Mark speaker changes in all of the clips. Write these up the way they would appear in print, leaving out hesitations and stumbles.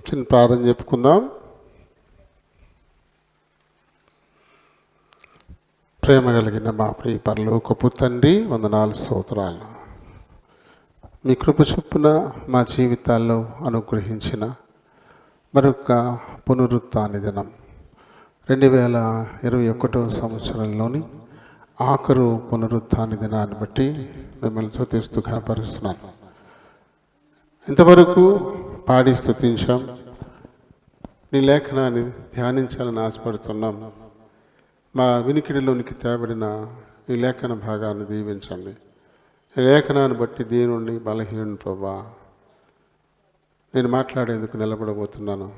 Speaker 1: చిన్న ప్రార్థన చెప్పుకుందాం. ప్రేమ కలిగిన మా ప్రియ పరలోకపు తండ్రి, వందనాలు స్తోత్రాలు. మీ కృప చొప్పున మా జీవితాల్లో అనుగ్రహించిన మరొక పునరుత్థాన దినం 2021 సంవత్సరంలోని ఆఖరు పునరుత్థాన దినాన్ని బట్టి మిమ్మల్ని స్తుతిస్తూ కనపరుస్తున్నాను. ఇంతవరకు పాడి స్తుతించాం, నీ లేఖనాన్ని ధ్యానించాలని ఆశపడుతున్నాం. మా వినికిడిలోనికి తేబడిన ఈ లేఖన భాగాన్ని దీవించండి. ఈ లేఖనాన్ని బట్టి దీనుండి బలహీనుని ప్రభా, నేను మాట్లాడేందుకు నిలబడబోతున్నాను.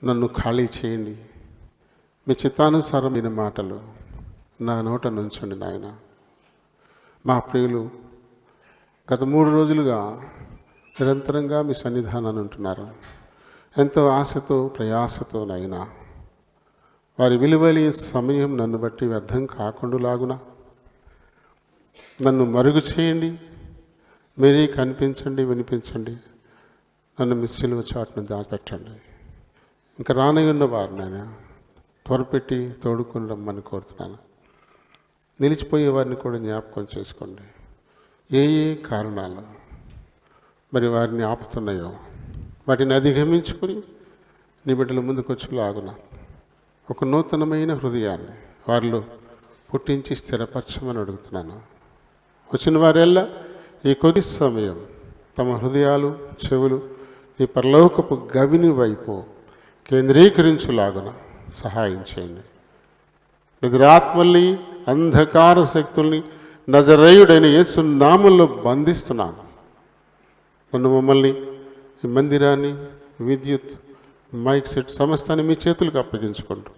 Speaker 1: నన్ను ఖాళీ చేయండి. మీ చిత్తానుసారమైన మాటలు నా నోట నుంచండి నాయన. మా ప్రియులు గత 3 రోజులుగా నిరంతరంగా మీ సన్నిధానాన్ని ఉంటున్నారు. ఎంతో ఆశతో ప్రయాసతో నైనా వారి విలువైన సమయం నన్ను బట్టి వ్యర్థం కాకుండాలాగున నన్ను మరుగు చేయండి. మీరే కనిపించండి, వినిపించండి. నన్ను మీ సిలువ చాటును దాచిపెట్టండి. ఇంకా రానయ్యున్న వారు నేను త్వరపెట్టి తోడుకుని రమ్మని కోరుతున్నాను. నిలిచిపోయే వారిని కూడా జ్ఞాపకం చేసుకోండి. ఏ కారణాలు మరి వారిని ఆపుతున్నాయో వాటిని అధిగమించుకొని నీ బిడ్డల ముందుకు వచ్చేలాగున ఒక నూతనమైన హృదయాన్ని వారిలో పుట్టించి స్థిరపరచమని అడుగుతున్నాను. వచ్చిన వారెల్లా ఈ కొద్ది సమయం తమ హృదయాలు, చెవులు ఈ పరలోకపు గవిని వైపు కేంద్రీకరించులాగున సహాయం చేయండి. నిద్రాత్మల్ని, అంధకార శక్తుల్ని నజరేయుడైన యేసు నామంలో బంధిస్తున్నాను. నన్ను, మమ్మల్ని, ఈ మందిరాన్ని, విద్యుత్, మైక్ సెట్ సమస్తాన్ని మీ చేతులకు అప్పగించుకుంటూ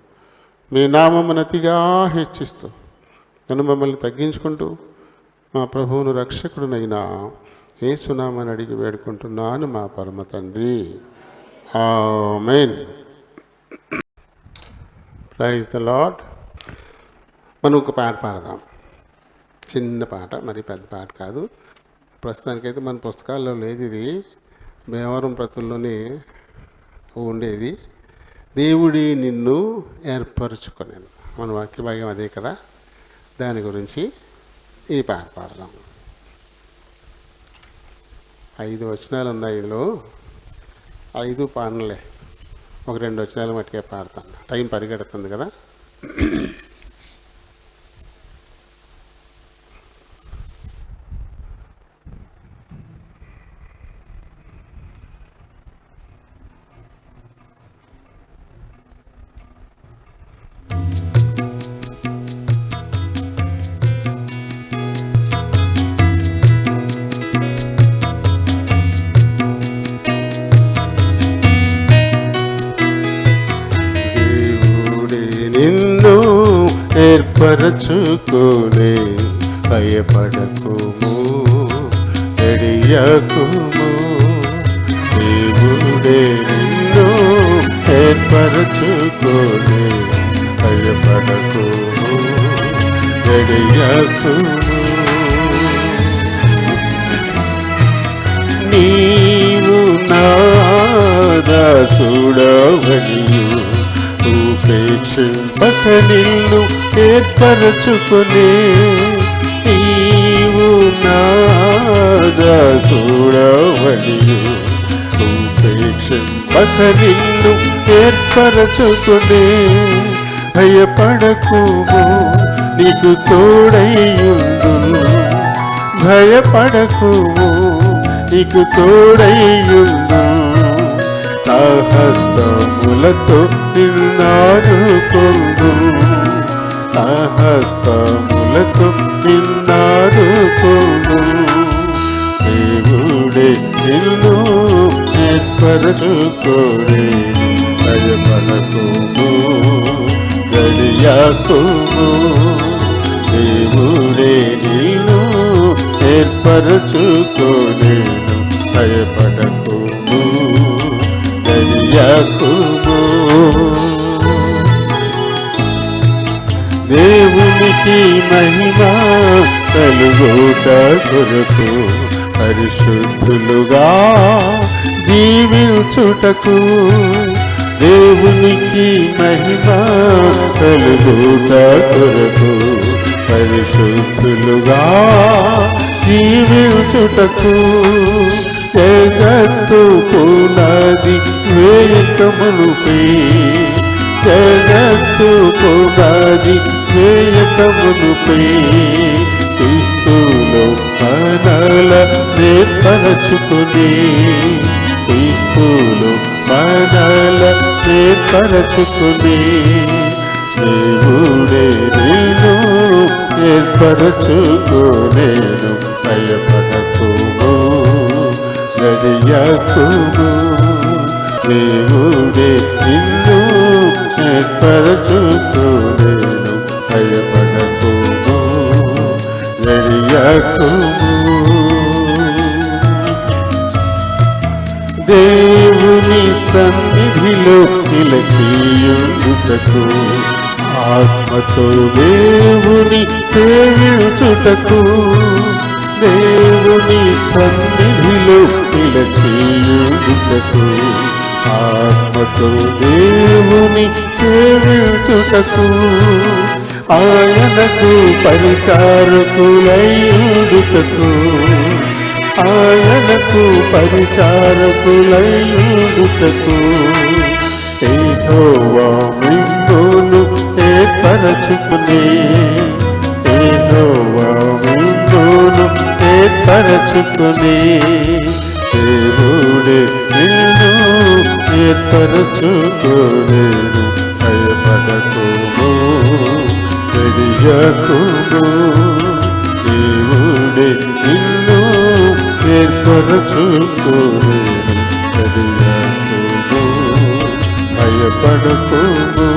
Speaker 1: మీ నామమును అతిగా హెచ్చిస్తూ నన్ను మమ్మల్ని తగ్గించుకుంటూ మా ప్రభువును రక్షకుడునైనా యేసునామని అడిగి వేడుకుంటున్నాను మా పరమ తండ్రి. ఆమేన్. Praise the lord. మనం ఒక పాట పాడదాం. చిన్న పాట, మరి పెద్ద పాట కాదు. ప్రస్తుతానికైతే మన పుస్తకాల్లో లేదు, ఇది భీమవరం ప్రతుల్లోనే ఉండేది. దేవుడి నిన్ను ఏర్పరచుకునేను. మన వాక్య భాగం అదే కదా, దాని గురించి ఈ పాట పాడదాం. 5 వచనాలు ఉన్నాయి ఇందులో. 5 పాడలే, ఒక 2 వచనాలు మట్టుకే పాడతాను. టైం పరిగెడుతుంది కదా. నిన్ను ఏర్పరచుకునే భయపడకుము, ఎడియకుము. దేవుడే నిన్ను ఏర్పరచుకునే భయపడకుము, ఎడియకుము. నీవు నా దాసుడవనియు ఉపేక్షింపక నిన్ను ఏర్పరచుకునే. నీవు నా దాసుడవనియు ఉపేక్షింపక నిన్ను ఏర్పరచుకునే. భయపడకుము, నీకు తోడైయుందును. భయపడకుము, నీకు తోడైయుందును. నా హస్తములతో నిన్నాడుకొందు, నా హస్తములతో నిన్నాడుకొందు. దేవుడే నిన్ను ఏర్పరచుకోరే. భయపడకుము, గడియాకుము. దేవుడే నిన్ను ఏర్పరచుకోలేను. భయపడకుము, గడియాకుము. దేవునికి మహిమ కలుగుట కొరకు పరిశుద్ధులుగా జీవించుటకు జీవించుటకు దేవునికి మహిమ కలుగుట కొరకు పరిశుద్ధులుగా జీవించుటకు జగత్తు పునాది వేయకమునుపై జగత్తు పునాది వేయకమునుపై క్రీస్తులో మనల నేర్పరచుకుని క్రీస్తులో మనల నేర్పరచుకుని దేవుడే నేను ఏర్పరచుకోలేను భయపడకుము గడియకుము దేవుడే నిన్ను ఏర్పరచుకోలేను భయపడకుము గడియకుము దేవుని సన్నిధిలో నిలచియుండుటకు ఆత్మతో దేవుని సేవించుటకు దేవుని సన్నిధిలో నిలచియుండుటకు ఆత్మతో దేవుని సేవించుటకు ఆయనకు పరిచారకులైయుండుటకు ఆయనకు పరిచారకులైయుండుటకు యెహోవా మిమ్మును ఏర్పరచుకుని యెహోవా మిమ్మును ఏర్పరచుకుని దేవుడే నిన్ను ఏర్పరచుకోలేను భయపడకుము తెలియకుము దేవుడే నిన్ను ఏర్పరచుకోలేను తెలియకుము భయపడకుము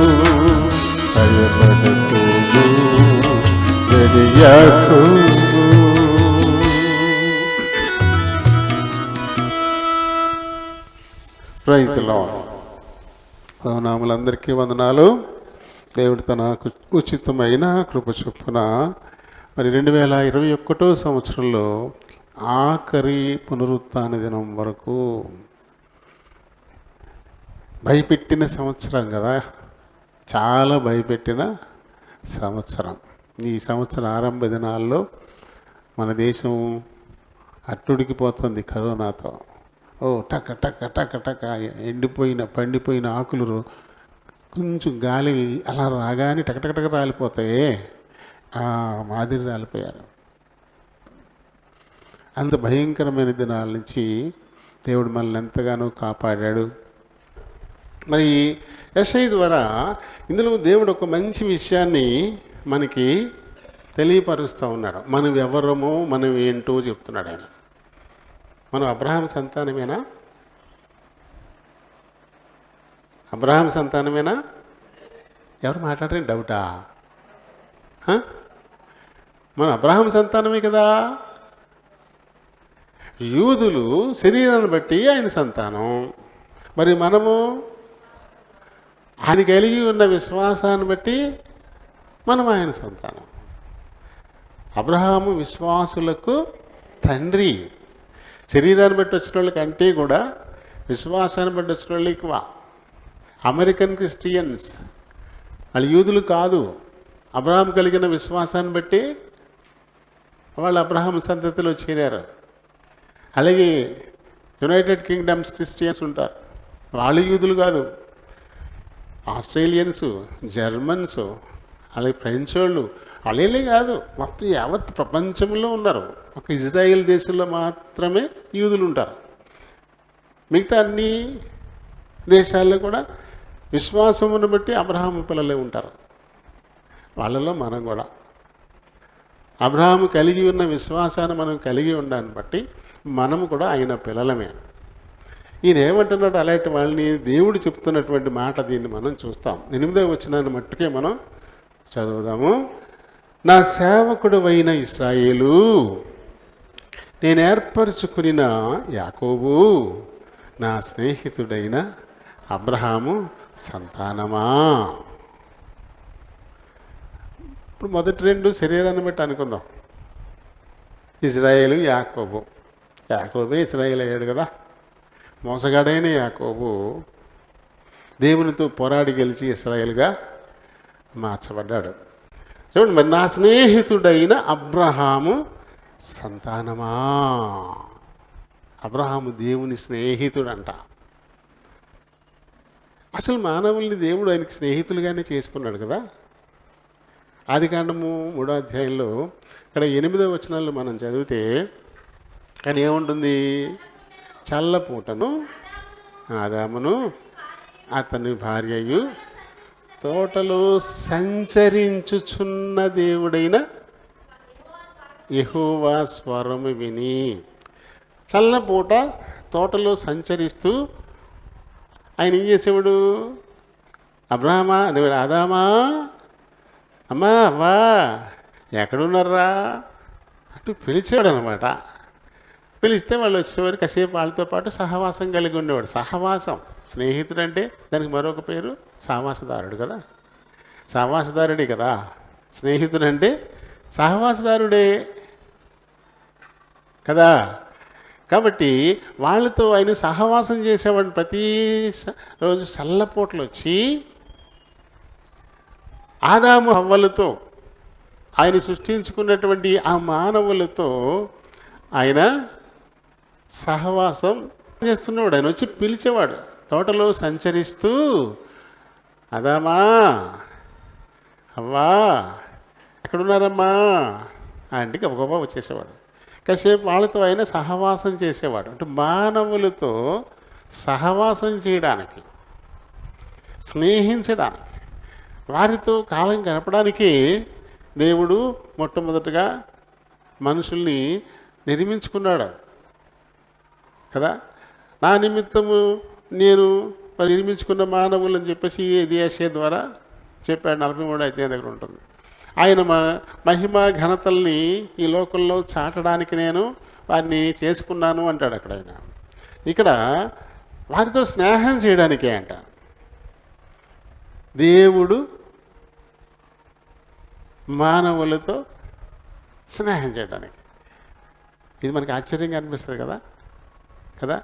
Speaker 1: భయపడకుము తెలియకుము. Praise the lord. నామలందరికీ వందనాలు. దేవుడు తన ఉచితమైన కృప చొప్పున మరి 2021 సంవత్సరంలో ఆఖరి పునరుత్థాన దినం వరకు భయపెట్టిన సంవత్సరం కదా, చాలా భయపెట్టిన సంవత్సరం. ఈ సంవత్సర ఆరంభ దినాల్లో మన దేశం అట్టుడికిపోతుంది కరోనాతో. టక టక టక టక పండిపోయిన ఆకులు కొంచెం గాలి అలా రాగానే టకటకటక రాలిపోతాయి, మాదిరి రాలిపోయారు. అంత భయంకరమైన దినాల నుంచి దేవుడు మనల్ని ఎంతగానో కాపాడాడు. మరి యెషయా ద్వారా ఇందులో దేవుడు ఒక మంచి విషయాన్ని మనకి తెలియపరుస్తూ ఉన్నాడు. మనం ఎవరమో మనం ఏంటో చెప్తున్నాడు ఆయన. మనం అబ్రహాం సంతానమేనా? అబ్రహాం సంతానమేనా? ఎవరు మాట్లాడరే డౌటా? మనం అబ్రహాం సంతానమే కదా. యూదులు శరీరాన్ని బట్టి ఆయన సంతానం, మరి మనము ఆయన కలిగి ఉన్న విశ్వాసాన్ని బట్టి మనం ఆయన సంతానం. అబ్రహాము విశ్వాసులకు తండ్రి. శరీరాన్ని బట్టి వచ్చిన వాళ్ళకంటే కూడా విశ్వాసాన్ని బట్టి వచ్చిన వాళ్ళు ఎక్కువ. అమెరికన్ క్రిస్టియన్స్ వాళ్ళు యూదులు కాదు, అబ్రహాం కలిగిన విశ్వాసాన్ని బట్టి వాళ్ళు అబ్రహాం సంతతిలో చేరారు. అలాగే యునైటెడ్ కింగ్డమ్స్ క్రిస్టియన్స్ ఉంటారు, వాళ్ళు యూదులు కాదు. ఆస్ట్రేలియన్స్, జర్మన్స్, అలాగే ఫ్రెంచ్ వాళ్ళు వాళ్ళే కాదు, మొత్తం యావత్ ప్రపంచంలో ఉన్నారు. ఒక ఇజ్రాయెల్ దేశంలో మాత్రమే యూదులు ఉంటారు. మిగతా అన్ని దేశాల్లో కూడా విశ్వాసమును బట్టి అబ్రహాము పిల్లలే ఉంటారు. వాళ్ళలో మనం కూడా అబ్రహాము కలిగి ఉన్న విశ్వాసాన్ని మనం కలిగి ఉండాలని బట్టి మనము కూడా ఆయన పిల్లలమే. ఈయన ఏమంటున్నాడు అలాంటి వాళ్ళని దేవుడు చెప్తున్నటువంటి మాట, దీన్ని మనం చూస్తాం. 8వ వచనాన్ని మట్టుకే మనం చదువుదాము. నా సేవకుడు అయిన ఇశ్రాయేలు, నేను ఏర్పరచుకున్న యాకోబు, నా స్నేహితుడైన అబ్రహాము సంతానమా. ఇప్పుడు మొదటి రెండు శరీరాన్ని బట్టి అనుకుందాం. ఇజ్రాయేలు, యాకోబు. యాకోబే ఇజ్రాయేల్ అయ్యాడు కదా. మోసగాడైన యాకోబు దేవునితో పోరాడి గెలిచి ఇశ్రాయేలుగా మార్చబడ్డాడు. చూడండి, మరి నా స్నేహితుడైన అబ్రహాము సంతానమా. అబ్రహాము దేవుని స్నేహితుడంట. అసలు మానవుల్ని దేవుడు ఆయనకి స్నేహితులుగానే చేసుకున్నాడు కదా. ఆదికాండము 3వ అధ్యాయంలో ఇక్కడ 8వ వచనాల్లో మనం చదివితే కానీ ఏముంటుంది? చల్లపూటను ఆదామును అతని భార్యయు తోటలో సంచరించుచున్న దేవుడైన యెహోవా స్వరము విని. చల్లపూట తోటలో సంచరిస్తూ ఆయన ఏం చేసేవాడు? అబ్రహామా, ఆదామా, అమ్మా, అవ్వా, ఎక్కడున్నారా అటు పిలిచేవాడు అనమాట. పిలిస్తే వాళ్ళు వచ్చేవారు, కాసేపు వాళ్ళతో పాటు సహవాసం కలిగి ఉండేవాడు. సహవాసం, స్నేహితుడు అంటే దానికి మరొక పేరు సహవాసదారుడు కదా. సహవాసదారుడే కదా స్నేహితుడు అంటే. సహవాసదారుడే కదా. కాబట్టి వాళ్ళతో ఆయన సహవాసం చేసేవాడు. ప్రతి రోజు చల్లపూటలు వచ్చి ఆదాము హవ్వలతో, ఆయన సృష్టించుకున్నటువంటి ఆ మానవులతో ఆయన సహవాసం చేస్తున్నాడు. ఆయన వచ్చి పిలిచేవాడు. తోటలో సంచరిస్తూ ఆదామా, అవ్వా, ఎక్కడున్నారమ్మా అంటే గబగబా వచ్చేసేవాడు. కాసేపు వాళ్ళతో ఆయన సహవాసం చేసేవాడు. అంటే మానవులతో సహవాసం చేయడానికి, స్నేహించడానికి, వారితో కాలం గడపడానికి దేవుడు మొట్టమొదటిగా మనుషుల్ని నిర్మించుకున్నాడు కదా. నా నిమిత్తము నేను నిర్మించుకున్న మానవులు అని చెప్పేసి యెషయా ద్వారా చెప్పాడు. 43వ అధ్యాయం దగ్గర ఉంటుంది. ఆయన మహిమ ఘనతల్ని ఈ లోకంలో చాటడానికి నేను వారిని చేసుకున్నాను అంటాడు అక్కడ ఆయన. ఇక్కడ వారితో స్నేహం చేయడానికే అంట దేవుడు మానవులతో స్నేహం చేయడానికి. ఇది మనకి ఆశ్చర్యంగా అనిపిస్తుంది కదా కదా.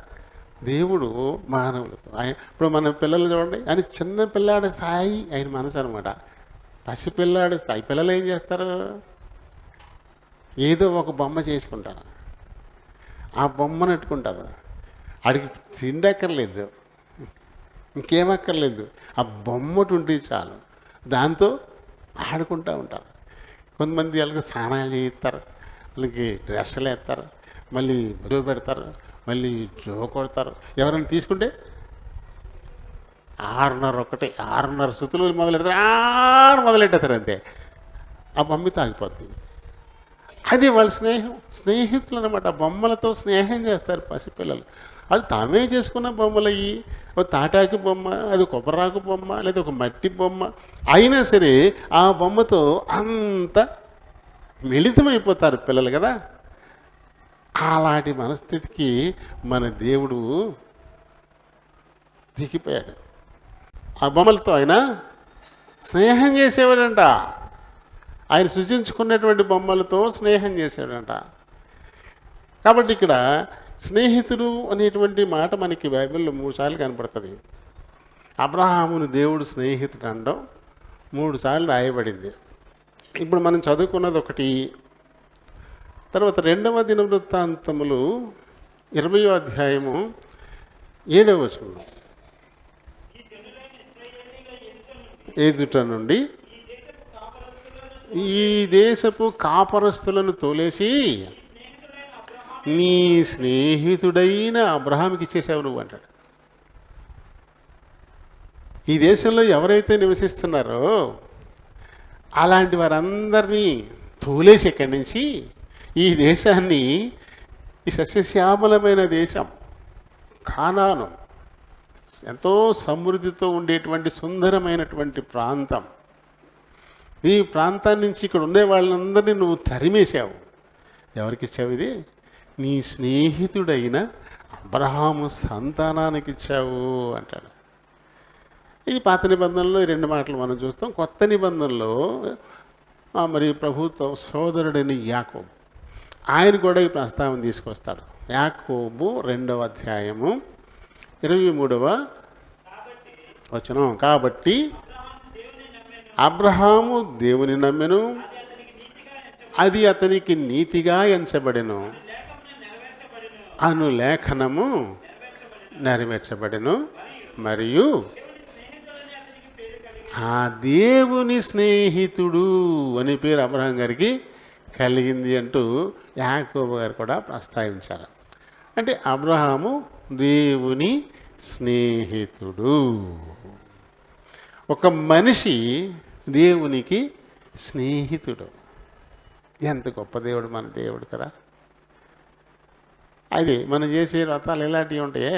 Speaker 1: దేవుడు మానవులతో ఇప్పుడు మన పిల్లలు చూడండి, ఆయన చిన్న పిల్లాడి స్థాయి ఆయన మనసు అనమాట. పసిపిల్లాడి స్థాయి. పిల్లలు ఏం చేస్తారు? ఏదో ఒక బొమ్మ చేసుకుంటారు, ఆ బొమ్మను పెట్టుకుంటారు. ఆడికి తిండి అక్కర్లేదు, ఇంకేమక్కర్లేదు, ఆ బొమ్మటి ఉంటే చాలు, దాంతో ఆడుకుంటూ ఉంటారు. కొంతమంది వాళ్ళకి స్నానాలు చేయిస్తారు, వాళ్ళకి డ్రెస్సులు వేస్తారు, మళ్ళీ బరువు పెడతారు, మళ్ళీ జో కొడతారు. ఎవరైనా తీసుకుంటే 6:30 సుతులు మొదలెడతారు అంతే. ఆ బొమ్మ తాగిపోద్ది. అది వాళ్ళ స్నేహితులు అనమాట. బొమ్మలతో స్నేహం చేస్తారు పసిపిల్లలు. అది తామే చేసుకున్న బొమ్మలు అయ్యి, ఒక తాటాకు బొమ్మ, అది కొబ్బరాకు బొమ్మ, లేదా ఒక మట్టి బొమ్మ అయినా సరే ఆ బొమ్మతో అంత మిళితమైపోతారు పిల్లలు కదా. అలాంటి మనస్థితికి మన దేవుడు దిగిపోయాడు. ఆ బొమ్మలతో ఆయన స్నేహం చేసేవాడంట. ఆయన సృజించుకున్నటువంటి బొమ్మలతో స్నేహం చేశాడంట. కాబట్టి ఇక్కడ స్నేహితుడు అనేటువంటి మాట మనకి బైబిల్లో 3 సార్లు కనపడుతుంది. అబ్రహామును దేవుడు స్నేహితుడు అనడం 3 సార్లు రాయబడింది. ఇప్పుడు మనం చదువుకున్నది ఒకటి. తర్వాత 2వ దినవృత్తాంతములు 20వ అధ్యాయము 7వ వచనం. ఎదుట నుండి ఈ దేశపు కాపరస్తులను తోలేసి నీ స్నేహితుడైన అబ్రహాముకి ఇచ్చేసావు నువ్వు అంటాడు. ఈ దేశంలో ఎవరైతే నివసిస్తున్నారో అలాంటి వారందరినీ తోలేసి ఇక్కడి నుంచి ఈ దేశాన్ని, ఈ సస్యశ్యామలమైన దేశం కానాను, ఎంతో సమృద్ధితో ఉండేటువంటి సుందరమైనటువంటి ప్రాంతం, ఈ ప్రాంతాన్ని నుంచి ఇక్కడ ఉండే వాళ్ళందరినీ నువ్వు తరిమేశావు. ఎవరికి ఇచ్చావు? ఇది నీ స్నేహితుడైన అబ్రహాము సంతానానికి ఇచ్చావు అంటాడు. ఈ పాత నిబంధనలో ఈ 2 మాటలు మనం చూస్తాం. కొత్త నిబంధనలో మరి ప్రభుత్వ సోదరుడైన యాకోబు, ఆయన కూడా ఈ ప్రస్తావన తీసుకొస్తాడు. యాకోబు 2వ అధ్యాయము 23వ వచనం. కాబట్టి అబ్రహాము దేవుని నమ్మెను, అది అతనికి నీతిగా ఎంచబడెను అను లేఖనము నెరవేర్చబడెను. మరియు ఆ దేవుని స్నేహితుడు అనే పేరు అబ్రహాం గారికి కలిగింది అంటూ యాకోబు గారు కూడా ప్రస్తావించారు. అంటే అబ్రహాము దేవుని స్నేహితుడు. ఒక మనిషి దేవునికి స్నేహితుడు. ఎంత గొప్ప దేవుడు మన దేవుడు కదా. అది మనం చేసే వ్రతాలు ఇలాంటివి ఉంటాయే,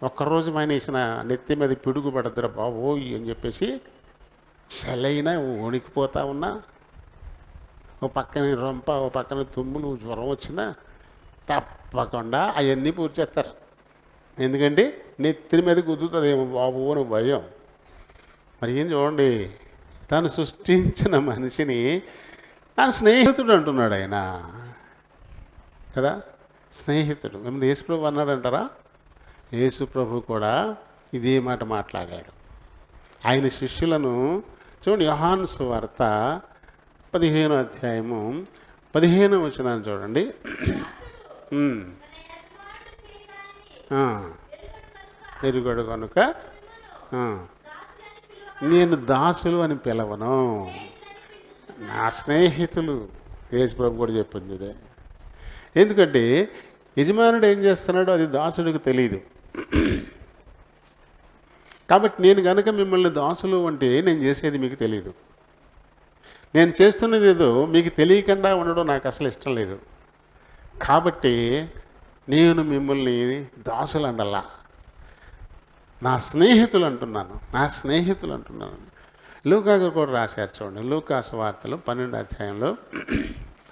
Speaker 1: ఒక్కరోజు మానేసిన నెత్తి మీద పిడుగు పడద్దురా బాబోయ్ అని చెప్పేసి చలైనా వణికిపోతా ఉన్నా, ఓ పక్కన రొంప, ఓ పక్కన తుమ్ములు, జ్వరం వచ్చినా తప్పకుండా అవన్నీ పూర్తి చేస్తారు. ఎందుకంటే నెత్తి మీద గుద్దుతుందేమో బాబు అని భయం. మరి ఏం చూడండి, తను సృష్టించిన మనిషిని నా స్నేహితుడు అంటున్నాడు ఆయన కదా. స్నేహితుడు. మిమ్మల్ని యేసుప్రభు అన్నాడంటారా? యేసుప్రభు కూడా ఇదే మాట మాట్లాడాడు. ఆయన శిష్యులను చూడండి, యోహాను సువార్త 15వ అధ్యాయము 15వ వచనాన్ని చూడండి. ఎరుగడు కనుక నేను దాసులు అని పిలవను, నా స్నేహితులు. యేసుప్రభు కూడా చెప్పింది ఇదే. ఎందుకంటే యజమానుడు ఏం చేస్తున్నాడో అది దాసుడికి తెలియదు. కాబట్టి నేను కనుక మిమ్మల్ని దాసులు అంటే నేను చేసేది మీకు తెలియదు. నేను చేస్తున్నది ఏదో మీకు తెలియకుండా ఉండడం నాకు అసలు ఇష్టం లేదు. కాబట్టి నేను మిమ్మల్ని దాసులు అండల్లా, నా స్నేహితులు అంటున్నాను, నా స్నేహితులు అంటున్నాను. లూకా గారు కూడా రాశారు చూడండి, లూకా సువార్తలు 12వ అధ్యాయంలో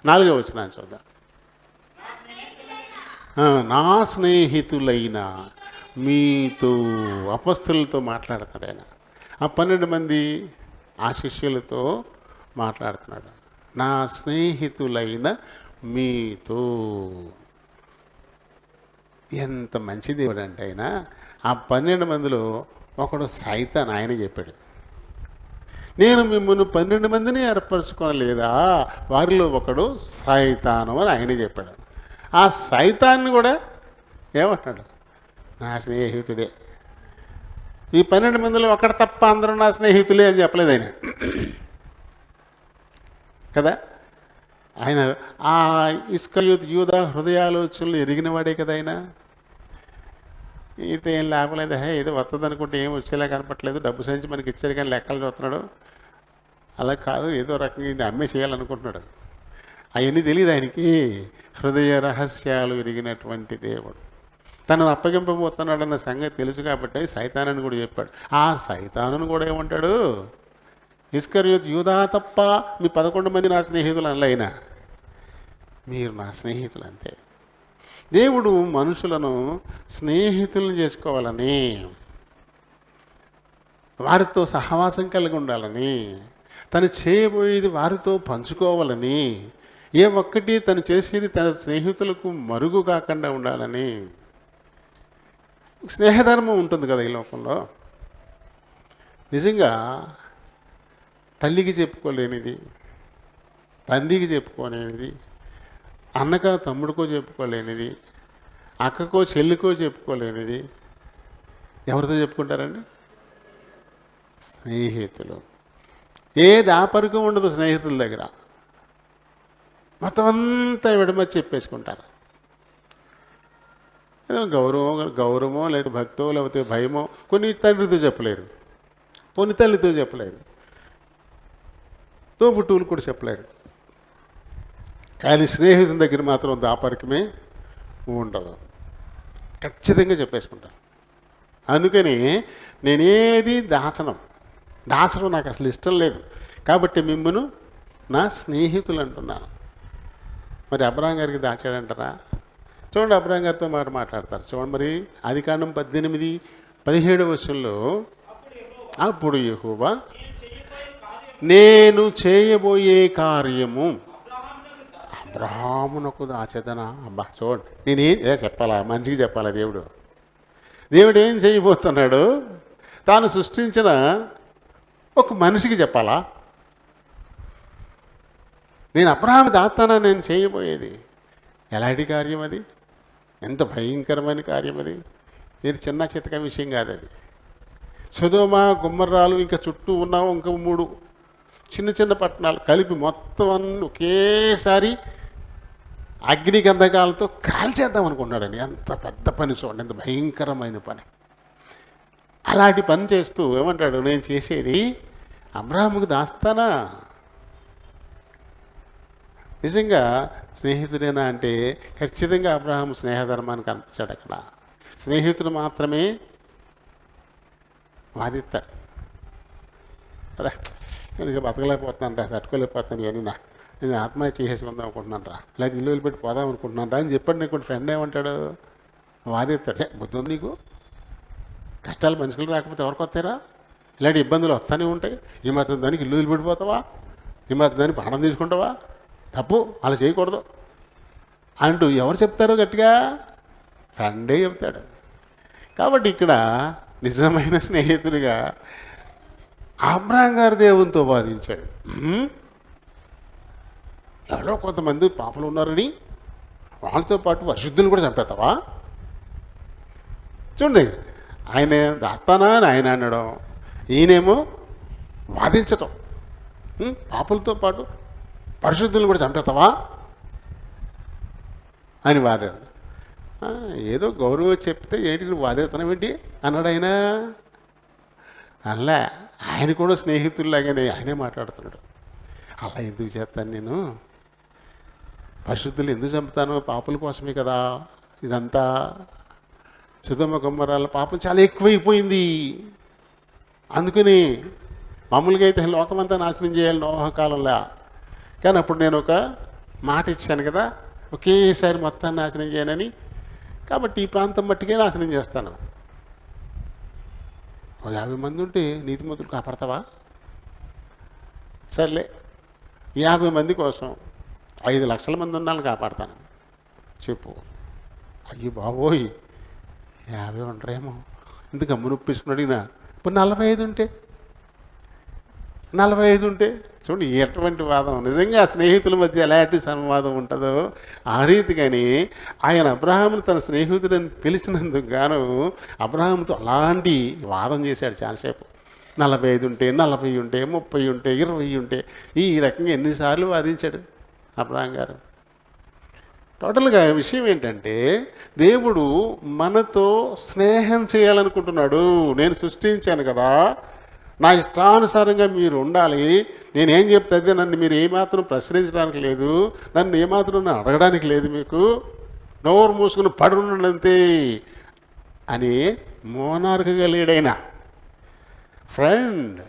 Speaker 1: 4వ వచనాన్ని చూద్దాం. నా స్నేహితులైన మీతో, అపొస్తలులతో మాట్లాడుతున్నాడు ఆయన. ఆ 12 మంది ఆ శిష్యులతో మాట్లాడుతున్నాడు. నా స్నేహితులైన మీతో. ఎంత మంచి దేవుడు అంటే ఆయన. ఆ 12 మందిలో ఒకడు సైతాన్. ఆయన చెప్పాడు, నేను మిమ్మల్ని 12 మందిని ఏర్పరచుకోలేదా, వారిలో ఒకడు సైతాను అని ఆయన చెప్పాడు. ఆ సైతాన్ని కూడా ఏమంటాడు, నా స్నేహితుడే. ఈ 12 మందిలో ఒకటి తప్ప అందరూ నా స్నేహితులే అని చెప్పలేదు ఆయన కదా. ఆయన ఆ ఇస్కరియోతు యూదా హృదయాలోచనలు ఎరిగినవాడే కదా ఆయన. ఈత ఏం లేపలేదు, ఏదో వస్తుంది అనుకుంటే ఏం వచ్చేలా కనపట్లేదు, డబ్బు సంచి మనకి ఇచ్చారు కానీ లెక్కలు చూస్తున్నాడు. అలా కాదు, ఏదో రకంగా ఇది అమ్మే చేయాలనుకుంటున్నాడు. అవన్నీ తెలియదు ఆయనకి. హృదయ రహస్యాలు ఎరిగినటువంటి దేవుడు తనను అప్పగింపబోతున్నాడన్న సంగతి తెలుసు కాబట్టి సైతానని కూడా చెప్పాడు. ఆ సైతానుని కూడా ఏమంటాడు, ఇస్కరియోతు యూదా తప్ప మీ 11 మంది నా స్నేహితులు అనలైనా మీరు నా స్నేహితులు అంతే. దేవుడు మనుషులను స్నేహితులను చేసుకోవాలని, వారితో సహవాసం కలిగి ఉండాలని, తను చేయబోయేది వారితో పంచుకోవాలని, ఏ ఒక్కటి తను చేసేది తన స్నేహితులకు మరుగు కాకుండా ఉండాలని. స్నేహధర్మం ఉంటుంది కదా ఈ లోకంలో. నిజంగా తల్లికి చెప్పుకోలేనిది, తండ్రికి చెప్పుకోలేనిది, అన్నకో తమ్ముడికో చెప్పుకోలేనిది, అక్కకో చెల్లికో చెప్పుకోలేనిది ఎవరితో చెప్పుకుంటారండి? స్నేహితులు. ఏ దాపరికం ఉండదు స్నేహితుల దగ్గర. మొత్తం అంతా విడమని చెప్పేసుకుంటారు. ఏదో గౌరవమో లేదా భక్తో లేకపోతే భయమో కొన్ని తండ్రితో చెప్పలేరు, కొన్ని తల్లితో చెప్పలేరు, తోబుట్టువులు కూడా చెప్పలేరు. కానీ స్నేహితుని దగ్గర మాత్రం దాపరికమే ఉండదు, ఖచ్చితంగా చెప్పేసుకుంటాను. అందుకని నేనేది దాచడం నాకు అసలు ఇష్టం లేదు. కాబట్టి మిమ్మల్ని నా స్నేహితులు అంటున్నాను. మరి అబ్రహాం గారికి దాచాడంటారా? చూడండి, అబ్రహాం గారితో మాట్లాడతారు చూడండి. మరి ఆదికాండం 18:17 వచనంలో, అప్పుడు యెహోవా నేను చేయబోయే కార్యము అబ్రహామునకు దాచేదనా. అబ్బా చూడండి, నేనేం చెప్పాలా, మంచిగా చెప్పాలా దేవుడు. దేవుడు ఏం చేయబోతున్నాడు? తాను సృష్టించిన ఒక మనిషికి చెప్పాలా? నేను అబ్రహాము దాస్తానా నేను చేయబోయేది? ఎలాంటి కార్యం అది? ఎంత భయంకరమైన కార్యం అది! ఇది చిన్న చితక విషయం కాదు అది. సొదొమ గొమొర్రాలు ఇంకా చుట్టూ ఉన్న ఇంకా 3 చిన్న చిన్న పట్టణాలు కలిపి మొత్తం అన్నీ ఒకేసారి అగ్ని గంధకాలతో కాల్చేద్దాం అనుకున్నాడని. ఎంత పెద్ద పని చూడండి, ఎంత భయంకరమైన పని. అలాంటి పని చేస్తూ ఏమంటాడు? నేను చేసేది అబ్రహాముకు దాస్తానా? నిజంగా స్నేహితుడేనా అంటే ఖచ్చితంగా అబ్రహాము స్నేహధర్మాన్ని కనిపించాడు. అక్కడ స్నేహితుడు మాత్రమే వాదిస్తాడు. రా, నేను బతకలేకపోతున్నాను రా, తట్టుకోలేకపోతున్నాను, అని నేను ఆత్మహత్య చేసేసుకుందాం అనుకుంటున్నాను రా, లేదా ఇల్లు వదిలిపెట్టి పోదాం అనుకుంటున్నాను రా అని చెప్పాడు. నీకు ఫ్రెండ్ ఏమంటాడు? వాదిస్తాడు. బుద్ధి ఉంది నీకు? కష్టాలు మనుషులు రాకపోతే ఎవరికి వస్తారా? ఇలాంటి ఇబ్బందులు వస్తూనే ఉంటాయి. ఈ మాత్రం దానికి ఇల్లు వదిలిపెట్టిపోతావా? ఈ మాత్రం దానికి ప్రాణం తీసుకుంటావా? తప్పు, అలా చేయకూడదు అంటూ ఎవరు చెప్తారో గట్టిగా? ఫ్రెండే చెప్తాడు. కాబట్టి ఇక్కడ నిజమైన స్నేహితుడిగా అబ్రహాం గారు దేవునితో వాదించాడు. ఎవరో కొంతమంది పాపలు ఉన్నారని వాళ్ళతో పాటు పరిశుద్ధులు కూడా చంపేస్తావా? చూడండి, ఆయన దాస్తానా అని ఆయన అనడం, ఈయనేమో వాదించటం. పాపులతో పాటు పరిశుద్ధులను కూడా చంపేస్తావా అని వాదేది. ఏదో గౌరవం చెప్తే ఏంటి నువ్వు వాదేతనం ఏంటి అన్నాడు ఆయన. అలా ఆయన కూడా స్నేహితుల్లాగానే ఆయనే మాట్లాడుతున్నాడు. అలా ఎందుకు చేస్తాను నేను? పరిశుద్ధులు ఎందుకు చంపుతాను? పాపుల కోసమే కదా ఇదంతా. సొదొమ గొమొర్రాల పాపం చాలా ఎక్కువైపోయింది. అందుకని మామూలుగా అయితే లోకమంతా నాశనం చేయాలి నోహ కాలంలో, కానీ అప్పుడు నేను ఒక మాట ఇచ్చాను కదా, ఒకేసారి మొత్తాన్ని నాశనం చేయనని. కాబట్టి ఈ ప్రాంతం మట్టికే నాశనం చేస్తాను. 50 మంది ఉంటే నీతిమంతులు కాపాడతావా? సర్లే, 50 మంది కోసం 5 లక్షల మంది ఉన్నాళ్ళని కాపాడతాను చెప్పు. అయ్యి బాబోయ్, 50 ఉండరేమో, ఇంత గమ్మున ఒప్పించుకున్నాడు ఈయన. ఇప్పుడు 45 ఉంటే 45 ఉంటే చూడండి ఎటువంటి వాదం. నిజంగా స్నేహితుల మధ్య ఎలాంటి సంవాదం ఉంటుందో ఆ రీతిగాని ఆయన అబ్రహామును తన స్నేహితుడని పిలిచినందుకు గాను అబ్రహాముతో అలాంటి వాదం చేశాడు చాలాసేపు. 45 ఉంటే, 40 ఉంటే, 30 ఉంటే, 20 ఉంటే, ఈ రకంగా ఎన్నిసార్లు వాదించాడు అబ్రహాం గారు. టోటల్గా విషయం ఏంటంటే దేవుడు మనతో స్నేహం చేయాలనుకుంటున్నాడు. నేను సృష్టించాను కదా, నా ఇష్టానుసారంగా మీరు ఉండాలి, నేనేం చెప్తే అదే, నన్ను మీరు ఏమాత్రం ప్రశ్నించడానికి లేదు, నన్ను ఏమాత్రం అడగడానికి లేదు, మీకు నోరు మూసుకుని పడున్నంతే అని మోనార్కుగా లేడైనా ఫ్రెండ్,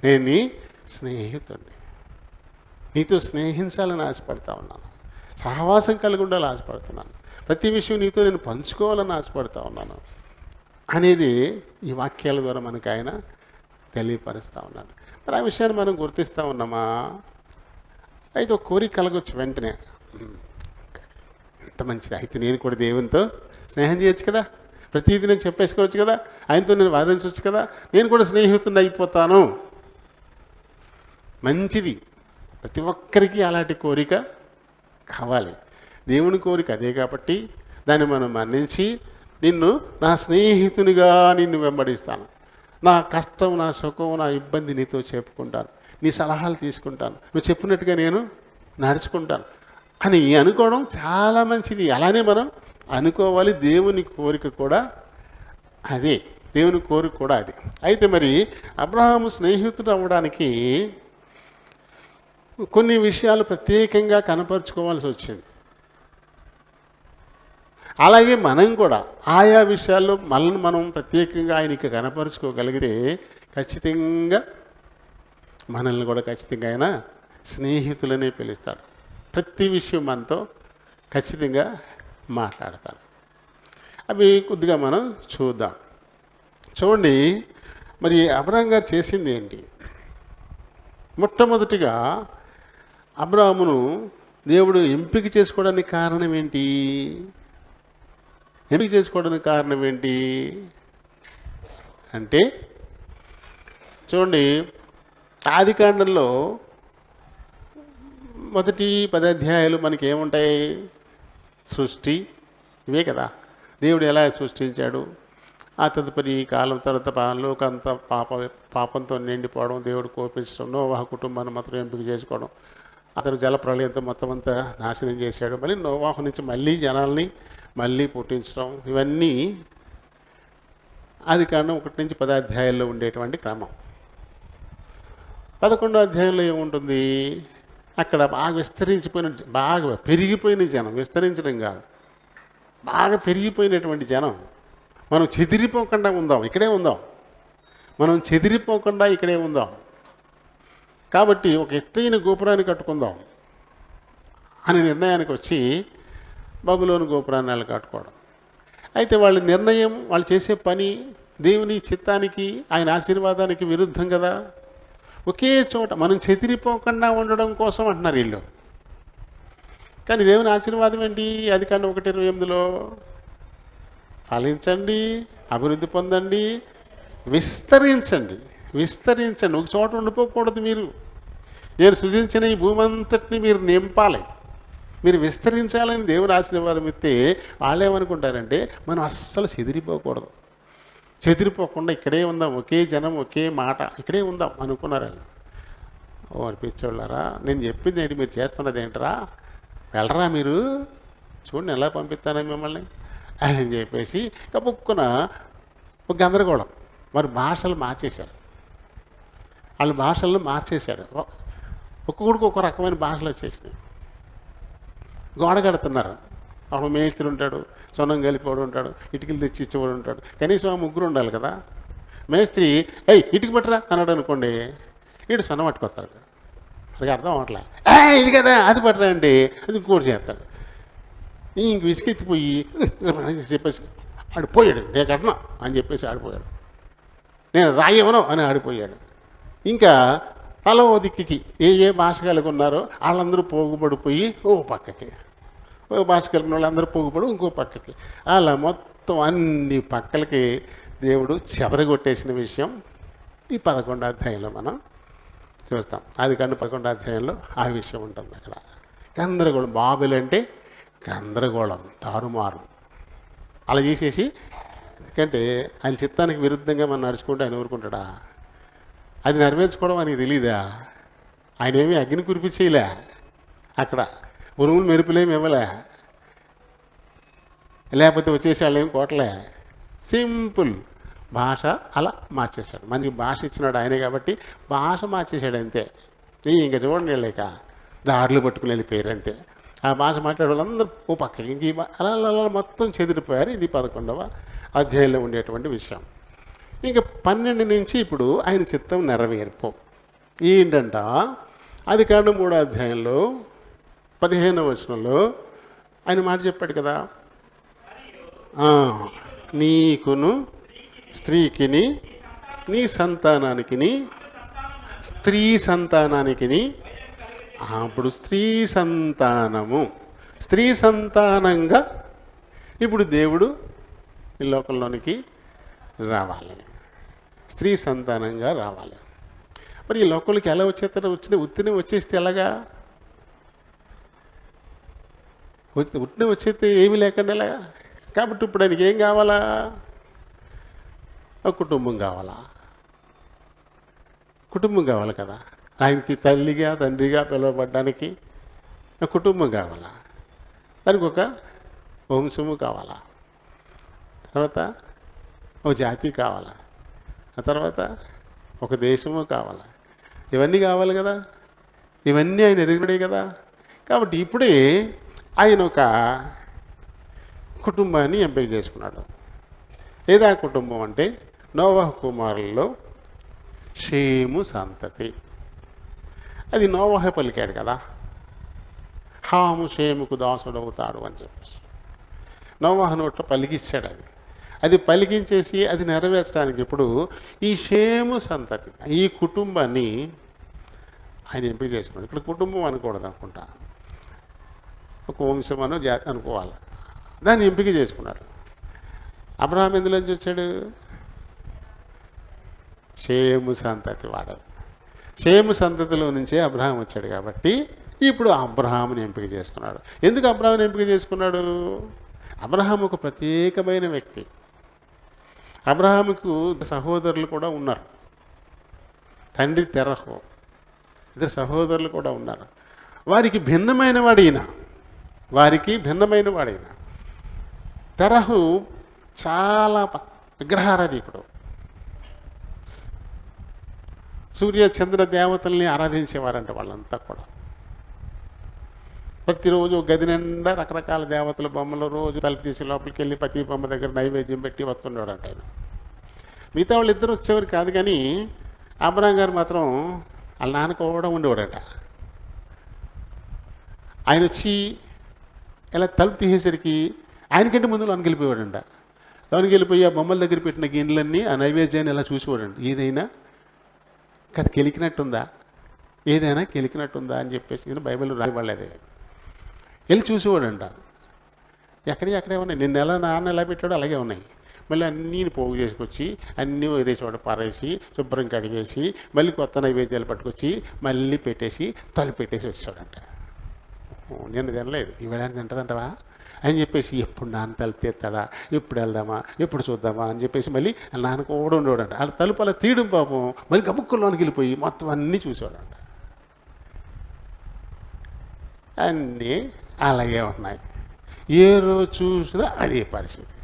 Speaker 1: నేను నీ స్నేహితుడిని, నీతో స్నేహించాలని ఆశపడతా ఉన్నాను, సహవాసం కలిగి ఉండాలని ఆశపడుతున్నాను, ప్రతి విషయం నీతో నేను పంచుకోవాలని ఆశపడతా ఉన్నాను అనేది ఈ వాక్యాల ద్వారా మనకు ఆయన తెలియపరుస్తూ ఉన్నాడు. మరి ఆ విషయాన్ని మనం గుర్తిస్తూ ఉన్నామా? అయితే ఒక కోరిక కలగొచ్చు వెంటనే, ఎంత మంచిది, అయితే నేను కూడా దేవునితో స్నేహం చేయొచ్చు కదా, ప్రతిదీ నేను చెప్పేసుకోవచ్చు కదా, ఆయనతో నేను వాదించవచ్చు కదా, నేను కూడా స్నేహితుడిని అయిపోతాను. మంచిది, ప్రతి ఒక్కరికి అలాంటి కోరిక కావాలి. దేవుని కోరిక అదే కాబట్టి దాన్ని మనం మన్నించి నిన్ను నా స్నేహితునిగా నిన్ను వెంబడిస్తాను, నా కష్టం, నా సుఖం, నా ఇబ్బంది నీతో చెప్పుకుంటాను, నీ సలహాలు తీసుకుంటాను, నువ్వు చెప్పినట్టుగా నేను నడుచుకుంటాను అని అనుకోవడం చాలా మంచిది. అలానే మనం అనుకోవాలి. దేవుని కోరిక కూడా అదే, దేవుని కోరిక కూడా అదే. అయితే మరి అబ్రహాము స్నేహితుడు అవ్వడానికి కొన్ని విషయాలు ప్రత్యేకంగా కనపరుచుకోవాల్సి వచ్చింది. అలాగే మనం కూడా ఆయా విషయాల్లో మనల్ని మనం ప్రత్యేకంగా ఆయనకి కనపరుచుకోగలిగితే ఖచ్చితంగా మనల్ని కూడా ఖచ్చితంగా ఆయన స్నేహితులనే పిలుస్తాడు. ప్రతి విషయం మనతో ఖచ్చితంగా మాట్లాడతాడు. అవి కొద్దిగా మనం చూద్దాం. చూడండి, మరి అబ్రహాం గారు చేసింది ఏంటి? మొట్టమొదటిగా అబ్రహామును దేవుడు ఎంపిక చేసుకోవడానికి కారణం ఏంటి? ఎంపిక చేసుకోవడానికి కారణం ఏంటి అంటే, చూడండి, ఆదికాండంలో మొదటి 10 అధ్యాయాలు మనకి ఏముంటాయి? సృష్టి, ఇవే కదా. దేవుడు ఎలా సృష్టించాడు, ఆ తదుపరి కాలం తర్వాత లోకంతా పాపంతో నిండిపోవడం, దేవుడు కోపించడం, నోవాహు కుటుంబాన్ని మాత్రం ఎంపిక చేసుకోవడం, అతను జల ప్రళయంతో మొత్తం అంతా నాశనం చేశాడు, మళ్ళీ నోవాహు నుంచి మళ్ళీ జనాల్ని మళ్ళీ పుట్టించడం, ఇవన్నీ ఆదికాండం 1 నుంచి 10 అధ్యాయాల్లో ఉండేటువంటి క్రమం. 11వ అధ్యాయంలో ఏముంటుంది? అక్కడ బాగా విస్తరించిపోయిన, బాగా పెరిగిపోయిన జనం, విస్తరించడం కాదు, బాగా పెరిగిపోయినటువంటి జనం. మనం చెదిరిపోకుండా ఉందాం, ఇక్కడే ఉందాం, మనం చెదిరిపోకుండా ఇక్కడే ఉందాం, కాబట్టి ఒక ఎత్తైన గోపురాన్ని కట్టుకుందాం అని నిర్ణయానికి వచ్చి బబులోను గోపురాన్ని కట్టుకోవడం. అయితే వాళ్ళ నిర్ణయం, వాళ్ళు చేసే పని దేవుని చిత్తానికి, ఆయన ఆశీర్వాదానికి విరుద్ధం కదా. ఒకే చోట మనం చెదిరిపోకుండా ఉండడం కోసం అంటున్నారు వీళ్ళు. కానీ దేవుని ఆశీర్వాదం ఏంటి? ఆదికాండం 1:28లో ఫలించండి, అభివృద్ధి పొందండి, విస్తరించండి. విస్తరించండి, ఒక చోట ఉండిపోకూడదు. మీరు, నేను సృజించిన ఈ భూమి అంతటిని మీరు నింపాలి, మీరు విస్తరించాలని దేవుని ఆశీర్వాదం ఇస్తే వాళ్ళు ఏమనుకుంటారంటే, మనం అస్సలు చెదిరిపోకూడదు, చెదిరిపోకుండా ఇక్కడే ఉందాం, ఒకే జనం, ఒకే మాట, ఇక్కడే ఉందాం అనుకున్నారు వాళ్ళు. ఓ అనిపించేవాళ్ళారా, నేను చెప్పింది ఏంటి, మీరు చేస్తున్నది ఏంటరా, వెళ్ళరా మీరు, చూడండి ఎలా పంపిస్తానని మిమ్మల్ని అని చెప్పేసి కప్పుక్కున ఒక గందరగోళం. మరి భాషలు మార్చేశారు, వాళ్ళ భాషలను మార్చేశాడు. ఒక్కొక్కడికి ఒక్కొక్క రకమైన భాషలు వచ్చేసినాయి. గోడ కడుతున్నారు, అప్పుడు మేస్త్రి ఉంటాడు, సొన్నం కలిపేవాడు ఉంటాడు, ఇటుకలు తెచ్చి ఇచ్చేవాడు ఉంటాడు, కనీసం ఆ ముగ్గురు ఉండాలి కదా. మేస్త్రి ఇటుక పట్టరా అన్నాడు అనుకోండి, వీడు సొన్నం పట్టుకొస్తాడు, అది అర్థం అవట్లే, ఇది కదా అది పట్టరా అంటే అది ఇంకోటి చేస్తాడు. ఇంక విసికెత్తిపోయి చెప్పేసి ఆడిపోయాడు, నేను కట్టను అని చెప్పేసి ఆడిపోయాడు, నేను రాయవను అని ఆడిపోయాడు. ఇంకా తల ఓ దిక్కి ఏ భాష కలిగి ఉన్నారో వాళ్ళందరూ పోగుపడిపోయి ఓ పక్కకి, ఓ భాష కలిగిన వాళ్ళందరూ పోగుపడి ఇంకో పక్కకి, అలా మొత్తం అన్ని పక్కలకి దేవుడు చెదరగొట్టేసిన విషయం ఈ 11వ అధ్యాయంలో మనం చూస్తాం. ఆదికాండం 11వ అధ్యాయంలో ఆ విషయం ఉంటుంది. అక్కడ గందరగోళం, బాబెలు అంటే గందరగోళం, తారుమారు అలా చేసేసి, ఎందుకంటే ఆయన చిత్తానికి విరుద్ధంగా మనం నడుచుకుంటే ఆయన ఊరుకుంటాడా? అది నెరవేర్చుకోవడం ఆయనకి తెలీదా? ఆయన ఏమీ అగ్ని కురిపించేయలే, అక్కడ ఉరుములు మెరుపులేమి ఇవ్వలే, లేకపోతే వచ్చేసి వాళ్ళు ఏమి కోటలే. సింపుల్ భాష అలా మార్చేశాడు. మనకి భాష ఇచ్చినాడు ఆయనే కాబట్టి భాష మార్చేశాడు అంతే. ఇంకా చూడండి, లేక దారులు పట్టుకుని వెళ్ళిపోయారు అంతే. ఆ భాష మాట్లాడే వాళ్ళందరూ ఓ పక్కకి, ఇంక అలా అలా మొత్తం చెదిరిపోయారు. ఇది 11వ అధ్యాయంలో ఉండేటువంటి విషయం. ఇంకా 12 నుంచి ఇప్పుడు ఆయన చిత్తం నెరవేర్పు ఏంటంట, ఆదికాండం 3వ అధ్యాయంలో 15వ వచనంలో ఆయన మాట చెప్పాడు కదా, నీకును స్త్రీకిని నీ సంతానానికి, స్త్రీ సంతానానికి, అప్పుడు స్త్రీ సంతానము, స్త్రీ సంతానంగా ఇప్పుడు దేవుడు ఈ లోకంలోనికి రావాలి, స్త్రీ సంతానంగా రావాలి. మరి ఈ లోకంలోకి ఎలా వచ్చేస్తారో, ఉత్తిని వచ్చేస్తే ఎలాగా? ఉట్టిన వచ్చేస్తే ఏమీ లేకుండా ఎలాగా? కాబట్టి ఇప్పుడు ఆయనకి ఏం కావాలా? ఒక కుటుంబం కావాలా? కుటుంబం కావాలి కదా. ఆయనకి తల్లిగా తండ్రిగా పిలువబడ్డానికి కుటుంబం కావాలా, దానికి ఒక వంశము కావాలా, తర్వాత ఒక జాతి కావాలా, ఆ తర్వాత ఒక దేశము కావాలా, ఇవన్నీ కావాలి కదా. ఇవన్నీ ఆయన ఎదుగుడే కదా. కాబట్టి ఇప్పుడే ఆయన ఒక కుటుంబాన్ని ఎంపిక చేసుకున్నాడు. ఏదా కుటుంబం అంటే నోవహు కుమారుల్లో షేము సంతతి. అది నోవహు పలికాడు కదా, హాము షేముకు దాసుడవుతాడు అని చెప్పేసి నోవహు నోట్లో పలికిచ్చాడు. అది పలికించేసి అది నెరవేర్చడానికి ఇప్పుడు ఈ షేము సంతతి, ఈ కుటుంబాన్ని ఆయన ఎంపిక చేసుకున్నాడు. ఇక్కడ కుటుంబం అనకూడదు అనుకుంటా, ఒక వంశం అనో జాతి అనుకోవాలి. దాన్ని ఎంపిక చేసుకున్నాడు. అబ్రహాం ఎందులోంచి వచ్చాడు? షేము సంతతి వాడు. షేము సంతతిలో నుంచే అబ్రహాం వచ్చాడు కాబట్టి ఇప్పుడు అబ్రహాముని ఎంపిక చేసుకున్నాడు. ఎందుకు అబ్రహాముని ఎంపిక చేసుకున్నాడు? అబ్రహాం ఒక ప్రత్యేకమైన వ్యక్తి. అబ్రహాముకు సహోదరులు కూడా ఉన్నారు. తండ్రి తెరహు, ఇద్దరు సహోదరులు కూడా ఉన్నారు. వారికి భిన్నమైన వాడైన తెరహు చాలా విగ్రహారాధికుడు. సూర్య చంద్ర దేవతల్ని ఆరాధించేవారంట వాళ్ళంతా కూడా. ప్రతిరోజు గది నిండా రకరకాల దేవతల బొమ్మలు రోజు తలుపు తీసి లోపలికి వెళ్ళి ప్రతి బొమ్మ దగ్గర నైవేద్యం పెట్టి వస్తుండేవాడంట ఆయన. మిగతా వాళ్ళు ఇద్దరు వచ్చేవారు కాదు, కానీ అబ్రహాం గారు మాత్రం వాళ్ళ నాన్న కూడా ఉండేవాడట. ఆయన వచ్చి ఇలా తలుపు తీసేసరికి ఆయనకంటే ముందు లోనికి వెళ్ళిపోయాడంట. లోనికి వెళ్ళిపోయి ఆ బొమ్మల దగ్గర పెట్టిన గిన్నెలన్నీ ఆ నైవేద్యాన్ని ఇలా చూసేవాడంట. ఏదైనా కెలికినట్టుందా అని చెప్పేసి నేను బైబిల్ రాయబడలేదే. వెళ్ళి చూసేవాడంట. ఎక్కడే ఉన్నాయి, నిన్న ఎలా నాన్న ఎలా పెట్టాడో అలాగే ఉన్నాయి. మళ్ళీ అన్నీ పోగు చేసుకొచ్చి అన్నీ వేరే చోట పారేసి శుభ్రం కడిగేసి మళ్ళీ కొత్త నైవేద్యాలు పట్టుకొచ్చి మళ్ళీ పెట్టేసి తలుపు పెట్టేసి వచ్చాడంట. నిన్న తినలేదు, ఈవేళ తింటుందంటవా అని చెప్పేసి ఎప్పుడు నాన్న తలుపు తీస్తాడా, ఎప్పుడు వెళ్దామా, ఎప్పుడు చూద్దామా అని చెప్పేసి మళ్ళీ నాన్న కూడా ఉండేవాడంట. వాళ్ళ తలుపు అలా తీయడం పాపం మళ్ళీ గబుక్కుల్లోనికి వెళ్ళిపోయి మొత్తం అన్నీ చూసేవాడంట. అన్నీ అలాగే ఉన్నాయి. ఏ రోజు చూసినా అదే పరిస్థితి.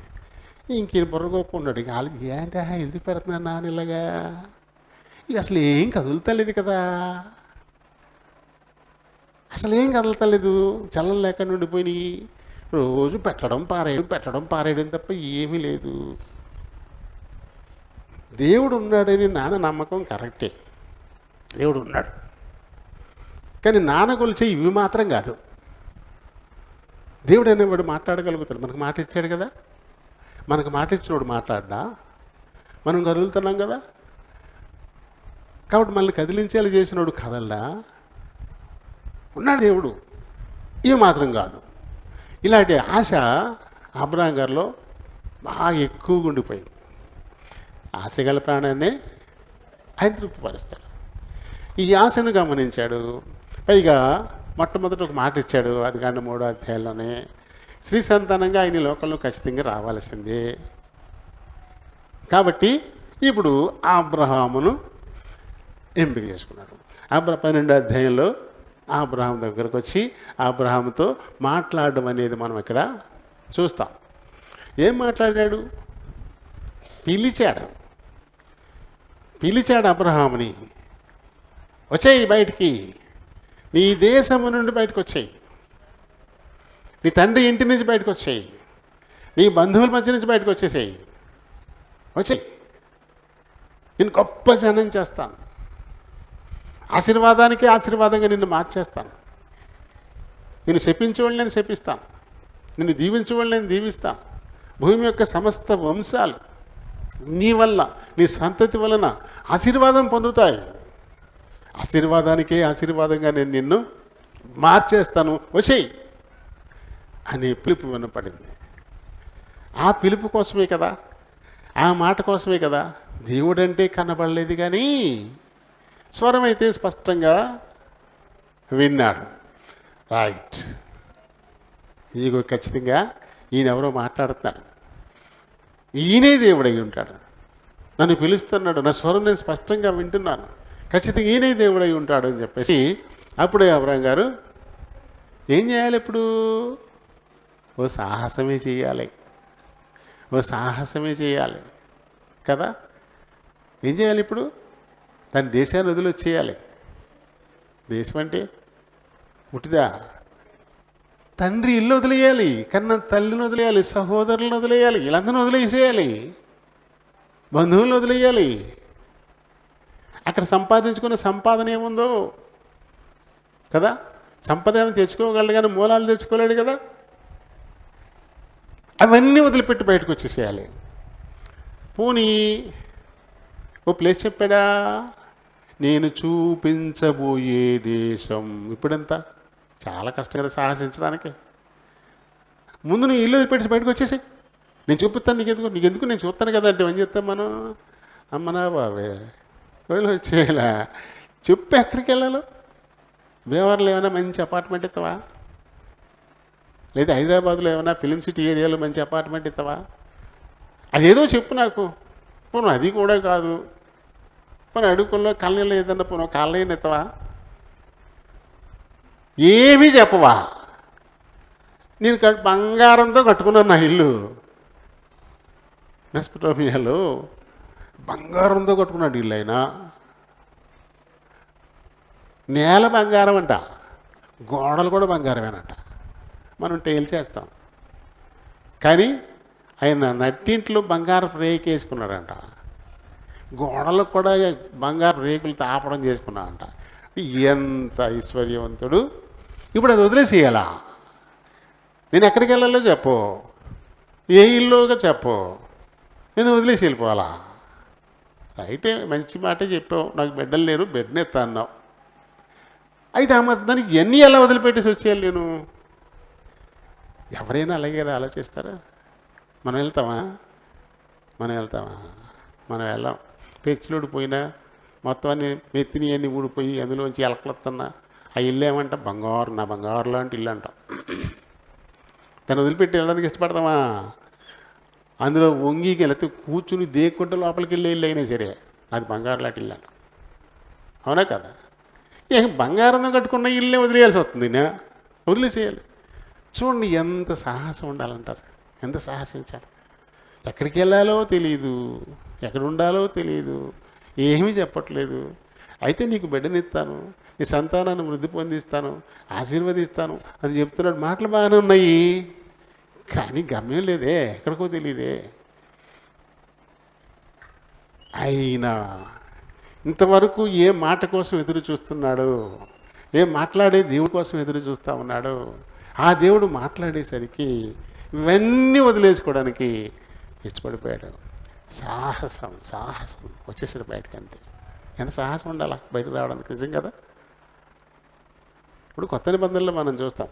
Speaker 1: ఇంకేం బుర్రగొప్పున్నాడు. ఇక వాళ్ళు ఏంటా ఎందుకు పెడుతున్నాను నాన్న ఇలాగా, ఇక అసలు ఏం కదులుతలేదు కదా, అసలేం కదలతలేదు, చల్లం లేకుండా ఉండిపోయినాయి. రోజు పెట్టడం పారేయడం తప్ప ఏమీ లేదు. దేవుడు ఉన్నాడని నాన్న నమ్మకం కరెక్టే, దేవుడు ఉన్నాడు. కానీ నాన్న కొలిచే ఇవి మాత్రం కాదు. దేవుడు అనేవాడు మాట్లాడగలుగుతాడు. మనకు మాట ఇచ్చాడు కదా, మనకు మాట ఇచ్చినోడు మాట్లాడ్డా, మనం కదులుతున్నాం కదా. కాబట్టి మనల్ని కదిలించేలా చేసినోడు కదలడా, ఉన్నాడు దేవుడు. ఇవి మాత్రం కాదు. ఇలాంటి ఆశ అబ్రహాం గారిలో బాగా ఎక్కువగా ఉండిపోయింది. ఆశ గల ప్రాణాన్ని ఆయన తృప్తిపరుస్తాడు. ఈ ఆశను గమనించాడు. పైగా మొట్టమొదటి ఒక మాట ఇచ్చాడు, 3వ అధ్యాయంలోనే, స్త్రీ సంతానంగా ఆయన లోకంలో ఖచ్చితంగా రావాల్సిందే. కాబట్టి ఇప్పుడు అబ్రహామును ఎంపిక చేసుకున్నాడు. 12వ అధ్యాయంలో అబ్రహాం దగ్గరకు వచ్చి అబ్రహాంతో మాట్లాడడం అనేది మనం ఇక్కడ చూస్తాం. ఏం మాట్లాడాడు? పిలిచాడు అబ్రహాముని. వచ్చేయి బయటికి, నీ దేశము నుండి బయటకు వచ్చేయి, నీ తండ్రి ఇంటి నుంచి బయటకు వచ్చేయి, నీ బంధువుల మధ్య నుంచి బయటకు వచ్చేసేయి, వచ్చేయి, నేను గొప్ప జనం చేస్తాను, ఆశీర్వాదానికి ఆశీర్వాదంగా నిన్ను మార్చేస్తాను, నిన్ను శపించేవాళ్ళు నేను శపిస్తాను, నిన్ను దీవించేవాళ్ళు నేను దీవిస్తాను, భూమి యొక్క సమస్త వంశాలు నీ వల్ల నీ సంతతి వలన ఆశీర్వాదం పొందుతాయి, ఆశీర్వాదానికే ఆశీర్వాదంగా నేను నిన్ను మార్చేస్తాను, వచ్చేయి అనే పిలుపు వినపడింది. ఆ పిలుపు కోసమే కదా, ఆ మాట కోసమే కదా దేవుడంటే కనబడలేదు, కానీ స్వరం అయితే స్పష్టంగా విన్నాడు. రైట్, ఇదిగో ఖచ్చితంగా ఈయన ఎవరో మాట్లాడుతున్నాడు, ఈయనే దేవుడై ఉంటాడు, నన్ను పిలుస్తున్నాడు, నా స్వరం నేను స్పష్టంగా వింటున్నాను, ఖచ్చితంగా ఈయనే దేవుడై ఉంటాడు అని చెప్పేసి అప్పుడే అబ్రహాం గారు ఏం చేయాలి? ఇప్పుడు ఓ సాహసమే చేయాలి కదా. ఏం చేయాలి ఇప్పుడు? తన దేశాన్ని వదిలొచ్చేయాలి. దేశం అంటే ఉటిదా? తండ్రి ఇల్లు వదిలేయాలి, కన్న తల్లిని వదిలేయాలి, సహోదరులను వదిలేయాలి, వీళ్ళందరినీ వదిలేసేయాలి, బంధువులను వదిలేయాలి. అక్కడ సంపాదించుకున్న సంపాదన ఏముందో కదా, సంపద ఏమైనా తెచ్చుకోగలడు కానీ మూలాలు తెచ్చుకోలేడు కదా, అవన్నీ వదిలిపెట్టి బయటకు వచ్చేసేయాలి. పోనీ ఓ ప్లేస్ చెప్పాడా, నేను చూపించబోయే దేశం. ఇప్పుడంతా చాలా కష్టం కదా సాహసించడానికి. ముందు నువ్వు ఇల్లు వదిలిపెట్టి బయటకు వచ్చేసి నేను చూపిస్తాను నీకెందుకు నేను చూస్తాను కదా అంటే ఏం చెప్తాం మనం? అమ్మనా బాబే వచ్చేలా చెప్పు ఎక్కడికి వెళ్ళాలో. భీమవరంలో ఏమైనా మంచి అపార్ట్మెంట్ ఇస్తావా? లేదా హైదరాబాద్లో ఏమైనా ఫిలిం సిటీ ఏరియాలో మంచి అపార్ట్మెంట్ ఇస్తావా? అదేదో చెప్పు నాకు. పోను అది కూడా కాదు, పోను అడుగుల్లో కాలనీలో ఏదన్నా పోను కాలనీని ఎత్తవా? ఏమీ చెప్పవా? నేను బంగారంతో కట్టుకున్నాను నా ఇల్లు. మెస్పటోమియాలో బంగారంతో కట్టుకున్నాడు ఇల్లు. అయినా నేల బంగారం అంట, గోడలు కూడా బంగారమేనంట. మనం టేల్ చేస్తాం. కానీ ఆయన నట్టింట్లో బంగారు రేకు వేసుకున్నాడంట, గోడలకు కూడా బంగారు రేకులు తాపడం చేసుకున్నాడంట. ఎంత ఐశ్వర్యవంతుడు! ఇప్పుడు అది వదిలేసేయాలా? నేను ఎక్కడికి వెళ్ళాలో చెప్పు, ఏ ఇల్లుగా చెప్పు, నేను వదిలేసి వెళ్ళిపోవాలా? రైటే, మంచి మాటే చెప్పావు, నాకు బిడ్డలు లేరు, బిడ్డని ఎత్తా అన్నావు. అయితే దానికి ఎన్ని ఎలా వదిలిపెట్టేసి వచ్చేయాలి నేను? ఎవరైనా అలాగే కదా ఆలోచిస్తారా? మనం వెళ్తామా? మనం వెళ్ళాం. పెచ్చులుడు పోయినా మొత్తం అన్ని మెత్తిని అన్నీ ఊడిపోయి అందులోంచి ఎలకలొస్తున్నా ఆ ఇల్లు ఏమంట బంగారు, నా బంగారు లాంటి ఇల్లు అంటాం. దాన్ని వదిలిపెట్టి వెళ్ళడానికి ఇష్టపడతామా? అందులో వంగికి వెళితే కూర్చుని దేక్కుంటే లోపలికి వెళ్ళే ఇల్లు అయినా సరే అది బంగారు లాంటి ఇల్లు అంటాం. అవునా కదా? బంగారంతో కట్టుకున్న ఇల్లే వదిలేయాల్సి వస్తుంది. వదిలేసేయాలి. చూడండి ఎంత సాహసం ఉండాలంటారు, ఎంత సాహసించాలి. ఎక్కడికి వెళ్ళాలో తెలియదు, ఎక్కడ ఉండాలో తెలియదు, ఏమీ చెప్పట్లేదు. అయితే నీకు బిడ్డనిస్తాను, నీ సంతానాన్ని వృద్ధి పొందిస్తాను, ఆశీర్వదిస్తాను అని చెప్తున్నాడు. మాటలు బాగానే ఉన్నాయి, కానీ గమ్యం లేదే, ఎక్కడికో తెలియదే. అయినా ఇంతవరకు ఏ మాట కోసం ఎదురు చూస్తున్నాడు, ఏ మాట్లాడే దేవుడి కోసం ఎదురు చూస్తూ ఉన్నాడు. ఆ దేవుడు మాట్లాడేసరికి ఇవన్నీ వదిలేసుకోవడానికి ఇష్టపడిపోయాడు. సాహసం వచ్చేసాడు బయటకు. అంతే. ఎంత సాహసం ఉండాలా బయటకు రావడానికి, నిజం కదా? ఇప్పుడు కొత్త నిబంధనలో మనం చూస్తాం,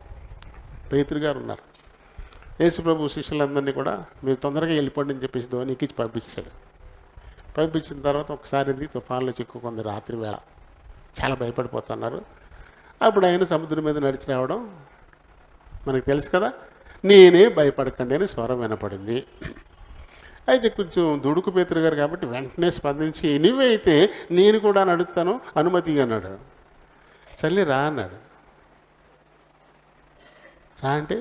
Speaker 1: పేతురు గారు ఉన్నారు. యేసు ప్రభు శిష్యులందరినీ కూడా మీరు తొందరగా వెళ్ళిపోండి అని చెప్పేసి ధోనికి పంపించాడు. పంపించిన తర్వాత ఒకసారి తుఫాన్లో చిక్కుకుంది, రాత్రి వేళ చాలా భయపడిపోతున్నారు. అప్పుడు ఆయన సముద్రం మీద నడిచి రావడం మనకు తెలుసు కదా. నేనే భయపడకండి అని స్వరం వినపడింది. అయితే కొంచెం దుడుకు పేతురు గారు కాబట్టి వెంటనే స్పందించి ఎనివే అయితే నేను కూడా నడుస్తాను అనుమతి అన్నాడు. సర్లే రా అన్నాడు. రా అంటే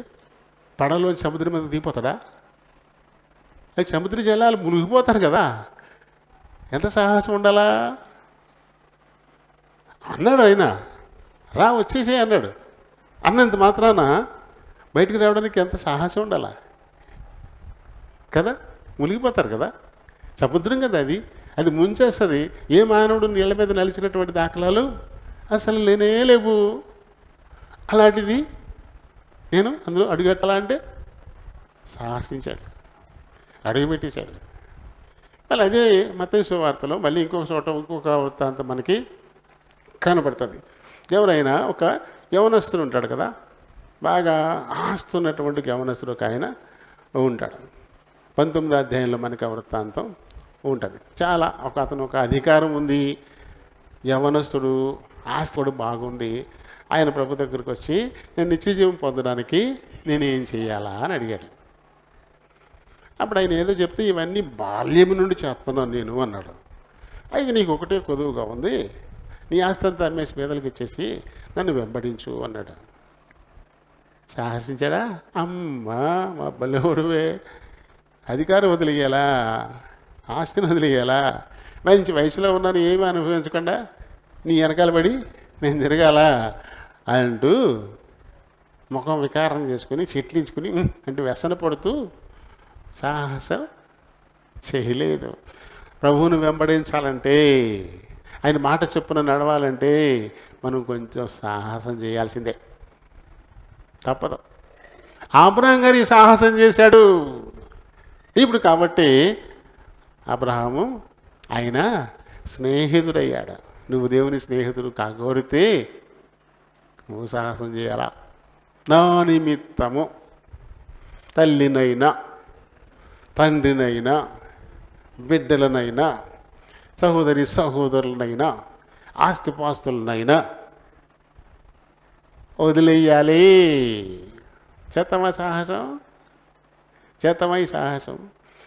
Speaker 1: పడవలోంచి సముద్రం మీద దిగిపోతాడా? అది సముద్ర జలాలు మునిగిపోతారు కదా, ఎంత సాహసం ఉండాలా అన్నాడు ఆయన. రా వచ్చేసే అన్నాడు. అన్నంత మాత్రాన బయటికి రావడానికి ఎంత సాహసం ఉండాలా కదా? మునిగిపోతారు కదా, సముద్రం కదా అది ముంచేస్తుంది. ఏ మానవుడు నీళ్ళ మీద నలిచినటువంటి దాఖలాలు అసలు లేవు. అలాంటిది నేను అందులో అడుగెట్టాలా అంటే సాహసించాడు, అడుగుపెట్టేశాడు. మళ్ళీ అదే మత్తయి సువార్తలో మళ్ళీ ఇంకొక వృత్తాంతం మనకి కనబడుతుంది. ఎవరైనా ఒక యవనస్తుడు ఉంటాడు కదా, బాగా ఆస్తున్నటువంటి యవనస్తుడు ఒక ఆయన ఉంటాడు. 19వ అధ్యాయంలో మనకి వృత్తాంతం ఉంటుంది. చాలా అతను ఒక అధికారం ఉంది, యవనస్తుడు, ఆస్తుడు బాగుంది. ఆయన ప్రభు దగ్గరికి వచ్చి నేను నిత్యజీవం పొందడానికి నేనేం చేయాలా అని అడిగాడు. అప్పుడు ఆయన ఏదో చెప్తే ఇవన్నీ బాల్యం నుండి చేస్తున్నాను నేను అన్నాడు. అయితే నీకు ఒకటే కొదువుగా ఉంది, నీ ఆస్తి అంతా అమ్మేసి పేదలకు ఇచ్చేసి నన్ను వెంబడించు అన్నాడు. సాహసించాడా? అమ్మా మా బల్లెవుడువే, అధికారం వదిలేయాలా, ఆస్తిని వదిలేయాలా, మంచి వయసులో ఉన్నాను ఏమీ అనుభవించకుండా నీ వెనకాల పడి నేను తిరగాల అంటూ ముఖం వికారం చేసుకుని చెట్లించుకుని అంటే వ్యసన పడుతూ సాహసం చేయలేదు. ప్రభువును వెంబడించాలంటే, ఆయన మాట చొప్పున నడవాలంటే మనం కొంచెం సాహసం చేయాల్సిందే, తప్పదు. అబ్రహాం గారు ఈ సాహసం చేశాడు. ఇప్పుడు కాబట్టి అబ్రహాము ఆయన స్నేహితుడయ్యాడు. నువ్వు దేవుని స్నేహితుడు కాగోరితే నువ్వు సాహసం చేయాలా. నా నిమిత్తము తల్లినైనా తండ్రినైనా, బిడ్డలనైనా, సహోదరి సహోదరులనైనా, ఆస్తిపాస్తులనైనా వదిలేయాలి. చేతమా సాహసం? చేతమా ఈ సాహసం?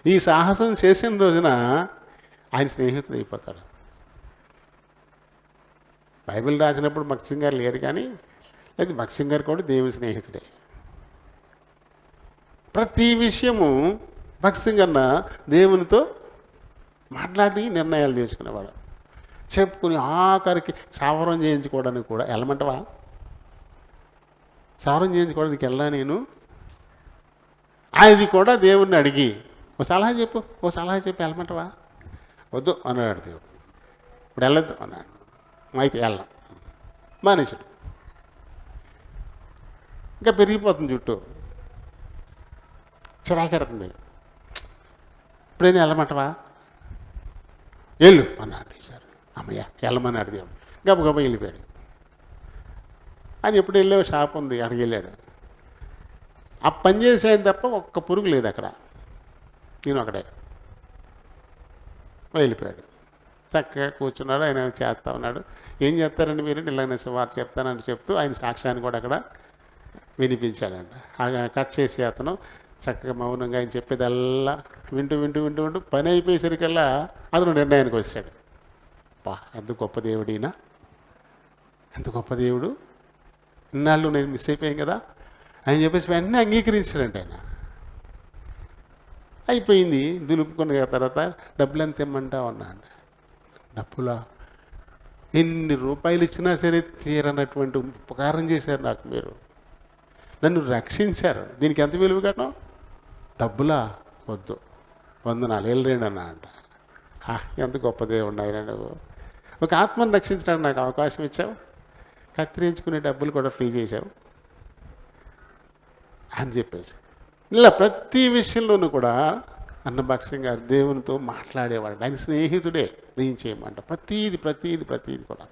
Speaker 1: ఈ సాహసం చేసిన రోజున ఆయన స్నేహితుడు అయిపోతాడు. బైబిల్ రాసినప్పుడు భక్త్ సింగ్ గారు లేరు, కానీ లేదు, భక్త్ సింగ్ గారు కూడా దేవుని స్నేహితుడే. ప్రతి విషయము భక్త్ సింగ్ అన్న దేవునితో మాట్లాడి నిర్ణయాలు తీసుకునేవాడు. చెప్పుకుని ఆఖరికి సవరం చేయించుకోవడానికి కూడా వెళ్ళమంటవా? సవరం చేయించుకోవడానికి వెళ్ళా నేను, అది కూడా దేవుణ్ణి అడిగి ఓ సలహా చెప్పు వెళ్ళమంటవా? వద్దు అన్నాడు దేవుడు. ఇప్పుడు వెళ్ళొద్దు అన్నాడు. అయితే వెళ్ళాం మానేశాడు. ఇంకా పెరిగిపోతుంది జుట్టు, చిరాకెడుతుంది. ఇప్పుడైనా వెళ్ళమంటవా? వెళ్ళు అన్నాడు సార్. అమ్మయ్య వెళ్ళమన్నాడు దేవుడు. గబగబా వెళ్ళిపోయాడు. అని ఎప్పుడు వెళ్ళావు? షాప్ ఉంది, అక్కడికి వెళ్ళాడు. ఆ పని చేసేది తప్ప ఒక్క పురుగు లేదు అక్కడ. నేను అక్కడే వెళ్ళిపోయాడు. చక్కగా కూర్చున్నాడు. ఆయన చేస్తా ఉన్నాడు. ఏం చేస్తారండి మీరు? ఇలాగ వారు చెప్తానని చెప్తూ ఆయన సాక్ష్యాన్ని కూడా అక్కడ వినిపించాడంట. కట్ చేసి అతను చక్కగా మౌనంగా ఆయన చెప్పేదల్లా వింటూ వింటూ వింటూ వింటూ పని అయిపోయేసరికల్లా అతను నిర్ణయానికి వచ్చాడు. ఎంత గొప్ప దేవుడినా, ఎంత గొప్ప దేవుడు, ఇన్నాళ్ళు నేను మిస్ అయిపోయాను కదా అని చెప్పేసి వెంటనే అంగీకరించాడంట ఆయన. అయిపోయింది. దులుపుకున్న తర్వాత డబ్బులు ఎంత ఇమ్మంటావు అన్నాడు. డబ్బులా? ఎన్ని రూపాయలు ఇచ్చినా సరే తీరనటువంటి ఉపకారం చేశారు నాకు, మీరు నన్ను రక్షించారు, దీనికి ఎంత విలువ కట్టడం? డబ్బులా? వద్దు, 100 వెళ్ళండి అన్నా అంట. ఎంత గొప్ప దేవుడు ఆయన నువ్వు. ఒక ఆత్మను రక్షించడానికి నాకు అవకాశం ఇచ్చావు, కత్తిరించుకునే డబ్బులు కూడా ఫ్రీ చేశావు అని చెప్పేసి ఇలా ప్రతి విషయంలోనూ కూడా అన్న భక్త్ సింగ్ గారు దేవునితో మాట్లాడేవాడు. ఆయన స్నేహితుడే నేను చేయమంట. ప్రతీది కూడా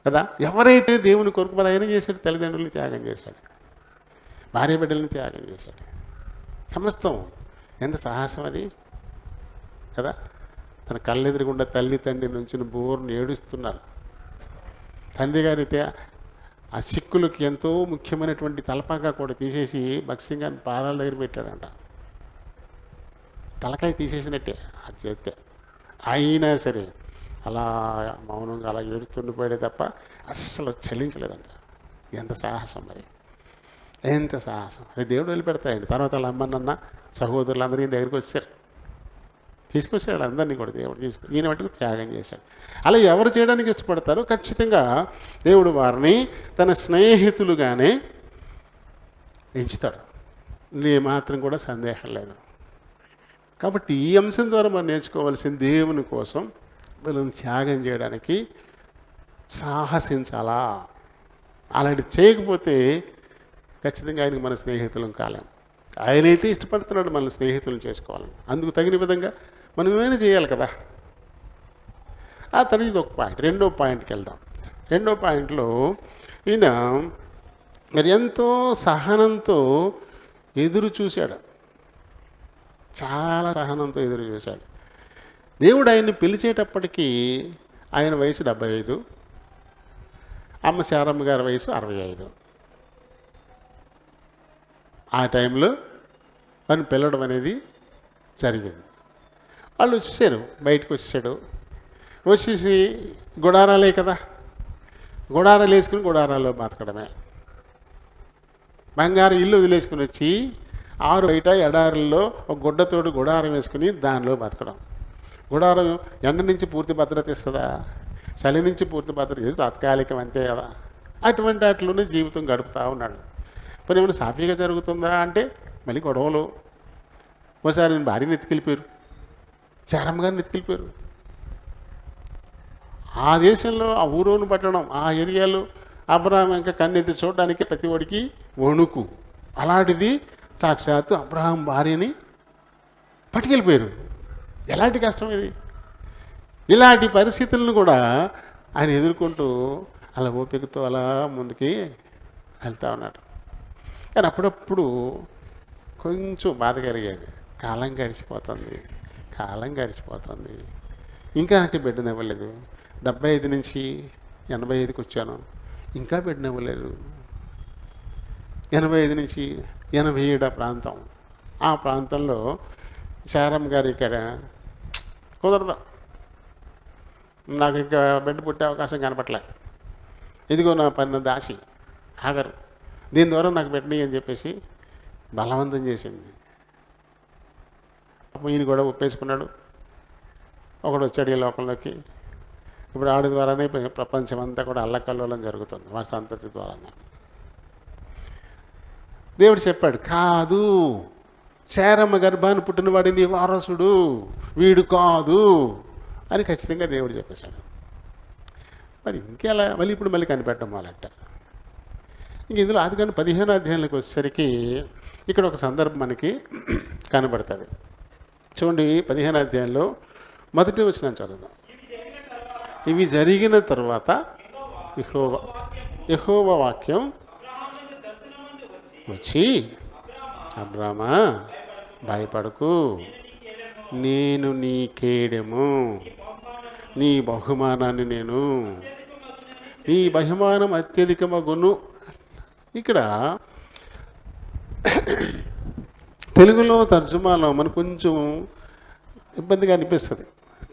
Speaker 1: కదా. ఎవరైతే దేవుని కొరకు మరి ఆయన చేశాడు, తల్లిదండ్రులను త్యాగం చేశాడు, భార్య బిడ్డలను త్యాగం చేశాడు, సమస్తం. ఎంత సాహసం అది కదా. తన కళ్ళెదురుగుండా తల్లి తండ్రి నుంచి బోర్ను ఏడుస్తున్నారు. తండ్రి గారైతే ఆ సిక్కులకి ఎంతో ముఖ్యమైనటువంటి తలపాగా కూడా తీసేసి భక్త్ సింగ్ గారిని పాదాల దగ్గర పెట్టాడంట. తలకాయ తీసేసినట్టే అది చేస్తే. అయినా సరే అలా మౌనంగా అలా ఏడుతుండిపోయాడే తప్ప అస్సలు చలించలేదంట. ఎంత సాహసం మరి, ఎంత సాహసం. అది దేవుడు వదిలిపెడతాయండి. తర్వాత వాళ్ళ అమ్మనన్న సహోదరులు అందరూ ఈయన దగ్గరికి వచ్చారు, తీసుకొచ్చాడు అందరినీ కూడా దేవుడు ఈయన మటుకు త్యాగం చేశాడు. అలా ఎవరు చేయడానికి ఇష్టపడతారో ఖచ్చితంగా దేవుడు వారిని తన స్నేహితులుగానే ఎంచుతాడు. మాత్రం కూడా సందేహం లేదు. కాబట్టి ఈ అంశం ద్వారా మనం నేర్చుకోవాల్సిన దేవుని కోసం మనం త్యాగం చేయడానికి సాహసించాలా. అలాంటి చేయకపోతే ఖచ్చితంగా ఆయనకు మన స్నేహితులం కాలేం. ఆయనైతే ఇష్టపడుతున్నాడు మన స్నేహితులను చేసుకోవాలని. అందుకు తగిన విధంగా మనం ఏమైనా చేయాలి కదా. ఆ తర్వాత ఇది ఒక పాయింట్. రెండో పాయింట్కి వెళ్దాం. రెండో పాయింట్లో ఈయన మరి ఎంతో సహనంతో ఎదురు చూశాడు, చాలా సహనంతో ఎదురు చూశాడు. దేవుడు ఆయన్ని పిలిచేటప్పటికీ ఆయన వయసు 75, అమ్మ శారమ్మ గారి వయసు 65. ఆ టైంలో వారిని పిలవడం అనేది జరిగింది. వాళ్ళు వచ్చేసారు, బయటకు వచ్చాడు. వచ్చేసి గుడారాలే కదా, గుడారాలు వేసుకుని గుడారాల్లో బతకడమే. బంగారు ఇల్లు వదిలేసుకుని వచ్చి 6 బయట ఎడారుల్లో ఒక గుడ్డతోటి గుడారం వేసుకుని దానిలో బతకడం. గుడారం ఎండ నుంచి పూర్తి భద్రత ఇస్తుందా? చలి నుంచి పూర్తి భద్రత ఇది తాత్కాలికం అంతే కదా. అటువంటి వాటిలోనే జీవితం గడుపుతూ ఉన్నాడు. మరి ఏమైనా సాఫీగా జరుగుతుందా అంటే మళ్ళీ గొడవలు. ఒకసారి నేను భార్యని ఎత్తుకెళ్ళిపోయారు, చారమ్మ గారిని ఎత్తుకెళ్ళిపోయారు. ఆ దేశంలో ఆ ఊరోను పట్టడం, ఆ ఏరియాలో అబ్రహాం ఇంకా కన్నెత్తి చూడడానికి ప్రతి వాడికి వణుకు. అలాంటిది సాక్షాత్తు అబ్రహాం భార్యని పట్టుకెళ్ళిపోయారు. ఎలాంటి కష్టం ఇది. ఇలాంటి పరిస్థితులను కూడా ఆయన ఎదుర్కొంటూ అలా ఓపికతో అలా ముందుకి వెళ్తూ ఉన్నాడు. కానీ అప్పుడప్పుడు కొంచెం బాధ కలిగేది. కాలం గడిచిపోతుంది. ఇంకా నాకు బిడ్డనివ్వలేదు. 75 నుంచి 85కి వచ్చాను, ఇంకా బిడ్డనివ్వలేదు. 85 నుంచి 87 ప్రాంతం. ఆ ప్రాంతంలో శారమ్మ గారి ఇక్కడ కుదరదు, నాకు ఇంకా బిడ్డ పుట్టే అవకాశం కనపట్లే, ఇదిగో నా పన్న దాసి ఆగరు, దీని ద్వారా నాకు బిడ్డని అని చెప్పేసి బలవంతం చేసింది. ఈయన కూడా ఒప్పేసుకున్నాడు. ఒకడు వచ్చాడు ఈ లోకంలోకి. ఇప్పుడు ఆడి ద్వారానే ప్రపంచం అంతా కూడా అల్లకల్లోలం జరుగుతుంది, వాడి సంతతి ద్వారానే. దేవుడు చెప్పాడు, కాదు, శారమ్మ గర్భాన్ని పుట్టినవాడి నీ వారసుడు, వీడు కాదు అని ఖచ్చితంగా దేవుడు చెప్పేశాడు. మరి ఇంకెలా మళ్ళీ ఇప్పుడు మళ్ళీ కనిపెట్టడం మొదలెట్టారు. ఇంక ఇందులో ఆదికాండం 15వ అధ్యాయంలోకి వచ్చేసరికి ఇక్కడ ఒక సందర్భం మనకి కనబడుతుంది. చూడండి, 15వ అధ్యాయంలో మొదటి వచనం చదువుదాం. ఇవి జరిగిన తర్వాత యెహోవా వాక్యం వచ్చి, అబ్రామా భయపడకు, నేను నీ కేడెము, నీ బహుమానాన్ని నీ బహుమానం అత్యధికమగును. ఇక్కడ తెలుగులో తర్జుమాలో మనకు కొంచెం ఇబ్బందిగా అనిపిస్తుంది,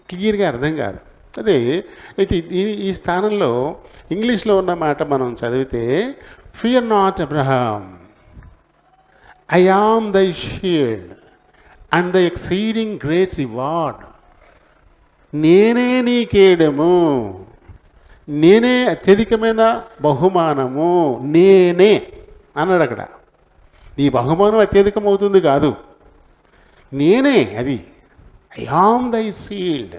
Speaker 1: క్లియర్గా అర్థం కాదు. అదే అయితే ఈ స్థానంలో ఇంగ్లీష్లో ఉన్న మాట మనం చదివితే, fear not Abraham, I am thy shield and the exceeding great reward. నేనే నీ కేడము, నేనే అత్యధికమైన బహుమానము, నేనే అన్నాడు అక్కడ. నీ బహుమానం అత్యధికం అవుతుంది కాదు, నేనే అది. I am thy shield,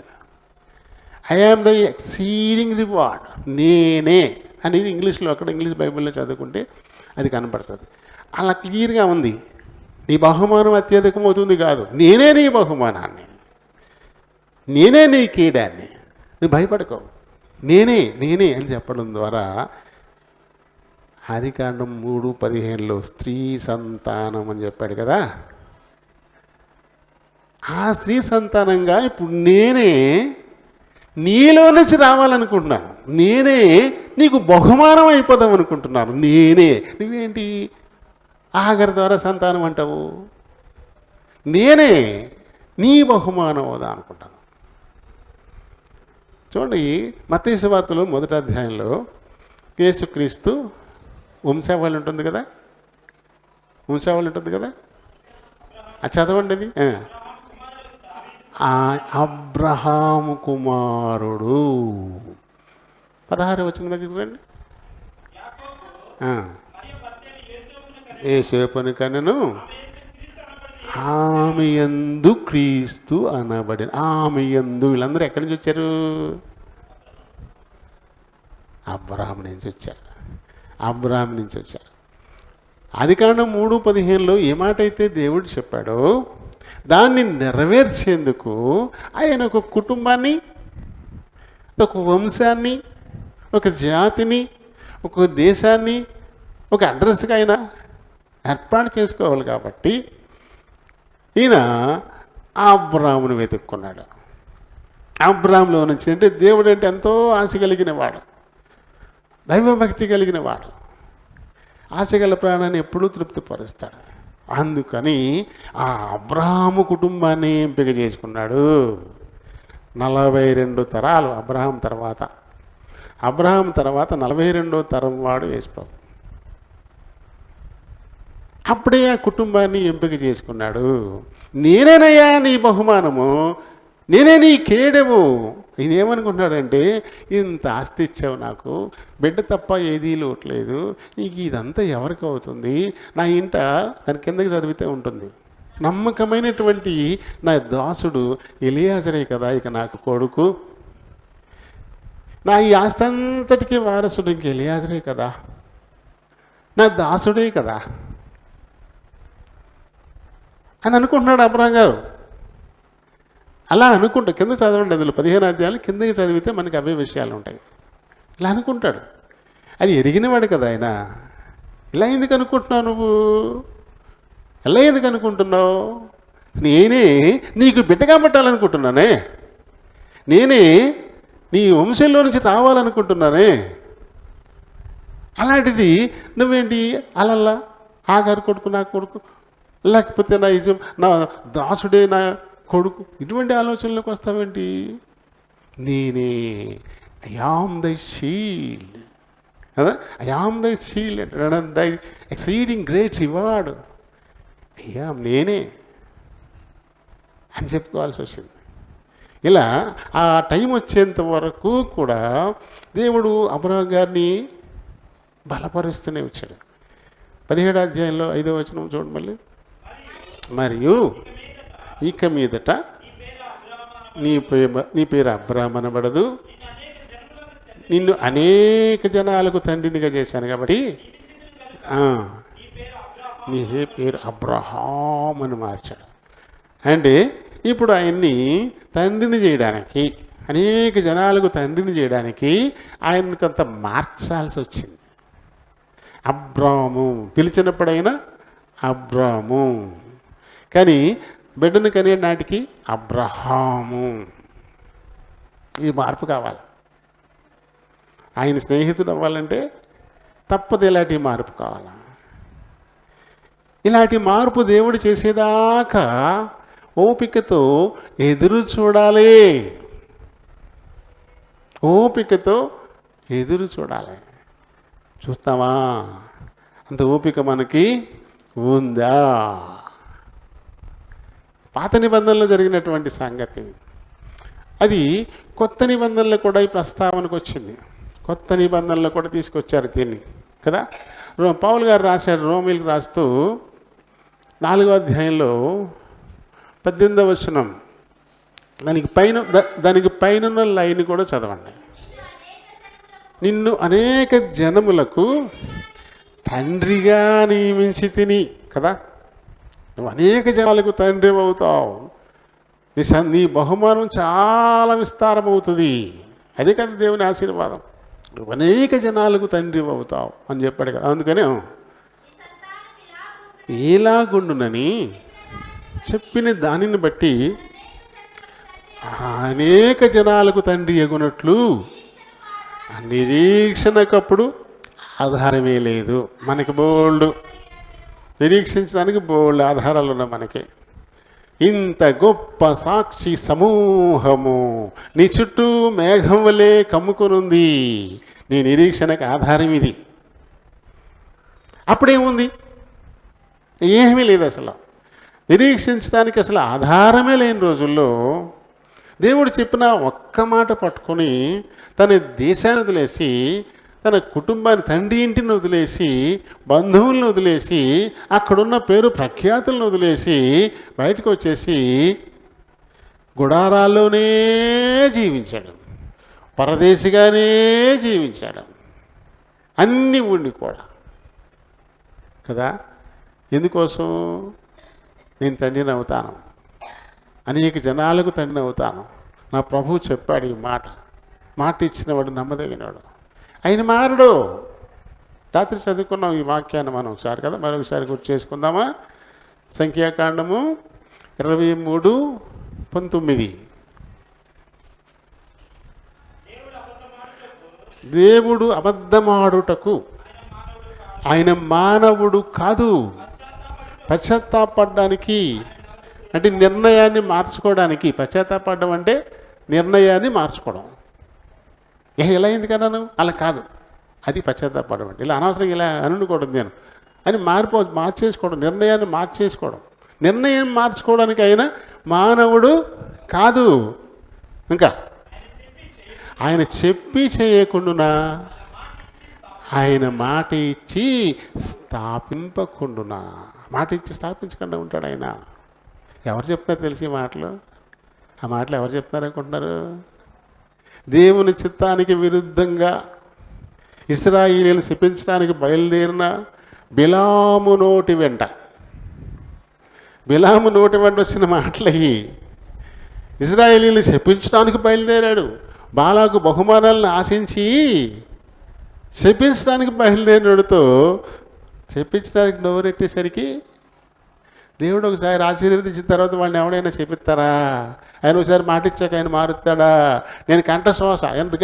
Speaker 1: I am దై ఎక్సీడింగ్ రివార్డ్. నేనే అనేది ఇంగ్లీష్లో, అక్కడ ఇంగ్లీష్ బైబిల్లో చదువుకుంటే అది కనపడుతుంది. అలా క్లియర్గా ఉంది. నీ బహుమానం అత్యధికం అవుతుంది కాదు, నేనే నీ బహుమానాన్ని, నేనే నీ కీడాన్ని, నువ్వు భయపడకో, నేనే అని చెప్పడం ద్వారా ఆదికాండం 3:15లో స్త్రీ సంతానం అని చెప్పాడు కదా. ఆ స్త్రీ సంతానంగా ఇప్పుడు నేనే నీలో నుంచి రావాలనుకుంటున్నాను, నేనే నీకు బహుమానం అయిపోదాం అనుకుంటున్నాను. నువ్వేంటి ఆగర్ ద్వారా సంతానం అంటావు, నేనే నీ బహుమానం అవుదా అనుకుంటాను. చూడండి, మత్తయి సువార్తలో 1వ అధ్యాయంలో యేసుక్రీస్తు వంశావళి ఉంటుంది కదా, అది చదవండి. అది అబ్రహాము కుమారుడు 16వ వచనం చూడండి. యోసేపును కనెను, ఆమె యందు క్రీస్తు అనబడిన. ఆమె యందు వీళ్ళందరూ ఎక్కడి నుంచి వచ్చారు? అబ్రహాము నుంచి వచ్చారు. ఆదికాండం 3:15లో ఏ మాట అయితే దేవుడు చెప్పాడో దాన్ని నెరవేర్చేందుకు ఆయన ఒక కుటుంబాన్ని, ఒక వంశాన్ని, ఒక జాతిని, ఒక దేశాన్ని, ఒక అడ్రస్గా ఆయన ఏర్పాటు చేసుకోవాలి. కాబట్టి ఈయన అబ్రామును వెతుక్కున్నాడు. అబ్రాములో నుంచి అంటే దేవుడు అంటే ఎంతో ఆశ కలిగిన వాడు, దైవభక్తి కలిగిన వాడు, ఆశగల ప్రాణాన్ని ఎప్పుడూ తృప్తిపరుస్తాడు. అందుకని ఆ అబ్రాహాము కుటుంబాన్ని ఎంపిక చేసుకున్నాడు. 42 తరాలు అబ్రహాం తర్వాత 42వ తరం వాడు యేసుప్రభు. అప్పుడే ఆ కుటుంబాన్ని ఎంపిక చేసుకున్నాడు. నేనేనయ్యా నీ బహుమానము, నేనే నీ కేడెము. ఇదేమనుకుంటున్నాడంటే, ఇంత ఆస్తి ఇచ్చావు నాకు, బిడ్డ తప్ప ఏదీ లోట్లేదు, నీకు ఇదంతా ఎవరికి అవుతుంది? నా ఇంట దాని కిందకి చదివితే ఉంటుంది, నమ్మకమైనటువంటి నా దాసుడు ఎలియాజరే కదా ఇక నాకు కొడుకు, నా ఈ ఆస్తి అంతటికీ వారసుడు ఇంక ఎలియాజరే కదా, నా దాసుడే కదా అని అనుకుంటున్నాడు అబ్రహాం గారు. అలా అనుకుంటా, కింద చదవండి, అందులో 15 అధ్యాయాలు కిందకి చదివితే మనకి అవే విషయాలు ఉంటాయి. ఇలా అనుకుంటాడు, అది ఎరిగినవాడు కదా ఆయన. ఇలా ఎందుకు అనుకుంటున్నావు నువ్వు? ఎలా ఎందుకు అనుకుంటున్నావు? నేనే నీకు బిడ్డగా పెట్టాలనుకుంటున్నానే, నేనే నీ వంశంలో నుంచి రావాలనుకుంటున్నానే. అలాంటిది నువ్వేంటి అలల్లా ఆగారు కొడుకు నా కొడుకు, లేకపోతే నా దాసుడే నా కొడుకు, ఇటువంటి ఆలోచనలోకి వస్తావేంటి? నేనే ఐ యామ్ దై షీల్డ్ కదా, ఐ యామ్ దై షీల్డ్, దై ఎక్సీడింగ్ గ్రేట్ రివార్డ్, అయ్యా నేనే అని చెప్పుకోవాల్సి వచ్చింది. ఇలా ఆ టైం వచ్చేంత వరకు కూడా దేవుడు అబ్రహాము గారిని బలపరుస్తూనే వచ్చాడు. 17వ అధ్యాయంలో 5వ వచనం చూడండి మళ్ళీ. మరియు ఇక మీదట నీ పేరు అబ్రాహాము అనబడదు, నిన్ను అనేక జనాలకు తండ్రినిగా చేశాను కాబట్టి నీ పేరు అబ్రహాం అని మార్చాడు. అంటే ఇప్పుడు ఆయన్ని తండ్రిని చేయడానికి, అనేక జనాలకు తండ్రిని చేయడానికి ఆయనకంత మార్చాల్సి వచ్చింది. అబ్రాము పిలిచినప్పుడైనా అబ్రాము, కానీ బిడ్డను కనే నాటికి అబ్రహాము. ఈ మార్పు కావాలి. ఆయన స్నేహితుడు అవ్వాలంటే తప్పదు ఇలాంటి మార్పు కావాలి. ఇలాంటి మార్పు దేవుడు చేసేదాకా ఓపికతో ఎదురు చూడాలి, ఓపికతో ఎదురు చూడాలి. చూస్తావా? అంత ఓపిక మనకి ఉందా? పాత నిబంధనలో జరిగినటువంటి సంగతి అది కొత్త నిబంధనలో కూడా ఈ ప్రస్తావనకు వచ్చింది. కొత్త నిబంధనలో కూడా తీసుకొచ్చారు దీన్ని కదా. పౌలు గారు రాశాడు, రోమీలకు రాస్తూ 4వ అధ్యాయంలో 18వ వచనం, దానికి పైన లైన్ కూడా చదవండి. నిన్ను అనేక జనములకు తండ్రిగా నియమించి తిని కదా, నువ్వు అనేక జనాలకు తండ్రి అవుతావు, నీ బహుమానం చాలా విస్తారమవుతుంది. అదే కదా దేవుని ఆశీర్వాదం. నువ్వు అనేక జనాలకు తండ్రి అవుతావు అని చెప్పాడు కదా. అందుకనే ఎలాగుండునని చెప్పిన దానిని బట్టి అనేక జనాలకు తండ్రి ఎగునట్లు నిరీక్షణకప్పుడు ఆధారమే లేదు. మనకి బోల్డ్ నిరీక్షించడానికి బోల్డ్ ఆధారాలు ఉన్నాయి మనకి. ఇంత గొప్ప సాక్షి సమూహము నీ చుట్టూ మేఘం వలె కమ్ముకొనుంది. నీ నిరీక్షణకు ఆధారం ఇది. అప్పుడేముంది? ఏమీ లేదు. అసలు నిరీక్షించడానికి అసలు ఆధారమే లేని రోజుల్లో దేవుడు చెప్పిన ఒక్క మాట పట్టుకొని తన దేశాన్ని వదిలేసి, తన కుటుంబాన్ని, తండ్రి ఇంటిని వదిలేసి, బంధువులను వదిలేసి, అక్కడున్న పేరు ప్రఖ్యాతులను వదిలేసి బయటకు వచ్చేసి గుడారాల్లోనే జీవించాడు, పరదేశిగానే జీవించాడు, అన్నీ ఉండి కూడా కదా. ఎందుకోసం? నేను తండ్రిని అవుతాను, అనేక జనాలకు తండ్రిని అవుతాను. నా ప్రభువు చెప్పాడు ఈ మాట. మాట ఇచ్చినవాడు నమ్మదగినవాడు, ఆయన మారడు. రాత్రి చదువుకున్నాం ఈ వాక్యాన్ని మనం ఒకసారి కదా, మరొకసారి గుర్తు చేసుకుందామా? సంఖ్యాకాండము 23:19. దేవుడు అబద్ధమాడుటకు ఆయన మానవుడు కాదు, పశ్చాత్తాపడడానికి, అంటే నిర్ణయాన్ని మార్చుకోవడానికి. పశ్చాత్తాపడడం అంటే నిర్ణయాన్ని మార్చుకోవడం. ఎలా అయింది కన్నాను? అలా కాదు, అది పశ్చాత్తాపడడం అంటే. ఇలా అనవసరంగా ఇలా అనుకోవడం నేను అని మార్చేసుకోవడం, నిర్ణయాన్ని మార్చేసుకోవడం. నిర్ణయం మార్చుకోవడానికి ఆయన మానవుడు కాదు. ఇంకా ఆయన చెప్పి చేయకుండునా, ఆయన మాట ఇచ్చి స్థాపింపకుండునా. మాట ఇచ్చి స్థాపించకుండా ఉంటాడు ఆయన. ఎవరు చెప్తున్నారు తెలిసి ఈ మాటలు? ఆ మాటలు ఎవరు చెప్తున్నారు అనుకుంటున్నారు? దేవుని చిత్తానికి విరుద్ధంగా ఇశ్రాయేలీయులను శపించడానికి బయలుదేరిన బిలాము నోటి వెంట వచ్చిన మాటలయ్యి. ఇశ్రాయేలీయులను శపించడానికి బయలుదేరాడు. బాలాకు బహుమానాలను ఆశించి శపించడానికి బయలుదేరినడుతో చెప్పించడానికి నోరెత్తేసరికి దేవుడు ఒకసారి ఆశీర్వదించిన తర్వాత వాడిని ఎవడైనా చెప్పిస్తారా? ఆయన ఒకసారి మాట ఇచ్చాక ఆయన మారుతాడా? నేను కంఠశ్వాస ఎంత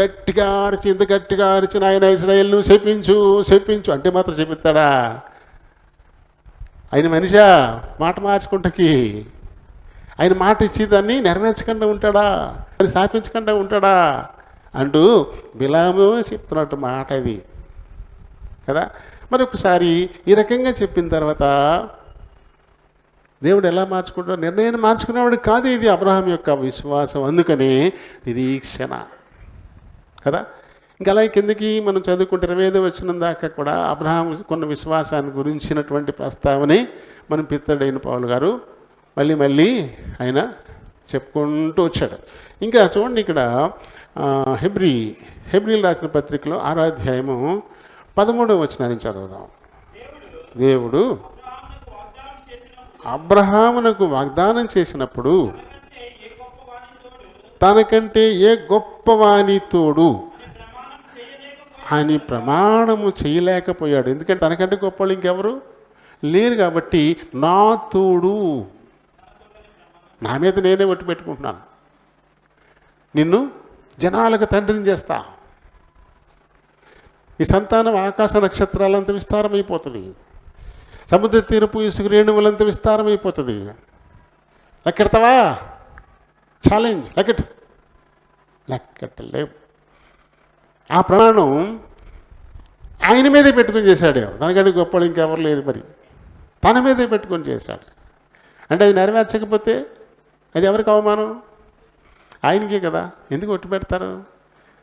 Speaker 1: గట్టిగా అరిచిన ఆయన ఇశ్రాయేలును శపించు శపించు అంటే మాత్రం చెప్పిస్తాడా? ఆయన మనిషా మాట మార్చుకుంటకి? ఆయన మాట ఇచ్చి దాన్ని నెరవేర్చకుండా ఉంటాడా? అది శాపించకుండా ఉంటాడా అంటూ బిలాము చెప్తున్నట్టు మాట ఇది కదా. మరి ఒకసారి ఈ రకంగా చెప్పిన తర్వాత దేవుడు ఎలా మార్చుకుంటాడు? నిర్ణయాన్ని మార్చుకునేవాడు కాదు ఇది అబ్రహాం యొక్క విశ్వాసం. అందుకని నిరీక్షణ కదా. ఇంకా అలాగే కిందకి మనం చదువుకుంటే 25వ వచనం దాకా కూడా అబ్రహాం కొన్న విశ్వాసాన్ని గురించినటువంటి ప్రస్తావనే మనం పిత్తడైన పౌలు గారు మళ్ళీ ఆయన చెప్పుకుంటూ వచ్చాడు. ఇంకా చూడండి ఇక్కడ హెబ్రీలు రాసిన పత్రికలో 6వ అధ్యాయము 13వ వచనాన్ని చదువుదాం. దేవుడు అబ్రహామునకు వాగ్దానం చేసినప్పుడు తనకంటే ఏ గొప్పవాని తోడు అని ప్రమాణము చేయలేకపోయాడు. ఎందుకంటే తనకంటే గొప్పవాళ్ళు ఇంకెవరు లేరు కాబట్టి నా తోడు, నా మీద నేనే ఒట్టు పెట్టుకుంటున్నాను, నిన్ను జనాలకు తండ్రిని చేస్తా, ఈ సంతానం ఆకాశ నక్షత్రాలంత విస్తారమైపోతుంది, సముద్ర తీరపు ఇసుక రేణువులంత విస్తారమైపోతుంది. లెక్కెడతావా? ఛాలెంజ్ లెక్కట్టలేవు. ఆ ప్రమాణం ఆయన మీదే పెట్టుకొని చేశాడు. తనకంటే గొప్పలు ఇంకెవరు లేరు, మరి తన మీదే పెట్టుకొని చేశాడు. అంటే అది నెరవేర్చకపోతే అది ఎవరికి అవమానం? ఆయనకే కదా. ఎందుకు ఒట్టు పెడతారు?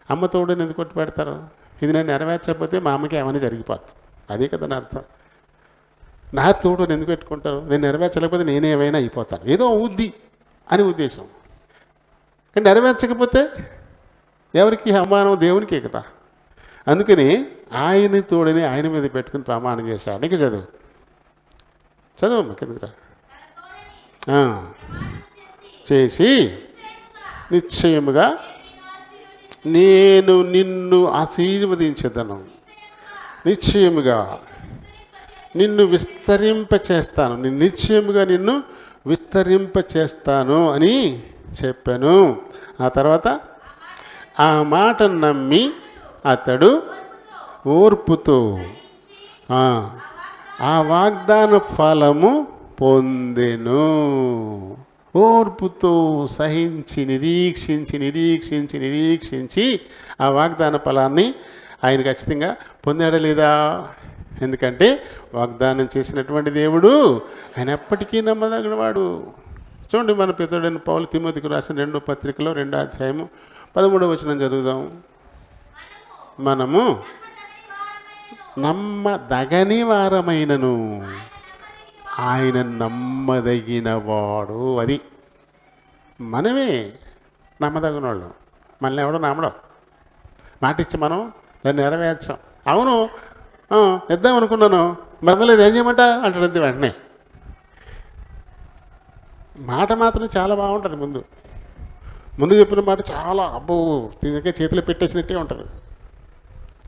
Speaker 1: అమ్మ తోడుని ఎందుకు ఒట్టు పెడతారు? ఇది నేను నెరవేర్చకపోతే మా అమ్మకి ఏమైనా జరిగిపోతుంది, అదే కదా నా అర్థం. నా తోడుని ఎందుకు పెట్టుకుంటారు? నేను నెరవేర్చలేకపోతే నేనేమైనా అయిపోతాను, ఏదో అవుద్ది అని ఉద్దేశం. కానీ నెరవేర్చకపోతే ఎవరికి అవమానం? దేవునికే కదా. అందుకని ఆయన తోడుని ఆయన మీద పెట్టుకుని ప్రమాణం చేశాడు. ఇక చదువు కిందకి రా. చేసి నిశ్చయముగా నేను నిన్ను ఆశీర్వదించదను, నిశ్చయముగా నిన్ను విస్తరింపచేస్తాను, నిశ్చయముగా నిన్ను విస్తరింపచేస్తాను అని చెప్పాను. ఆ తర్వాత ఆ మాట నమ్మి అతడు ఓర్పుతో ఆ వాగ్దాన ఫలము పొందెను. ఓర్పుతో సహించి నిరీక్షించి ఆ వాగ్దాన ఫలాన్ని ఆయన ఖచ్చితంగా పొందాడా లేదా? ఎందుకంటే వాగ్దానం చేసినటువంటి దేవుడు ఆయన ఎప్పటికీ నమ్మదగినవాడు. చూడండి, మన పితరుడైన పౌలు తిమోతికి రాసిన 2వ పత్రికలో 2వ అధ్యాయము 13వ వచనం చదువుదాం. మనము నమ్మదగని వారమైనను ఆయన నమ్మదగినవాడు. అది మనమే నమ్మదగిన వాళ్ళు. మనల్ని ఎవడో నమ్మడం, మాటిచ్చి మనం దాన్ని నెరవేర్చాం. అవును ఇద్దాం అనుకున్నాను, మరదలేదు, ఏం చేయమంట అంటాడు అంతే వెంటనే. మాట మాత్రం చాలా బాగుంటుంది. ముందు చెప్పిన మాట చాలా అబ్బో దీనికే చేతిలో పెట్టేసినట్టే ఉంటుంది.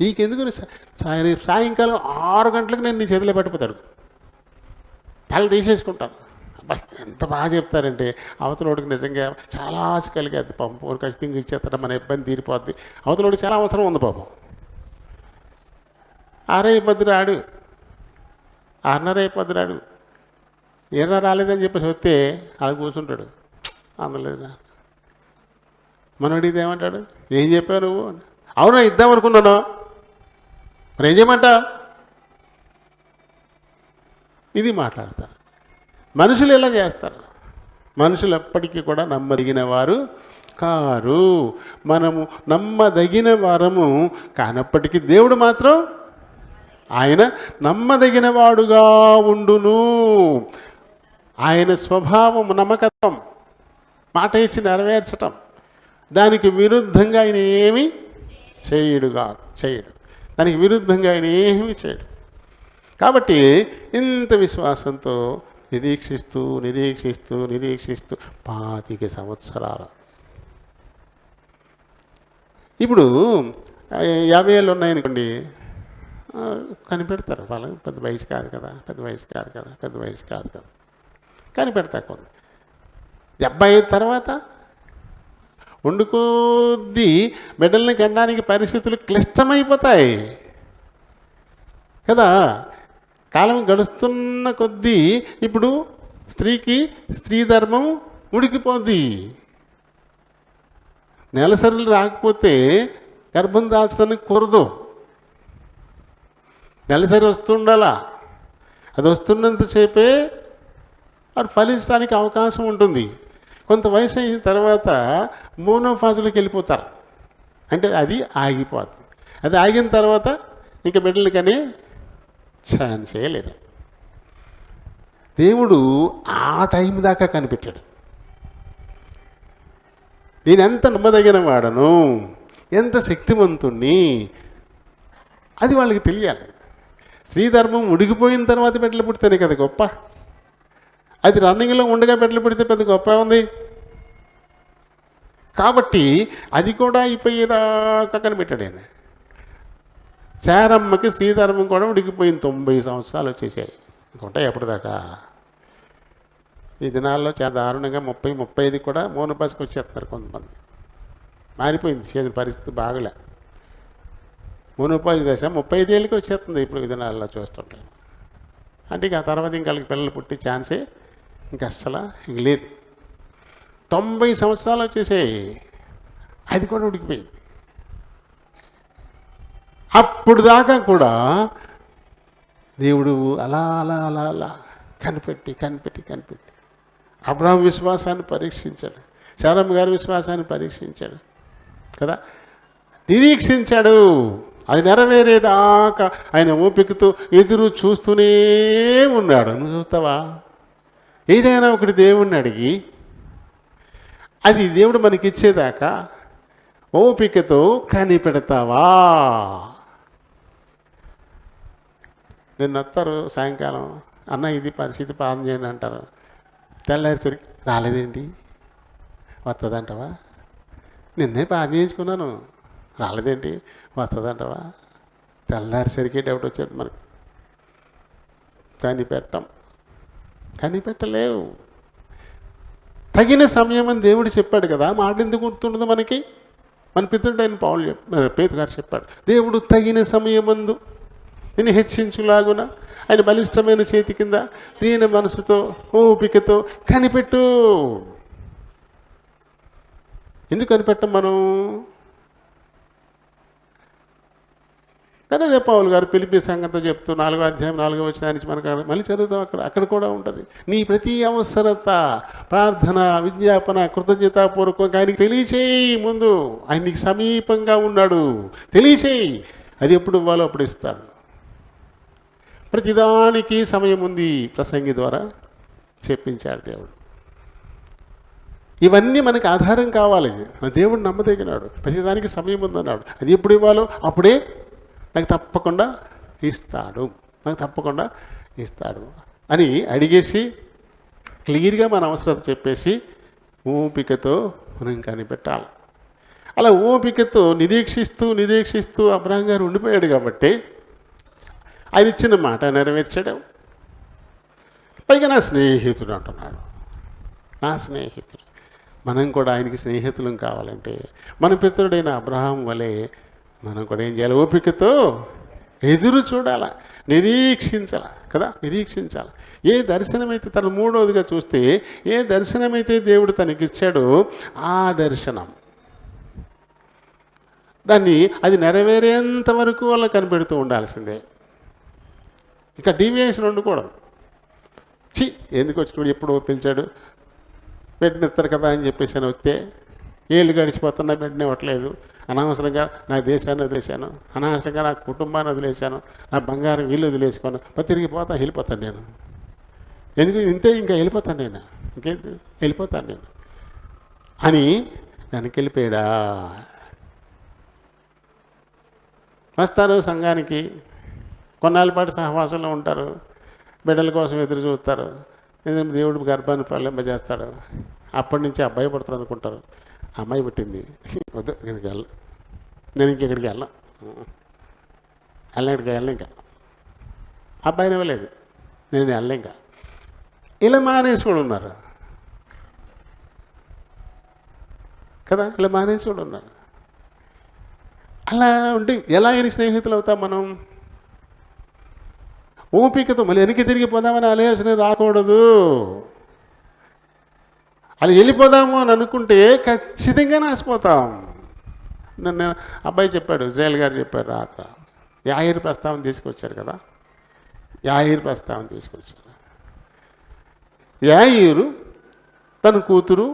Speaker 1: నీకెందుకు సాయంకాలం 6 గంటలకు నేను నీ చేతిలో పెట్టిపోతాడు, తల తీసేసుకుంటాను. అబ్బా ఎంత బాగా చెప్తారంటే అవతలోడికి నిజంగా చాలా ఆశ కలిగేది. పాపం పోరు ఖచ్చితంగా ఇచ్చేస్తాడు, మన ఇబ్బంది తీరిపోద్ది. అవతలోడికి చాలా అవసరం ఉంది పాపం. 6 అయిపోద్ది రాడు, 6:30 అయిపోద్ది రాడు. ఏడా రాలేదని చెప్పేసి వస్తే అలా కూర్చుంటాడు, అందలేదు. మనం అడిగితే ఏమంటాడు? ఏం చెప్పావు నువ్వు? అవునా ఇద్దామనుకున్నాను, మరి ఏం చేయమంటా? ఇది మాట్లాడతారు. మనుషులు ఎలా చేస్తారు? మనుషులు ఎప్పటికీ కూడా నమ్మదగిన వారు కారు. మనము నమ్మదగిన వారము కానప్పటికీ దేవుడు మాత్రం ఆయన నమ్మదగిన వాడుగా ఉండును. ఆయన స్వభావం నమ్మకత్వం, మాట ఇచ్చి నెరవేర్చటం. దానికి విరుద్ధంగా ఆయన ఏమీ చేయడు. దానికి విరుద్ధంగా ఆయన ఏమీ చేయడు. కాబట్టి ఇంత విశ్వాసంతో నిరీక్షిస్తూ 25 సంవత్సరాలు. ఇప్పుడు 50 ఏళ్ళు ఉన్నాయనుకోండి, కనిపెడతారు. వాళ్ళకి పెద్ద వయసు కాదు కదా. కనిపెడతాకుంది. 75 తర్వాత వండుకొద్దీ బిడ్డల్ని కనడానికి పరిస్థితులు క్లిష్టమైపోతాయి కదా. కాలం గడుస్తున్న కొద్దీ ఇప్పుడు స్త్రీకి స్త్రీ ధర్మం ఉడికిపోద్ది. నెలసరులు రాకపోతే గర్భం దాల్చడానికి కుదరదు. నెలసరి వస్తుండాలా, అది వస్తున్నంతసేపే అది ఫలించడానికి అవకాశం ఉంటుంది. కొంత వయసు అయిన తర్వాత మోనోఫాజ్లోకి వెళ్ళిపోతారు, అంటే అది ఆగిపోతుంది. అది ఆగిన తర్వాత ఇంక బిడ్డలు కానీ ఛాన్సే లేదు. దేవుడు ఆ టైం దాకా కనిపెట్టాడు. నేను ఎంత నమ్మదగిన వాడను, ఎంత శక్తివంతుణ్ణి, అది వాళ్ళకి తెలియాలి. స్త్రీధర్మం ఉడికిపోయిన తర్వాత బిడ్డలు పుడితేనే కదా గొప్ప. అది రన్నింగ్లో ఉండగా బిడ్డలు పుడితే పెద్ద గొప్ప ఉంది. కాబట్టి అది కూడా అయిపోయేదాకా కనిపెట్టాడు ఆయన. శారమ్మకి స్త్రీధర్మం కూడా ఉడికిపోయింది. 90 సంవత్సరాలు వచ్చేసాయి. ఇంకొంటాయి ఎప్పటిదాకా. ఈ దినాల్లో చాలా దారుణంగా 30-35 కూడా మోనోపాజ్కి వచ్చేస్తున్నారు కొంతమంది. మారిపోయింది సీజన్, పరిస్థితి బాగలే. మోనోపాజ్ దశ 35 ఏళ్ళకి వచ్చేస్తుంది ఇప్పుడు ఈ దినాల్లో చూస్తుంటే. అంటే ఇక ఆ తర్వాత ఇంక వాళ్ళకి పిల్లలు పుట్టే ఛాన్సే ఇంక అస్సలు ఇంక లేదు. 90 సంవత్సరాలు వచ్చేసాయి, అది కూడా ఉడికిపోయింది. అప్పుడు దాకా కూడా దేవుడు అలా అలా అలా అలా కనిపెట్టి కనిపెట్టి కనిపెట్టి అబ్రహాం విశ్వాసాన్ని పరీక్షించాడు, శారమ్మ గారి విశ్వాసాన్ని పరీక్షించాడు కదా, నిరీక్షించాడు. అది నెరవేరేదాకా ఆయన ఓపికతో ఎదురు చూస్తూనే ఉన్నాడు. నువ్వు చూస్తావా? ఏదైనా ఒకటి దేవుణ్ణి అడిగి అది దేవుడు మనకిచ్చేదాకా ఓపికతో కనిపెడతావా? నిన్న వస్తారు సాయంకాలం, అన్న ఇది పరిస్థితి ప్రార్థన చేయండి అంటారు. తెల్లారిసరికి రాలేదేంటి, వస్తుందంటవా? నిన్నే ప్రార్థన చేయించుకున్నాను, రాలేదేంటి, వస్తుందంటవా? తెల్లారిసరికి డౌట్ వచ్చేది మనకు. కనిపెట్టలేవు. తగిన సమయం అని దేవుడు చెప్పాడు కదా. మాట ఎందుకు గుర్తుండదు మనకి? మన పితృడైన పేతురు గారు చెప్పాడు, దేవుడు తగిన సమయమందు నేను హెచ్చించులాగున ఆయన బలిష్టమైన చేతి కింద దీన మనసుతో ఓపికతో కనిపెట్టు. ఎందుకు కనిపెట్టం మనం కదా? పౌలు గారు ఫిలిప్పీ సంఘంతో చెప్తూ 4వ అధ్యాయం 4వ వచనం నుంచి మనకు మళ్ళీ చదువుతాం. అక్కడ కూడా ఉంటుంది. నీ ప్రతి అవసరత, ప్రార్థన, విజ్ఞాపన, కృతజ్ఞతాపూర్వకంగా ఆయనకి తెలియచేయి. ముందు ఆయన నీకు సమీపంగా ఉన్నాడు, తెలియచేయి. అది ఎప్పుడు ఇవ్వాలో అప్పుడు ఇస్తాడు. ప్రతిదానికి సమయం ఉంది, ప్రసంగి ద్వారా చెప్పించాడు దేవుడు. ఇవన్నీ మనకు ఆధారం కావాలి. దేవుడు నమ్మదగినాడు, ప్రతిదానికి సమయం ఉందన్నాడు. అది ఎప్పుడు ఇవ్వాలో అప్పుడే నాకు తప్పకుండా ఇస్తాడు, నాకు తప్పకుండా ఇస్తాడు అని అడిగేసి క్లియర్గా మన అవసరత చెప్పేసి ఓపికతో మనం కనిపెట్టాలి. అలా ఓపికతో నిరీక్షిస్తూ అబ్రహాం గారు ఉండిపోయాడు కాబట్టి ఆయన ఇచ్చిన మాట నెరవేర్చాడు. పైగా నా స్నేహితుడు అంటున్నాడు. నా స్నేహితుడు. మనం కూడా ఆయనకి స్నేహితులం కావాలంటే మన పితరుడైన అబ్రహాం వలె మనం కూడా ఏం చేయాలి? ఓపికతో ఎదురు చూడాల, నిరీక్షించాల కదా, నిరీక్షించాలి. ఏ దర్శనమైతే తను మూడవదిగా చూస్తే ఏ దర్శనమైతే దేవుడు తనకిచ్చాడో ఆ దర్శనం దాన్ని అది నెరవేరేంత వరకు వాళ్ళ కనిపెడుతూ ఉండాల్సిందే. ఇక డీవియేషన్ ఉండకూడదు. ఎందుకు వచ్చినప్పుడు ఎప్పుడు పిలిచాడు, బిడ్డనిస్తారు కదా అని చెప్పేసి అని వస్తే ఏళ్ళు గడిచిపోతున్నా బిడ్డని ఇవ్వట్లేదు, అనవసరంగా నా దేశాన్ని వదిలేశాను, అనవసరంగా నా కుటుంబాన్ని వదిలేశాను, నా బంగారం వీళ్ళు వదిలేసుకొని వెళ్ళిపోతాను నేను. ఎందుకు ఇంతే, ఇంకా వెళ్ళిపోతాను నేను, వెళ్ళిపోతాను నేను అని వెనక్కి వెళ్ళిపోయాడా? వస్తారు సంఘానికి, కొన్నాళ్ళ పాటు సహవాసంలో ఉంటారు, బిడ్డల కోసం ఎదురు చూస్తారు, దేవుడు గర్భాన్ని ఫలింపజేస్తాడు. అప్పటి నుంచి అబ్బాయి పడతారు అనుకుంటారు. అమ్మాయి పుట్టింది, వద్దు నేను ఇంకెక్కడికి వెళ్ళను ఇంకా అబ్బాయిని ఇవ్వలేదు, నేను వెళ్ళను ఇంకా. ఇలా మానేసి కూడా ఉన్నారు కదా, ఇలా మానేసి కూడా ఉన్నారు. అలా ఉంటే ఎలా అయిన స్నేహితులు అవుతాం మనం? ఓపికతో మళ్ళీ వెనక్కి తిరిగిపోదామని ఆలోచన రాకూడదు. అలా వెళ్ళిపోదాము అని అనుకుంటే ఖచ్చితంగా నాసిపోతాం. నన్ను అబ్బాయి చెప్పాడు, జైల్ గారు చెప్పారు, రాత్ర యాయిర్ ప్రస్తావన తీసుకొచ్చారు కదా, యాయిర్ ప్రస్తావన తీసుకొచ్చారు. యాయిరు తన కూతురు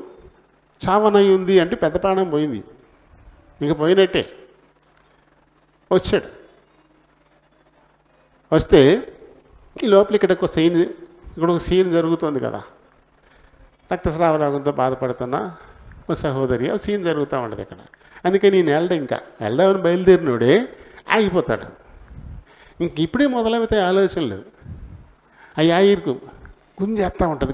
Speaker 1: చావనై ఉంది అంటే పెద్ద ప్రాణం పోయింది, ఇంక పోయినట్టే. వచ్చాడు, వస్తే ఈ లోపల ఇక్కడ ఒక సీన్ జరుగుతుంది కదా, రక్తస్రావ రోగంతో బాధపడుతున్న ఒక సహోదరి, ఆ సీన్ జరుగుతూ ఉండదు ఇక్కడ. అందుకని నేను వెళ్దామని బయలుదేరినోడే ఆగిపోతాడు. ఇంక ఇప్పుడే మొదలవుతాయి ఆలోచనలు. ఆ యాయిర్కు గుంజేస్తూ ఉంటుంది.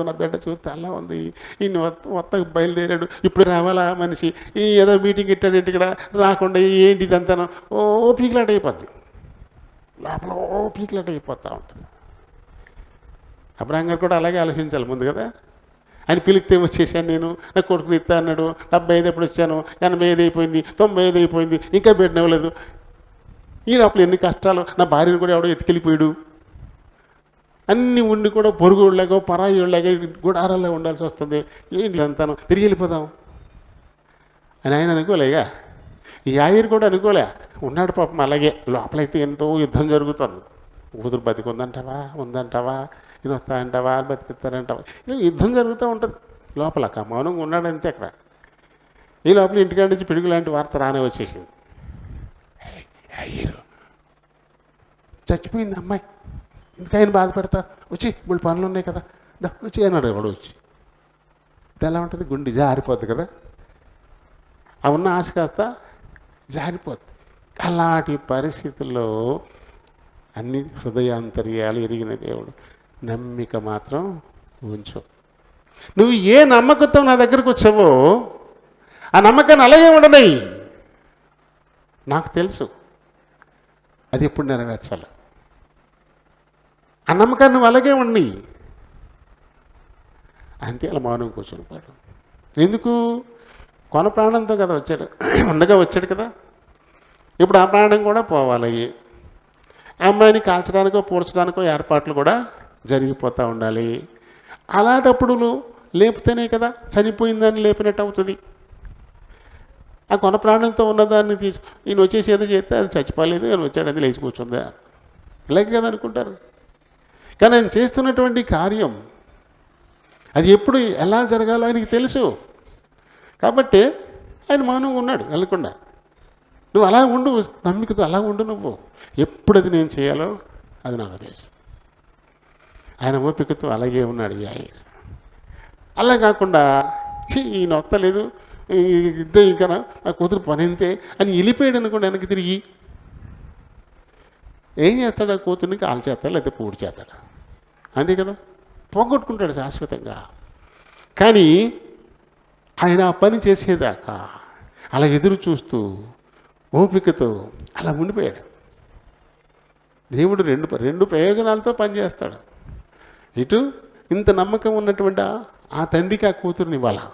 Speaker 1: నా బిడ్డ చూస్తే అలా ఉంది, ఈయన మొత్తం బయలుదేరాడు, ఇప్పుడు రావాలా మనిషి, ఈ ఏదో మీటింగ్ ఇట్టాడంటే ఇక్కడ రాకుండా ఏంటి ఇదంతా ఓ పీకిలాట అయిపోద్ది, లోపల ఓ పీకిలాట అయిపోతూ ఉంటుంది. అబ్రహాం గారు కూడా అలాగే ఆలోచించాలి ముందు కదా. ఆయన పిలిస్తే వచ్చేసాను నేను, నా కొడుకుని ఇస్తా అన్నాడు, 75 ఎప్పుడు వచ్చాను, 85 అయిపోయింది, 95 అయిపోయింది, ఇంకా పెట్టినవ్వలేదు. ఈ లోపల ఎన్ని కష్టాలు, నా భార్యను కూడా ఎవడో ఎత్తుకెళ్ళిపోయాడు, అన్నీ ఉండి కూడా పొరుగుళ్ళగా పరాయిళ్ళగా గుడారాల్లో ఉండాల్సి వస్తుంది, ఏంటి అంతాను, తిరిగి వెళ్ళిపోదాం అని ఆయన అనుకోలేగా. ఈ యాయిర్ కూడా అనుకోలే, ఉన్నాడు పాపం అలాగే. లోపలైతే ఎంతో యుద్ధం జరుగుతుంది. కూతురు బతికుందంటావా, ఉందంటావా, ఇది వస్తాయంటావా, బతికిస్తారంటావా, యుద్ధం జరుగుతూ ఉంటుంది లోపల. మౌనంగా ఉన్నాడంతే అక్కడ. ఈ లోపల ఇంటికాడ నుంచి పిడుగు లాంటి వార్త రానే వచ్చేసింది. యాయిరు చచ్చిపోయింది అమ్మాయి, ఎందుకైనా బాధపడతా, వచ్చి ఇప్పుడు పనులు ఉన్నాయి కదా, వచ్చి అన్నాడు ఎవడు వచ్చి. ఇప్పుడు ఎలా ఉంటుంది, గుండె జారిపోద్ది కదా, ఆ ఉన్న ఆశ కాస్త జారిపోద్ది. అలాంటి పరిస్థితుల్లో అన్ని హృదయాంతర్యాలు ఎరిగిన దేవుడు, నమ్మిక మాత్రం ఉంచు. నువ్వు ఏ నమ్మకంతో నా దగ్గరకు వచ్చావో ఆ నమ్మకాన్ని అలాగే ఉండనాయి. నాకు తెలుసు అది ఎప్పుడు నెరవేర్చాలి. ఆ నమ్మకాన్ని నువ్వు అలాగే ఉండి అంతే. అలా మౌనం కూర్చొని పోయాడు. ఎందుకు? కొన ప్రాణంతో కదా వచ్చాడు, ఉండగా వచ్చాడు కదా. ఇప్పుడు ఆ ప్రాణం కూడా పోవాలి. ఆ అమ్మాయిని కాల్చడానికో పూడ్చడానికో ఏర్పాట్లు కూడా జరిగిపోతూ ఉండాలి. అలాంటప్పుడు లేపితేనే కదా చనిపోయిందని లేపినట్టు అవుతుంది. ఆ కొన ప్రాణంతో ఉన్నదాన్ని ఈయన వచ్చేసి ఏదో చేస్తే అది చచ్చిపోలేదు, ఆయన వచ్చాడు అది లేచి కూర్చుందా, ఇలాగే కదా అనుకుంటారు. కానీ ఆయన చేస్తున్నటువంటి కార్యం అది ఎప్పుడు ఎలా జరగాలో ఆయనకి తెలుసు. కాబట్టి ఆయన మౌనంగా ఉన్నాడు వెళ్ళకుండా. నువ్వు అలా ఉండు, నమ్మికతో అలా ఉండు. నువ్వు ఎప్పుడు అది నేను చేయాలో అది నాకు తెలుసు. ఆయన ఓపికతో అలాగే ఉన్నాడు యాయిర్. అలా కాకుండా ఈయన వస్తలేదు, ఇద్దరు ఇంకా నా కూతురు పనింతే అని వెళ్ళిపోయాడు అనుకోండి. వెనక్కి తిరిగి ఏం చేస్తాడు? ఆ కూతుర్ని కాల్ చేస్తాడు, లేకపోతే పూడి చేస్తాడు, అంతే కదా. పోగొట్టుకుంటాడు శాశ్వతంగా. కానీ ఆయన ఆ పని చేసేదాకా అలా ఎదురు చూస్తూ ఓపికతో అలా ఉండిపోయాడు. దేవుడు రెండు ప్రయోజనాలతో పనిచేస్తాడు. ఇటు ఇంత నమ్మకం ఉన్నటువంటి ఆ తండ్రికి ఆ కూతురుని ఇవ్వాలా,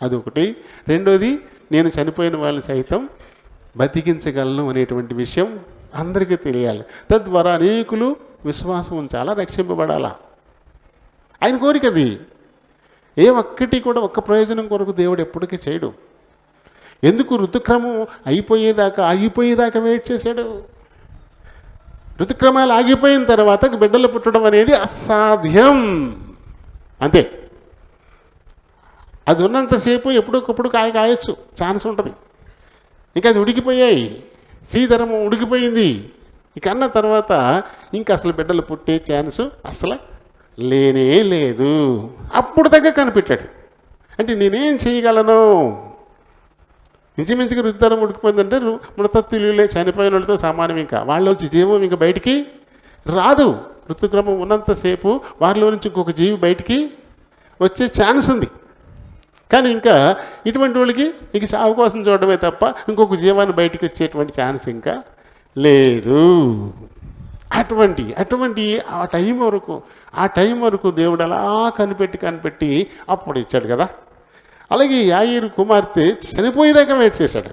Speaker 1: అదొకటి. రెండోది, నేను చనిపోయిన వాళ్ళని సైతం బతికించగలను అనేటువంటి విషయం అందరికీ తెలియాలి. తద్వారా అనేకులు విశ్వాసం ఉంచాలా, రక్షింపబడాలా. ఆయన కోరికది. ఒక్కటి కూడా ఒక్క ప్రయోజనం కొరకు దేవుడు ఎప్పటికీ చేయడు. ఎందుకు? ఋతుక్రమం ఆగిపోయేదాకా వెయిట్ చేశాడు. ఋతుక్రమాలు ఆగిపోయిన తర్వాత బిడ్డలు పుట్టడం అనేది అసాధ్యం, అంతే. అది ఉన్నంతసేపు ఎప్పుడొకప్పుడు కాయచ్చు, ఛాన్స్ ఉంటుంది. ఇంకా అది ఉడికిపోయాయి, శ్రీధర్మం ఉడికిపోయింది. ఇక అన్న తర్వాత ఇంకా అసలు బిడ్డలు పుట్టే ఛాన్స్ అసలు లేనే లేదు. అప్పుడు దగ్గర కనిపెట్టాడు. అంటే నేనేం చేయగలను? ఇంచుమించుగా ఋతుధరం ఉడికిపోయిందంటే మృతత్తులే చనిపోయిన వాళ్ళతో సమానం. ఇంకా వాళ్ళ వచ్చి జీవం ఇంకా బయటికి రాదు. ఋతుక్రమం ఉన్నంతసేపు వారిలో నుంచి ఇంకొక జీవి బయటికి వచ్చే ఛాన్స్ ఉంది. కానీ ఇంకా ఇటువంటి వాళ్ళకి ఇంక సాగు కోసం చూడడమే తప్ప ఇంకొక జీవాన్ని బయటికి వచ్చేటువంటి ఛాన్స్ ఇంకా లేదు. అటువంటి ఆ టైం వరకు ఆ టైం వరకు దేవుడు అలా కనిపెట్టి అప్పుడు ఇచ్చాడు కదా. అలాగే యాయీరు కుమార్తె చనిపోయేదాకా వెయిట్ చేశాడు.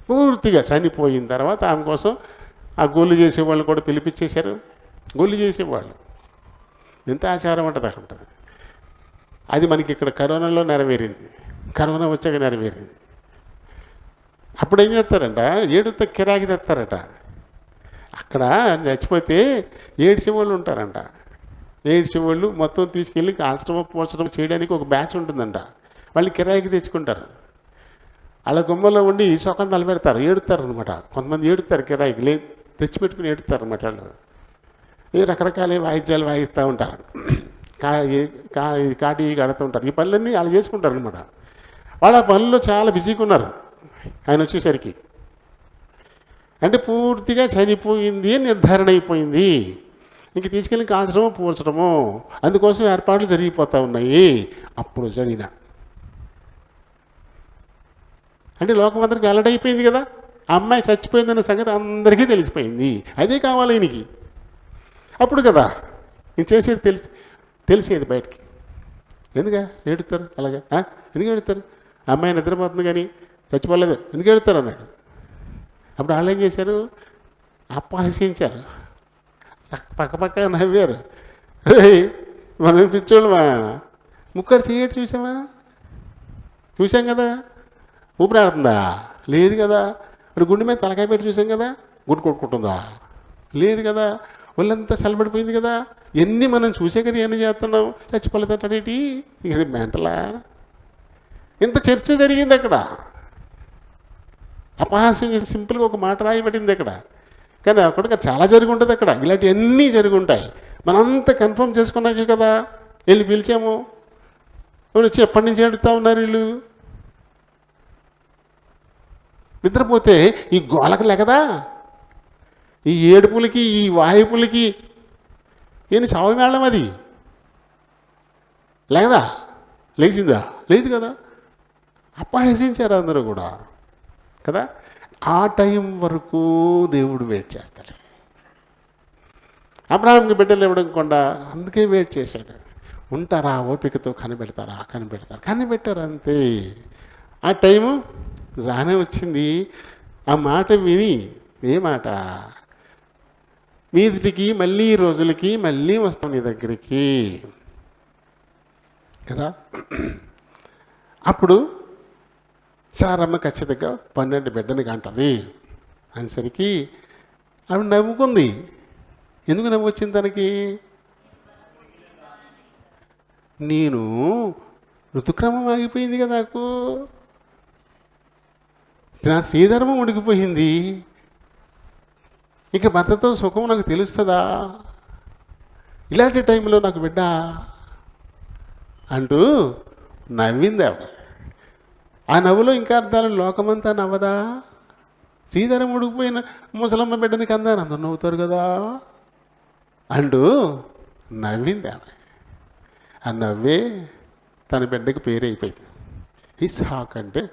Speaker 1: పూర్తిగా చనిపోయిన తర్వాత ఆమె కోసం ఆ గోళ్ళు చేసేవాళ్ళు కూడా పిలిపించేశారు. గోళ్ళు చేసేవాళ్ళు ఎంత ఆచారం ఉంటుంది అక్కడ ఉంటుంది. అది మనకి ఇక్కడ కరోనాలో నెరవేరింది, కరోనా వచ్చాక నెరవేరింది. అప్పుడు ఏం చేస్తారంట, ఏడుతో కిరాకి తెస్తారట. అక్కడ చచ్చిపోతే ఏడ్చేవాళ్ళు ఉంటారంట. ఏడ్చేవాళ్ళు మొత్తం తీసుకెళ్ళి ఆశ్రమ పోషణం చేయడానికి ఒక బ్యాచ్ ఉంటుందంట. వాళ్ళు కిరాయికి తెచ్చుకుంటారు. వాళ్ళ గుమ్మలో ఉండి సొక్కలు నిలబెడతారు, ఏడుతారు అనమాట. కొంతమంది ఏడుతారు, కిరాయికి తెచ్చిపెట్టుకుని ఏడుతారు అనమాట. వాళ్ళు రకరకాల వాయిద్యాలు వాయిస్తూ ఉంటారు, కాటి కడుతూ ఉంటారు. ఈ పనులన్నీ వాళ్ళు చేసుకుంటారు అనమాట. వాళ్ళ పనుల్లో చాలా బిజీగా ఉన్నారు. ఆయన వచ్చేసరికి అంటే పూర్తిగా చనిపోయింది అని నిర్ధారణ అయిపోయింది. ఇంక తీసుకెళ్ళి ఆశ్రమం పూడ్చడము అందుకోసం ఏర్పాట్లు జరిగిపోతూ ఉన్నాయి. అప్పుడు జరిగిన అంటే లోకం అందరికి వెల్లడైపోయింది కదా, ఆ అమ్మాయి చచ్చిపోయిందన్న సంగతి అందరికీ తెలిసిపోయింది. అదే కావాలి ఈయనకి. అప్పుడు కదా నేను చేసేది తెలిసేది బయటికి. ఎందుకు ఏడుతారు అలాగా, ఎందుకు ఏడుతారు? అమ్మాయి నిద్రపోతుంది కానీ చచ్చిపోలేదు, ఎందుకు ఏడుతారు అన్నాడు. అప్పుడు వాళ్ళు ఏం చేశారు, అపహసించారు, పక్క నవ్వారు. మనం పిచ్చోళ్ళమా, ముక్కడు చేయటి చూసాం కదా, ఊపిరాడుతుందా? లేదు కదా. మరి గుండె మీద తలకాయ పెట్టి చూసాం కదా, గుడ్డు కొట్టుకుంటుందా? లేదు కదా. ఒళ్ళంతా చల్లబడిపోయింది కదా. ఎన్ని మనం చూసే కదా ఎన్ని చేస్తున్నాం. చచ్చిపోలేదటేటి, ఇది మెంటలా? ఇంత చర్చ జరిగింది అక్కడ. అపహాస్యం సింపుల్గా ఒక మాట రాయబడింది అక్కడ. కానీ అక్కడ చాలా జరిగి ఉంటుంది అక్కడ. ఇలాంటివన్నీ జరిగి ఉంటాయి. మనంతా కన్ఫర్మ్ చేసుకున్నాకే కదా వెళ్ళి పిలిచాము. వచ్చి ఎప్పటి నుంచి అడుగుతూ ఉన్నారు వీళ్ళు. నిద్రపోతే ఈ గోలకు లేకదా, ఈ ఏడుపులకి ఈ వాయిపులకి ఏంటి శవమేళం అది లేకదా, లేచిందా? లేదు కదా. అపహసించారు అందరూ కూడా కదా. ఆ టైం వరకు దేవుడు వెయిట్ చేస్తాడు. అబ్రహాంకి బిడ్డలు ఇవ్వడం కూడా అందుకే వెయిట్ చేశాడు. ఉంటారా ఓపికతో కనిపెడతారా, కనిపెట్టారు అంతే. ఆ టైము రానే వచ్చింది. ఆ మాట విని, ఏ మాట, మీదిటికి మళ్ళీ రోజులకి మళ్ళీ వస్తాం నీ దగ్గరికి కదా. అప్పుడు సారమ్మ ఖచ్చితంగా 12 బిడ్డని కంటది అనేసరికి ఆవిడ నవ్వుకుంది. ఎందుకు నవ్వు వచ్చింది తనకి? నేను ఋతుక్రమం ఆగిపోయింది కదా, నాకు నా శ్రీధర్మం ఉడికిపోయింది, ఇక భర్తతో సుఖం నాకు తెలుస్తుందా? ఇలాంటి టైంలో నాకు బిడ్డ అంటూ నవ్వింది ఆవిడ. ఆ నవ్వులో ఇంకా అర్థాలు లోకమంతా నవ్వదా? శ్రీధరం ఉడికిపోయిన ముసలమ్మ బిడ్డని కందారు, అందరు నవ్వుతారు కదా అంటూ నవ్వింది ఆమె. ఆ నవ్వే తన బిడ్డకి పేరైపోయింది. ఇస్హాక్ అంటే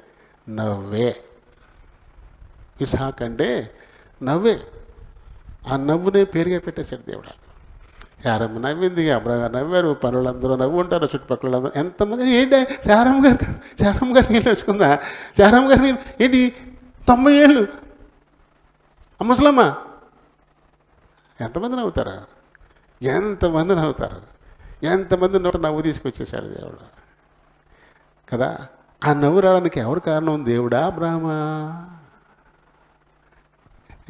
Speaker 1: నవ్వే. ఇస్హాక్ అంటే నవ్వే. ఆ నవ్వునే పేరుగా పెట్టేశాడు దేవుడు. శారమ్మ నవ్వింది, అబ్రహాం నవ్వారు, పనులందరూ నవ్వు ఉంటారు, చుట్టుపక్కల అందరూ. ఎంతమంది ఏంటి శారమ్మ గారు నీళ్ళు వచ్చుకుందా? శారమ్మ గారిని ఏంటి 90 ఏళ్ళు ముసలమ్మ? ఎంతమంది నవ్వుతారు, ఎంతమంది నోట నవ్వు తీసుకొచ్చేసాడు దేవుడు కదా. ఆ నవ్వు రావడానికి ఎవరు కారణం? దేవుడా అబ్రహామా?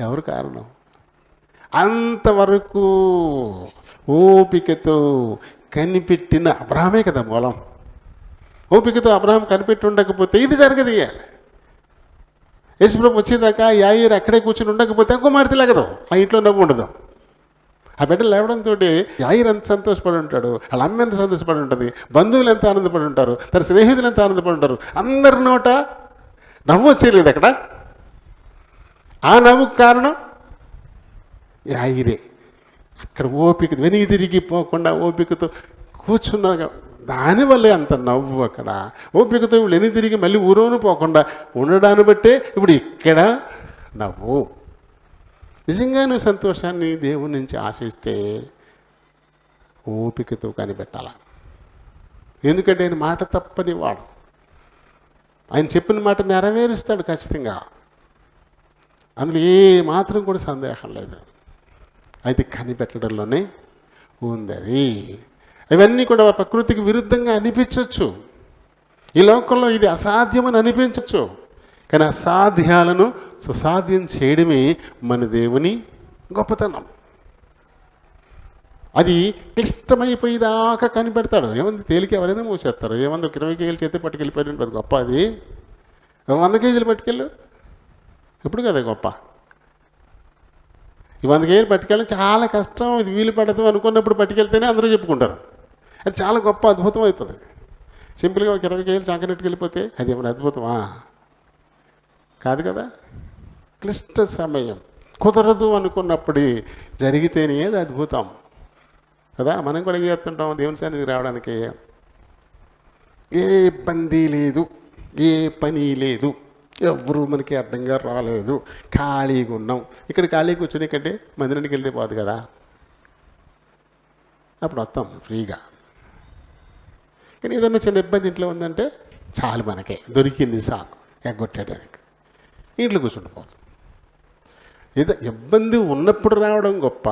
Speaker 1: ఎవరు కారణం? అంతవరకు ఓపికతో కనిపెట్టిన అబ్రహామే కదా మూలం. ఓపికతో అబ్రహాం కనిపెట్టి ఉండకపోతే ఇది జరగదు. యేసుప్రభు వచ్చేదాకా యాయీరు అక్కడే కూర్చొని ఉండకపోతే కుమార్తె లేకదు, ఆ ఇంట్లో నవ్వు ఉండదు. ఆ బిడ్డలు లేవడంతో యాయీరు ఎంత సంతోషపడి ఉంటాడు, వాళ్ళ అమ్మ ఎంత సంతోషపడి ఉంటుంది, బంధువులు ఎంత ఆనందపడి ఉంటారు, తన స్నేహితులు ఎంత ఆనందపడి ఉంటారు. అందరి నోట నవ్వు వచ్చేయలేదు అక్కడ. ఆ నవ్వుకు కారణం యాయీరే. అక్కడ ఓపిక వెనక్కి తిరిగి పోకుండా ఓపికతో కూర్చున్నారు. దానివల్లే అంత నవ్వు అక్కడ. ఓపికతో వెనక్కి తిరిగి మళ్ళీ ఊరోను పోకుండా ఉండడాన్ని బట్టే ఇప్పుడు ఇక్కడ నవ్వు. నిజంగా నువ్వు సంతోషాన్ని దేవుని నుంచి ఆశిస్తే ఓపికతో కనిపెట్టాల. ఎందుకంటే ఆయన మాట తప్పని వాడు. ఆయన చెప్పిన మాట నెరవేరుస్తాడు ఖచ్చితంగా. అందులో ఏ మాత్రం కూడా సందేహం లేదు. అయితే కనిపెట్టడంలోనే ఉంది అది. ఇవన్నీ కూడా ప్రకృతికి విరుద్ధంగా అనిపించవచ్చు. ఈ లోకంలో ఇది అసాధ్యమని అనిపించవచ్చు. కానీ అసాధ్యాలను సుసాధ్యం చేయడమే మన దేవుని గొప్పతనం. అది క్లిష్టమైపోయేదాకా కనిపెడతాడు. ఏమంది తేలిక ఎవరైనా మూసేస్తారు. ఏమంది 20 కేజీలు చేతి పట్టుకెళ్ళిపోయాడు, అది గొప్ప. అది 100 కేజీలు పట్టుకెళ్ళు, ఎప్పుడు కదా గొప్ప. ఈ 100 కేజీలు పట్టుకెళ్ళడం చాలా కష్టం, ఇది వీలు పడదు అనుకున్నప్పుడు పట్టుకెళ్తేనే అందరూ చెప్పుకుంటారు. అది చాలా గొప్ప అద్భుతం అవుతుంది. సింపుల్గా ఒక 20 కేజీలు చాకనెట్టుకు వెళ్ళిపోతే అది ఏమైనా అద్భుతమా? కాదు కదా. క్లిష్ట సమయం, కుదరదు అనుకున్నప్పుడు జరిగితేనే అది అద్భుతం కదా. మనం కూడా చేస్తుంటాం దేవుని సన్నిధికి రావడానికి. ఏ ఇబ్బంది లేదు, ఏ పని లేదు, ఎవరు మనకి అడ్డంగా రాలేదు, ఖాళీగా ఉన్నాం. ఇక్కడ ఖాళీగా కూర్చునే కంటే మందిరానికి వెళ్తే పోదు కదా, అప్పుడు వస్తాం ఫ్రీగా. కానీ ఏదన్నా చిన్న ఇబ్బంది ఇంట్లో ఉందంటే చాలు, మనకే దొరికింది సాకు ఎగ్గొట్టేయడానికి, ఇంట్లో కూర్చుండిపోతాం. ఏదో ఇబ్బంది ఉన్నప్పుడు రావడం గొప్ప,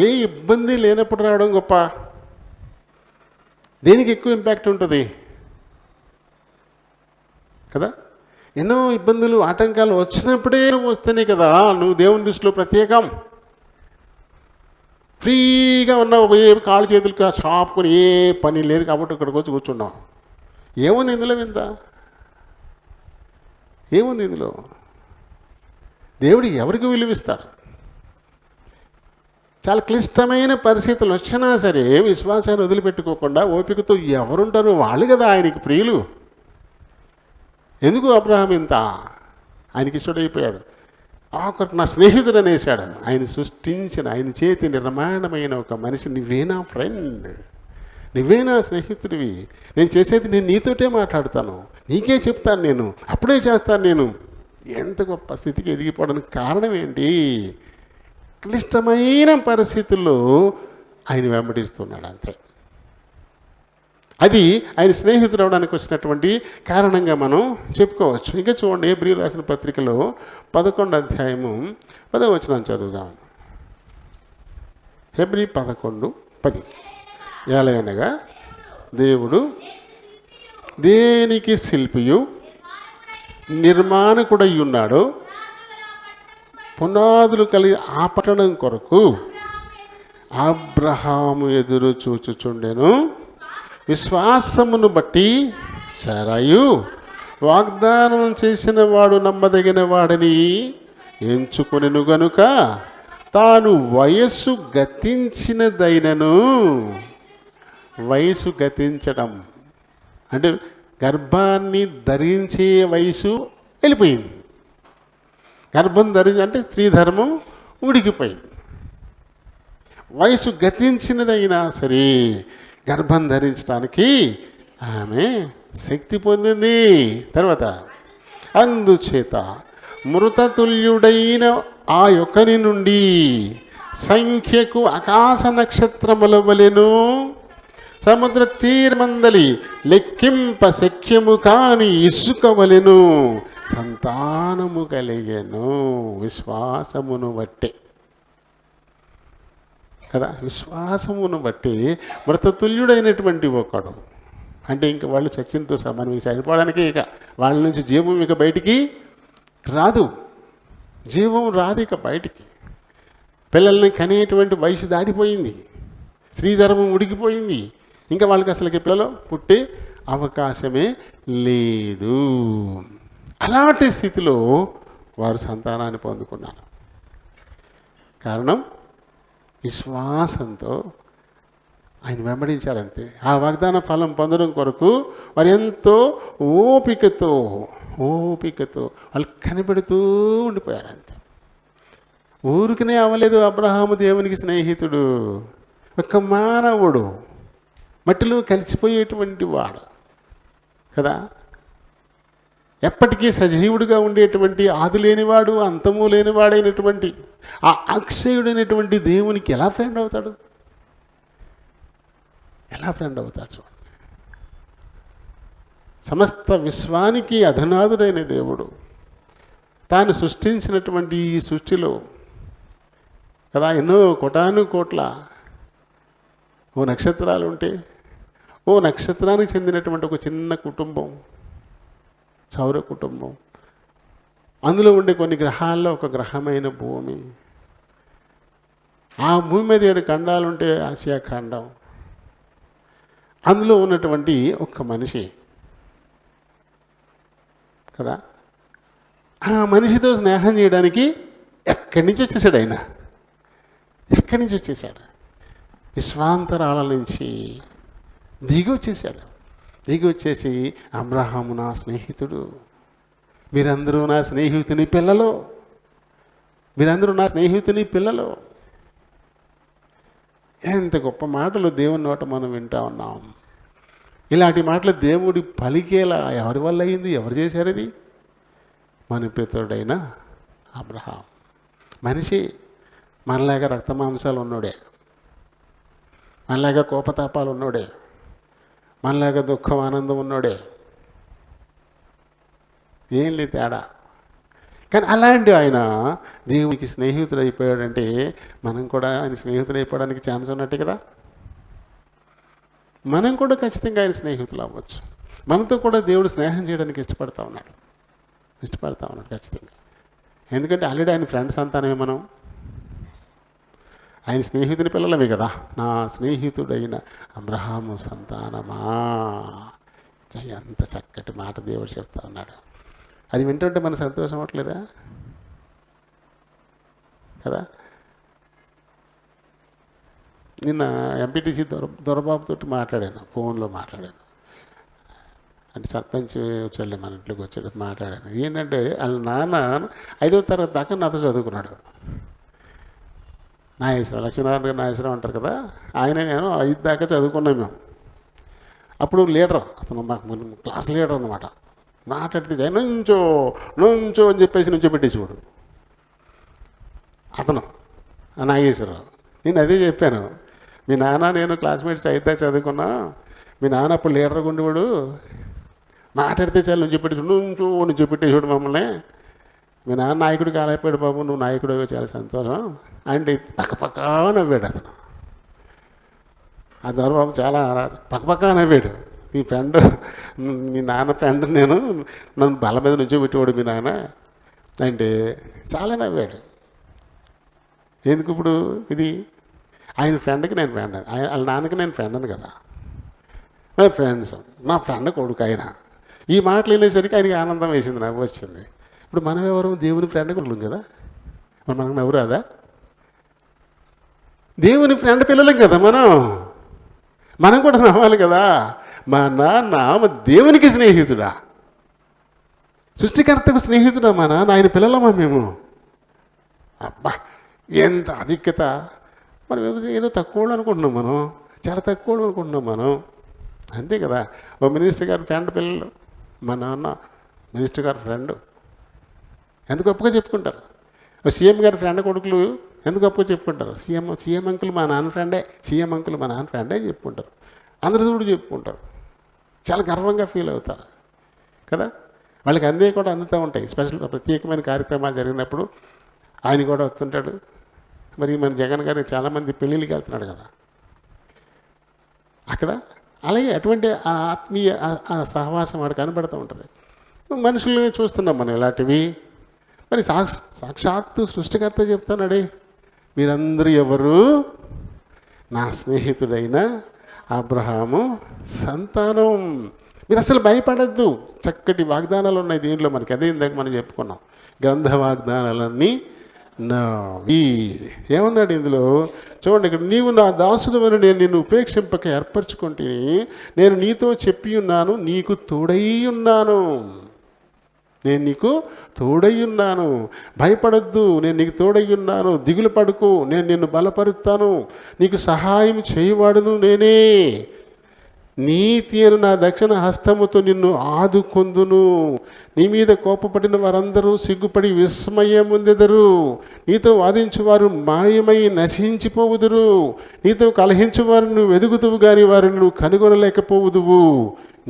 Speaker 1: ఏ ఇబ్బంది లేనప్పుడు రావడం గొప్ప. దేనికి ఎక్కువ ఇంపాక్ట్ ఉంటుంది కదా. ఎన్నో ఇబ్బందులు ఆటంకాలు వచ్చినప్పుడే వస్తేనే కదా నువ్వు దేవుని దృష్టిలో ప్రత్యేకం. ఫ్రీగా ఉన్నావు, ఏ కాళ్ళు చేతులు చాపుకొని ఏ పని లేదు కాబట్టి ఇక్కడికి వచ్చి కూర్చున్నావు. ఏముంది ఇందులో? వింత ఏముంది ఇందులో? దేవుడు ఎవరికి విలువిస్తాడు? చాలా క్లిష్టమైన పరిస్థితులు వచ్చినా సరే విశ్వాసాన్ని వదిలిపెట్టుకోకుండా ఓపికతో ఎవరుంటారో వాళ్ళు కదా ఆయనకి ప్రియులు. ఎందుకు అబ్రహాం ఇంత ఆయనకి ఇష్టడైపోయాడు? ఆఖరు నా స్నేహితుడు అనేసాడు. ఆయన సృష్టించిన, ఆయన చేతి నిర్మాణమైన ఒక మనిషి. నువ్వేనా ఫ్రెండ్, నువ్వేనా స్నేహితుడివి, నేను చేసేది నేను నీతోటే మాట్లాడతాను, నీకే చెప్తాను, నేను అప్పుడే చేస్తాను. నేను ఎంత గొప్ప స్థితికి ఎదిగిపోవడానికి కారణం ఏంటి? క్లిష్టమైన పరిస్థితుల్లో ఆయన వెంబడిస్తున్నాడు, అంతే. అది ఆయన స్నేహితుడు అవడానికి వచ్చినటువంటి కారణంగా మనం చెప్పుకోవచ్చు. ఇంకా చూడండి, హెబ్రీయులకు రాసిన పత్రికలో 11వ అధ్యాయము 10వ వచనం చదువుదాం. హెబ్రీ 11:10. ఎలాగనగా దేవుడు దేనికి శిల్పియు నిర్మాణకుడై ఉన్నాడు, పునాదులు కలిగి ఆ పట్టణం కొరకు అబ్రహాము ఎదురు చూచుచుండెను. విశ్వాసమును బట్టి సారాయు వాగ్దానం చేసిన వాడు నమ్మదగిన వాడని ఎంచుకొనెను గనుక తాను వయస్సు గతించినదైనను. వయసు గతించడం అంటే గర్భాన్ని ధరించే వయసు వెళ్ళిపోయింది. గర్భం అంటే స్త్రీ ధర్మం ఉడికిపోయింది. వయసు గతించినదైనా సరే గర్భం ధరించడానికి ఆమె శక్తి పొందింది. తర్వాత అందుచేత మృతతుల్యుడైన ఆ యొక్కని నుండి సంఖ్యకు ఆకాశ నక్షత్రముల వలెను సముద్ర తీరమందలి లెక్కింప శక్యము కాని ఇసుక వలెను సంతానము కలిగెను. విశ్వాసమును బట్టి కదా, విశ్వాసమును బట్టి మృతతుల్యుడైనటువంటి ఒకడు అంటే ఇంక వాళ్ళు చచ్చింతో సమానం. చనిపోవడానికి ఇక వాళ్ళ నుంచి జీవం ఇక బయటికి రాదు, జీవం రాదు ఇక బయటికి. పిల్లల్ని కనేటువంటి వయసు దాటిపోయింది, స్త్రీధర్మం ఉడికిపోయింది, ఇంకా వాళ్ళకి అసలుకి పిల్లలు పుట్టే అవకాశమే లేదు. అలాంటి స్థితిలో వారు సంతానాన్ని పొందుకున్నారు. కారణం విశ్వాసంతో ఆయన వెంబడించారంతే. ఆ వాగ్దాన ఫలం పొందడం కొరకు వారు ఎంతో ఓపికతో వాళ్ళు కనిపెడుతూ ఉండిపోయారు అంతే. ఊరికనే అవ్వలేదు అబ్రహాము దేవునికి స్నేహితుడు, ఒక మానవుడు, మట్టిలో కలిసిపోయేటువంటి వాడు కదా, ఎప్పటికీ సజీవుడిగా ఉండేటువంటి, ఆది లేనివాడు అంతము లేనివాడైనటువంటి ఆ అక్షయుడైనటువంటి దేవునికి ఎలా ఫ్రెండ్ అవుతాడు? ఎలా ఫ్రెండ్ అవుతాడు చూడండి. సమస్త విశ్వానికి అధనాథుడైన దేవుడు తాను సృష్టించినటువంటి ఈ సృష్టిలో కదా ఎన్నో కోటాను కోట్ల ఓ నక్షత్రాలు ఉంటే ఓ నక్షత్రానికి చెందినటువంటి ఒక చిన్న కుటుంబం, సౌర కుటుంబం, అందులో ఉండే కొన్ని గ్రహాల్లో ఒక గ్రహమైన భూమి, ఆ భూమి మీద 7 ఖండాలు ఉంటే ఆసియా ఖండం, అందులో ఉన్నటువంటి ఒక్క మనిషి కదా, ఆ మనిషితో స్నేహం చేయడానికి ఎక్కడి నుంచి వచ్చేసాడు ఆయన? ఎక్కడి నుంచి వచ్చేసాడు? విశ్వాంతరాల నుంచి దిగి వచ్చేసాడు. దిగి వచ్చేసి అబ్రహాము నా స్నేహితుడు, మీరందరూ నా స్నేహితుని పిల్లలు, మీరందరూ నా స్నేహితుని పిల్లలు. ఎంత గొప్ప మాటలు దేవుని నోట మనం వింటా ఉన్నాం. ఇలాంటి మాటలు దేవుడి పలికేలా ఎవరి వల్ల అయింది? ఎవరు చేశారు ఇది? మన పితరుడైన అబ్రహాం. మనిషి మనలాగా రక్తమాంసాలు ఉన్నోడే, మనలాగా కోపతాపాలు ఉన్నోడే, మనలాగా దుఃఖం ఆనందం ఉన్నోడే, ఏం లేదు తేడా. కానీ అలాంటి ఆయన దేవునికి స్నేహితుడు అయిపోయాడంటే మనం కూడా ఆయన స్నేహితుడు అయిపోవడానికి ఛాన్స్ ఉన్నట్టే కదా. మనం కూడా ఖచ్చితంగా ఆయన స్నేహితులు అవ్వచ్చు. మనతో కూడా దేవుడు స్నేహం చేయడానికి ఇష్టపడతా ఉన్నాడు ఖచ్చితంగా. ఎందుకంటే ఆల్రెడీ ఆయన ఫ్రెండ్స్ అంతానే మనం ఆయన స్నేహితుని పిల్లలమే కదా. నా స్నేహితుడైన అబ్రహాము సంతానమా, ఎంత చక్కటి మాట దేవుడు చెప్తా ఉన్నాడు. అది వింటుంటే మన సంతోషం అవ్వట్లేదా కదా. నిన్న ఎంపీటీసీ దొరబాబుతో మాట్లాడాను, ఫోన్లో మాట్లాడాను. అంటే సర్పంచ్ వచ్చాడు, మన ఇంట్లోకి వచ్చాడు, మాట్లాడాను. ఏంటంటే వాళ్ళ నాన్న 5వ తరగతి దాకా నాతో చదువుకున్నాడు. నాగేశ్వరం, లక్ష్మీనారాయణ గారు నాగేశ్వరం అంటారు కదా, ఆయన నేను 5 దాకా చదువుకున్నాం మేము. అప్పుడు లీడర్ అతను, మాకు క్లాస్ లీడర్ అన్నమాట. మాట్లాడితే నుంచో నుంచో అని చెప్పేసి నుంచో పెట్టేసేవాడు అతను, నాగేశ్వరరావు. నేను అదే చెప్పాను, మీ నాన్న నేను క్లాస్మేట్స్ 5 దాకా చదువుకున్నా, మీ నాన్న అప్పుడు లీడర్గా ఉండేవాడు, మాట్లాడితే చాలు నుంచి పెట్టేసాడు మమ్మల్ని. మీ నాన్న నాయకుడు కాలేకపోయాడు బాబు, నువ్వు నాయకుడు చాలా సంతోషం అంటే పక్కపక్క నవ్వాడు అతను. ఆ దొరబాబు చాలా పక్కపక్క నవ్వాడు. మీ ఫ్రెండ్, మీ నాన్న ఫ్రెండ్ నేను, నన్ను బల మీద నుంచి పెట్టేవాడు మీ నాన్న అంటే చాలా నవ్వాడు. ఎందుకు ఇప్పుడు ఇది ఆయన ఫ్రెండ్కి నేను ఫ్రెండ్, వాళ్ళ నాన్నకి నేను ఫ్రెండ్ అని కదా, మేము ఫ్రెండ్స్, నా ఫ్రెండ్ కొడుకు ఆయన. ఈ మాటలు వెళ్ళేసరికి ఆయనకి ఆనందం వేసింది, నవ్వు వచ్చింది. ఇప్పుడు మనం ఎవరు? దేవుని ఫ్రెండ్ కొడుకు కదా, మరి మనకు నవ్వు రాదా? దేవుని ఫ్రెండ్ పిల్లలం కదా మనం కూడా నవ్వాలి కదా. మా నాన్న దేవునికి స్నేహితుడా, సృష్టికర్తకు స్నేహితుడా మా నాన్న, ఆయన పిల్లలమా మేము? అబ్బా ఎంత ఆధిక్యత! మనం ఏదో తక్కువ అనుకుంటున్నాం, మనం చాలా తక్కువ అనుకుంటున్నాం మనం, అంతే కదా. ఓ మినిస్టర్ గారి ఫ్రెండ్ పిల్లలు, మా నాన్న మినిస్టర్ గారి ఫ్రెండ్, ఎంత గొప్పగా చెప్పుకుంటారు. సీఎం గారి ఫ్రెండ్ కొడుకులు ఎంత గొప్పగా చెప్పుకుంటారు. సీఎం అంకుల్ మా నాన్న ఫ్రెండే, సీఎం అంకుల్ మా నాన్న ఫ్రెండే చెప్పుకుంటారు. అందరూ కూడా చెప్పుకుంటారు, చాలా గర్వంగా ఫీల్ అవుతారు కదా. వాళ్ళకి అందే కూడా అందుతూ ఉంటాయి. స్పెషల్ ప్రత్యేకమైన కార్యక్రమాలు జరిగినప్పుడు ఆయన కూడా వస్తుంటాడు. మరి మన జగన్ గారు చాలామంది పెళ్ళిళ్ళకి వెళ్తున్నాడు కదా, అక్కడ అలాగే అటువంటి ఆ ఆత్మీయ ఆ సహవాసం వాడు కనబడుతూ ఉంటుంది. మనుషుల్ని చూస్తున్నాం మనం ఇలాంటివి. మరి సాక్షాత్తు సృష్టికర్త చెప్తున్నాడే, మీరందరూ ఎవరు? నా స్నేహితుడైన అబ్రహాము సంతానం. మీరు అసలు భయపడద్దు, చక్కటి వాగ్దానాలు ఉన్నాయి దీంట్లో మనకి. అదే ఇందాక మనం చెప్పుకున్నాం, గ్రంథ వాగ్దానాలన్నీ నావి. ఏమన్నాడు ఇందులో చూడండి, ఇక్కడ నీవు నా దాసుడు అని నేను నిన్ను ఉపేక్షింపక ఏర్పరచుకుంటే, నేను నీతో చెప్పి ఉన్నాను, నీకు తోడై ఉన్నాను, నేను నీకు తోడై ఉన్నాను, భయపడద్దు, నేను నీకు తోడై ఉన్నాను, దిగులు పడుకు, నేను నిన్ను బలపరుస్తాను, నీకు సహాయం చేయవాడును నేనే. నీతి అను నా దక్షిణ హస్తముతో నిన్ను ఆదుకొందును. నీ మీద కోపపడిన వారందరూ సిగ్గుపడి విస్మయముందెదరు. నీతో వాదించువారు మాయమై నశించిపోవుదురు. నీతో కలహించువారు నువ్వు వెదుగుతువు గాని వారిని నువ్వు కనుగొనలేకపోవుదువు.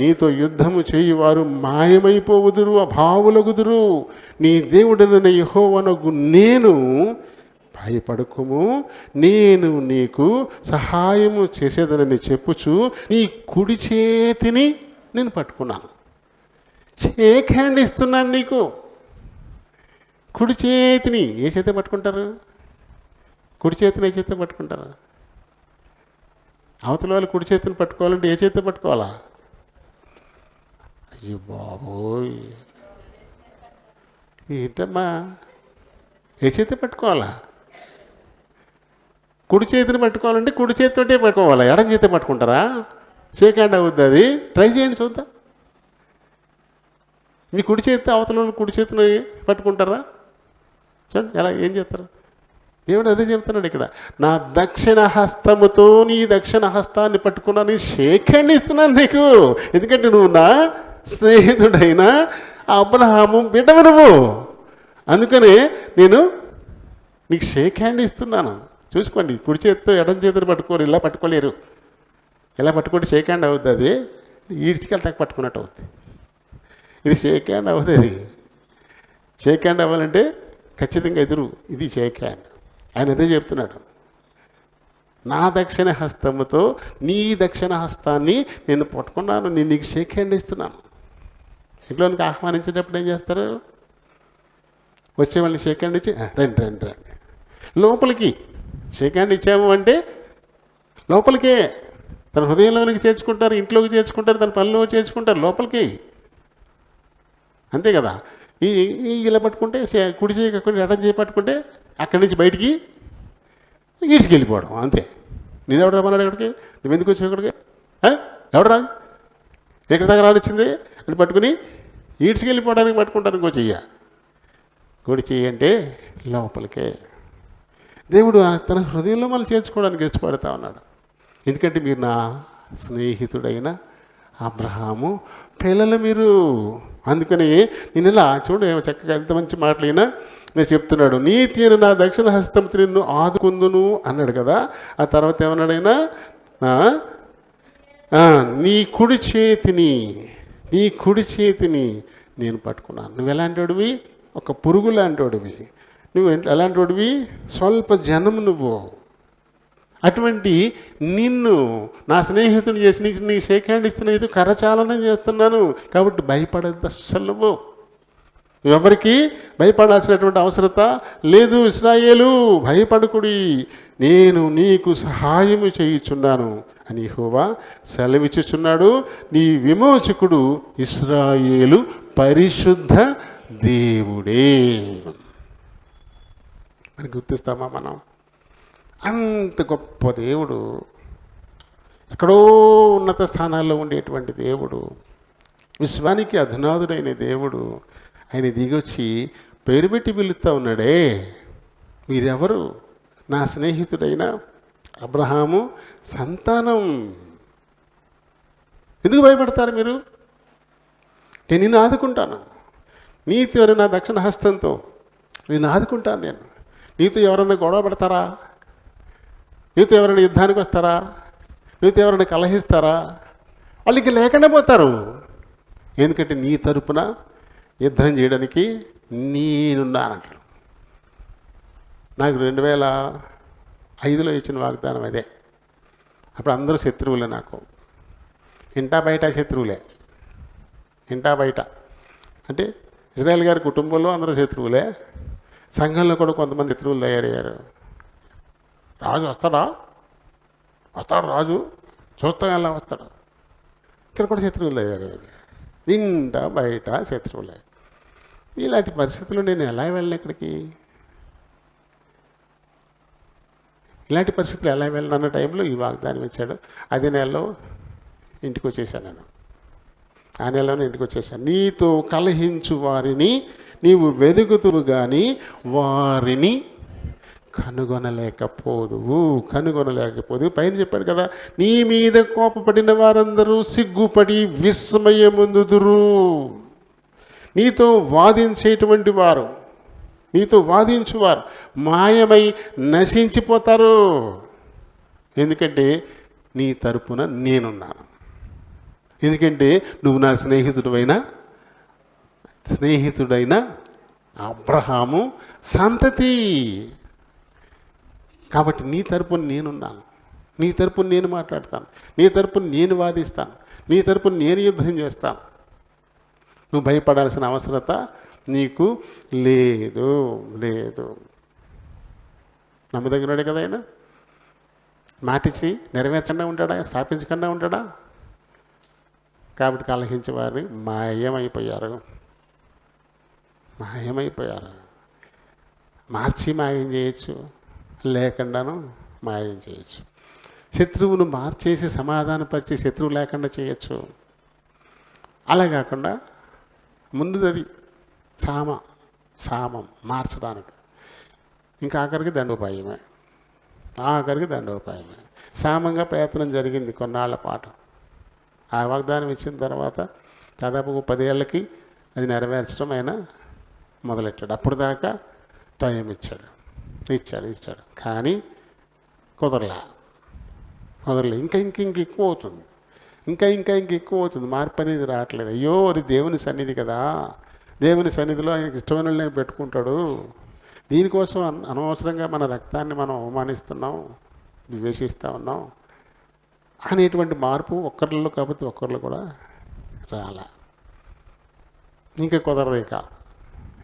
Speaker 1: నీతో యుద్ధము చేయువారు మాయమైపోవుదురు, అభావులగుదురు. నీ దేవుడనైన యెహోవానగు నేను, భయపడకుము, నేను నీకు సహాయము చేసేదనని చెప్పుచు నీ కుడి చేతిని నేను పట్టుకున్నాను. షేక్ హ్యాండ్ ఇస్తున్నాను నీకు. కుడి చేతిని ఏ చేత పట్టుకుంటారు? కుడి చేతిని ఏ చేత పట్టుకుంటారు? అవతల వాళ్ళు కుడి చేతిని పట్టుకోవాలంటే ఏ చేత పట్టుకోవాలా? అయ్యో బాబోయ్, ఏంటమ్మా, ఏ చేత పట్టుకోవాలా? కుడి చేతిని పట్టుకోవాలంటే కుడి చేతితోటే పట్టుకోవాలా? ఎడం చేతి పట్టుకుంటారా? షేక్ హ్యాండ్ అవుద్ది. అది ట్రై చేయండి చూద్దాం. మీ కుడి చేతి అవతల కుడి చేతిని పట్టుకుంటారా? చూడండి ఎలా, ఏం చేస్తారు? దేవుడు అదే చెప్తున్నాడు ఇక్కడ. నా దక్షిణ హస్తముతో నీ దక్షిణ హస్తాన్ని పట్టుకున్నాను, నీ షేక్ హ్యాండ్ ఇస్తున్నాను నీకు. ఎందుకంటే నువ్వు నా స్నేహితుడైన అబ్రహాము బిడ్డవు నువ్వు. అందుకనే నేను నీకు షేక్ హ్యాండ్ ఇస్తున్నాను. చూసుకోండి, కుడి చేతితో ఎడం చేతిని పట్టుకోరు, ఇలా పట్టుకోలేరు. ఇలా పట్టుకుంటే షేక్ హ్యాండ్ అవుతుంది. అది ఈడ్చికెళ్తాక పట్టుకున్నట్టు అవుతుంది. ఇది షేక్ హ్యాండ్ అవుతుంది. షేక్ హ్యాండ్ అవ్వాలంటే ఖచ్చితంగా ఎదురు, ఇది షేక్ హ్యాండ్. ఆయన అదే చెప్తున్నాడు. నా దక్షిణ హస్తముతో నీ దక్షిణ హస్తాన్ని నేను పట్టుకున్నాను, నేను నీకు షేక్ హ్యాండ్ ఇస్తున్నాను. ఇంట్లోనికి ఆహ్వానించేటప్పుడు ఏం చేస్తారు? వచ్చే వాళ్ళని షేక్ హ్యాండ్ ఇచ్చి రండి రండి రండి, లోపలికి షేక్ హ్యాండ్ ఇచ్చాము అంటే లోపలికే, తన హృదయంలోనికి చేర్చుకుంటారు, ఇంట్లోకి చేర్చుకుంటారు, తన పనిలో చేర్చుకుంటారు, లోపలికి. అంతే కదా. ఈ ఇలా పట్టుకుంటే కుడి చేయకుండా ఎడం చేయి పట్టుకుంటే అక్కడి నుంచి బయటికి ఈడ్చుకెళ్ళిపోవడం అంతే. నేనెవడు రమ్మన్నాడు ఇక్కడికి? నువ్వెందుకు వచ్చావు ఇక్కడికి? ఎవడు రా, ఎక్కడి దగ్గర రానిచ్చింది అని పట్టుకుని ఈడ్చుకెళ్ళిపోవడానికి పట్టుకుంటాను ఇంకో చెయ్య. కుడి చెయ్యి అంటే లోపలికే. దేవుడు తన హృదయంలో మనం చేర్చుకోవడానికి ఇష్టపడతా ఉన్నాడు. ఎందుకంటే మీరు నా స్నేహితుడైన అబ్రహాము పిల్లలు మీరు. అందుకని నేను ఇలా చూడు, చక్కగా ఎంత మంచి మాటలైనా నేను చెప్తున్నాడు. నీతి అని నా దక్షిణ హస్తంతో నిన్ను ఆదుకుందును అన్నాడు కదా. ఆ తర్వాత ఏమన్నాడైనా, నీ కుడి చేతిని నేను పట్టుకున్నాను. నువ్వు ఎలాంటి వాడివి? ఒక పురుగు లాంటి వాడివి. నువ్వు ఎలాంటి వాడివి? స్వల్ప జనం నువ్వు. అటువంటి నిన్ను నా స్నేహితుని చేసి నీకు షేక్ హ్యాండ్ ఇస్తున్నా, కరచాలనం చేస్తున్నాను. కాబట్టి భయపడద్దు అస్సలు. నువ్వు ఎవరికి భయపడాల్సినటువంటి అవసరత లేదు. ఇశ్రాయేలు భయపడకుడి, నేను నీకు సహాయము చేయుచున్నాను అని యెహోవా సెలవిచ్చుచున్నాడు. నీ విమోచకుడు ఇశ్రాయేలు పరిశుద్ధ దేవుడే. అని గుర్తిస్తామా మనం? అంత గొప్ప దేవుడు, ఎక్కడో ఉన్నత స్థానాల్లో ఉండేటువంటి దేవుడు, విశ్వానికి అధునాథుడైన దేవుడు, ఆయన దిగొచ్చి పేరు పెట్టి పిలుస్తూ ఉన్నాడే, మీరెవరు? నా స్నేహితుడైన అబ్రహాము సంతానం. ఎందుకు భయపడతారు మీరు? నేను నిన్ను ఆదుకుంటాను. నీతో నా దక్షిణ హస్తంతో నేను ఆదుకుంటాను. నేను నీతో ఎవరైనా గొడవ పడతారా? నీతో ఎవరైనా యుద్ధానికి వస్తారా? నీతో ఎవరైనా కలహిస్తారా? వాళ్ళకి లేకుండా పోతారు. ఎందుకంటే నీ తరపున యుద్ధం చేయడానికి నేనున్నానంటాడు. నాకు 2005లో ఇచ్చిన వాగ్దానం అదే. అప్పుడు అందరూ శత్రువులే నాకు, ఇంటా బయట శత్రువులే. ఇంటా బయట అంటే ఇజ్రాయెల్ గారి కుటుంబంలో అందరూ శత్రువులే, సంఘంలో కూడా కొంతమంది శత్రువులు తయారయ్యారు. రాజు వస్తాడు రాజు, చూస్తాం ఎలా వస్తాడు. ఇక్కడ కూడా శత్రువులు తయారయ్యారు, ఇంటా బయట శత్రువులే. ఇలాంటి పరిస్థితుల్లో నేను ఎలా వెళ్ళను ఇక్కడికి? ఇలాంటి పరిస్థితులు ఎలా వెళ్ళను అన్న టైంలో ఈ వాగ్దానం ఇచ్చాడు. అదే నెలలో ఇంటికి వచ్చేసాను నేను. ఆ నెలలోనే ఇంటికి వచ్చేసాను. నీతో కలహించు వారిని నీవు వెదుగుతువు కానీ వారిని కనుగొనలేకపోదు. పైన చెప్పాడు కదా, నీ మీద కోపపడిన వారందరూ సిగ్గుపడి విస్మయముందుదురు. నీతో వాదించేటువంటి వారు, నీతో వాదించువారు మాయమై నశించిపోతారు. ఎందుకంటే నీ తరపున నేనున్నాను. ఎందుకంటే నువ్వు నా స్నేహితుడైన అబ్రహాము సంతతి. కాబట్టి నీ తరపున నేనున్నాను, నీ తరపున నేను మాట్లాడతాను, నీ తరపున నేను వాదిస్తాను, నీ తరపున నేను యుద్ధం చేస్తాను. నువ్వు భయపడాల్సిన అవసరత నీకు లేదు. నమ్మదగినాడే కదా ఆయన. మాటిచ్చి నెరవేర్చకుండా ఉంటాడా? స్థాపించకుండా ఉంటాడా? కాబట్టి కలహించే వారిని మాయమైపోయారు. మార్చి మాయం చేయొచ్చు, లేకుండాను మాయం చేయొచ్చు. శత్రువును మార్చేసి సమాధానపరిచి శత్రువు లేకుండా చేయొచ్చు. అలా కాకుండా ముందుది సామం మార్చడానికి. ఇంకా ఆఖరికి దండోపాయమే. సామంగా ప్రయత్నం జరిగింది కొన్నాళ్ల పాటు. ఆ వాగ్దానం ఇచ్చిన తర్వాత దాదాపు 10 ఏళ్ళకి అది నెరవేర్చడం ఆయన మొదలెట్టాడు. అప్పుడు దాకా టైం ఇచ్చాడు. కానీ కుదరలే. ఇంకా ఎక్కువ అవుతుంది. ఇంకా ఎక్కువ అవుతుంది. మార్పు అనేది రావట్లేదు. అయ్యో, అది దేవుని సన్నిధి కదా, దేవుని సన్నిధిలో ఆయనకి ఇష్టమైన పెట్టుకుంటాడు. దీనికోసం అనవసరంగా మన రక్తాన్ని మనం అవమానిస్తున్నాం, ద్వేషిస్తూ ఉన్నాం అనేటువంటి మార్పు ఒక్కరిలో కాకపోతే ఒక్కరిలో కూడా రాలా. ఇంకా కుదరదు.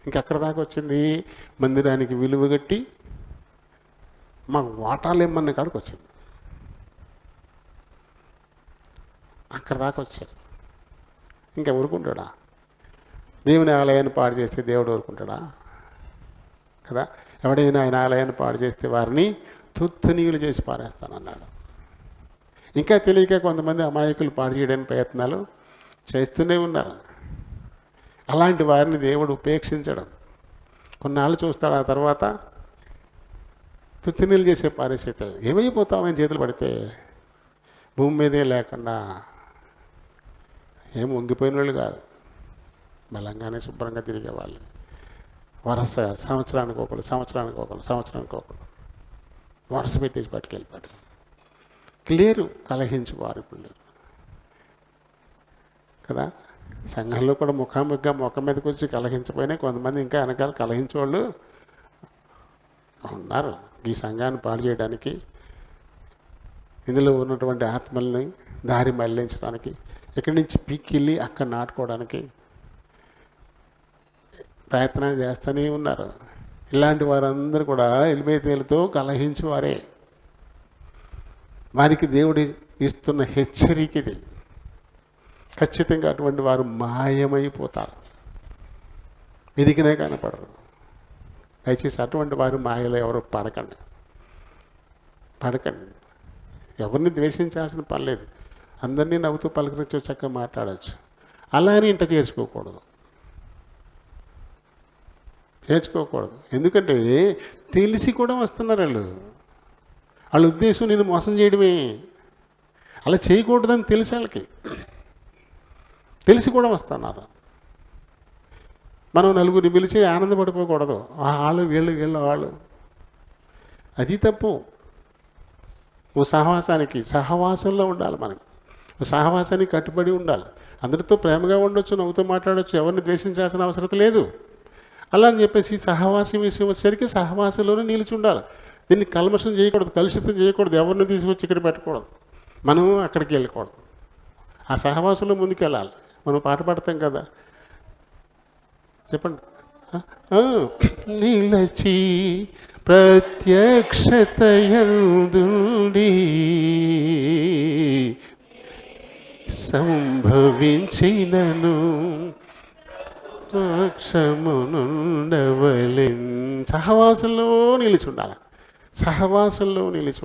Speaker 1: ఇంకా అక్కడ దాకా వచ్చింది. మందిరానికి విలువ కట్టి మాకు వాటాలు ఇమ్మన్న కాడికి వచ్చింది. అక్కడ దాకా వచ్చాడు. ఇంకా ఊరుకుంటాడా? దేవుని ఆలయాన్ని పాడు చేస్తే దేవుడు ఊరుకుంటాడా? కదా. ఎవడైనా ఆయన ఆలయాన్ని పాడు చేస్తే వారిని తుత్తనీయులు చేసి పారేస్తానన్నాడు. ఇంకా తెలియక కొంతమంది అమాయకులు పాడు చేయడానికి ప్రయత్నాలు చేస్తూనే ఉన్నారు. అలాంటి వారిని దేవుడు ఉపేక్షించడం. కొన్నాళ్ళు చూస్తాడు. ఆ తర్వాత తుత్తినీళ్ళు చేసే పరిస్థితి. ఏమైపోతామని చేతులు పడితే భూమి మీదే లేకుండా. ఏం వంగిపోయిన వాళ్ళు కాదు, బలంగానే శుభ్రంగా తిరిగేవాళ్ళు. వరుస సంవత్సరానికి ఒకరు వరుస పెట్టేసి పట్టుకెళ్ళిపోయాడు. క్లియరు. కలహించు వారు ఇప్పుడు లేరు కదా. సంఘంలో కూడా ముఖాముఖిగా ముఖం మీదకి వచ్చి కలహించపోయినా కొంతమంది ఇంకా వెనకాల కలహించేవాళ్ళు ఉన్నారు. ఈ సంఘాన్ని పాడు చేయడానికి, ఇందులో ఉన్నటువంటి ఆత్మల్ని దారి మళ్లించడానికి, ఇక్కడి నుంచి పీక్కిళ్ళి అక్కడ నాటుకోవడానికి ప్రయత్నాలు చేస్తూనే ఉన్నారు. ఇలాంటి వారందరూ కూడా ఎలిమేతేలతో కలహించేవారే. వారికి దేవుడు ఇస్తున్న హెచ్చరిక ఇది. ఖచ్చితంగా అటువంటి వారు మాయమైపోతారు, ఎదిగినే కనపడరు. దయచేసి అటువంటి వారు మాయలో ఎవరు పడకండి. ఎవరిని ద్వేషించాల్సిన పని లేదు. అందరినీ నవ్వుతూ పలకరించి చక్కగా మాట్లాడచ్చు. అలా అని ఇంట చేర్చుకోకూడదు. ఎందుకంటే తెలిసి కూడా వస్తున్నారు వాళ్ళ ఉద్దేశం నేను మోసం చేయడమే. అలా చేయకూడదని తెలిసి వాళ్ళకి తెలిసి కూడా వస్తున్నారు. మనం నలుగురిని పిలిచి ఆనందపడిపోకూడదు. వాళ్ళు వీళ్ళు అది తప్పు. ఓ సహవాసంలో ఉండాలి. మనకి ఓ సహవాసానికి కట్టుబడి ఉండాలి. అందరితో ప్రేమగా ఉండొచ్చు, నవ్వుతూ మాట్లాడవచ్చు, ఎవరిని ద్వేషించాల్సిన అవసరం లేదు. అలా అని చెప్పేసి సహవాసం విషయం వచ్చేసరికి సహవాసంలోనే నిలిచి ఉండాలి. దీన్ని కల్మషం చేయకూడదు, కలుషితం చేయకూడదు, ఎవరిని తీసుకొచ్చి ఇక్కడ పెట్టకూడదు, మనం అక్కడికి వెళ్ళకూడదు. ఆ సహవాసంలో ముందుకు వెళ్ళాలి. మనం పాట పాడతాం కదా, చెప్పండి. నిలచి ప్రత్యక్షతయందుండి సంభవించినను రక్షమునుండవలెన్. సహవాసంలో నిలిచి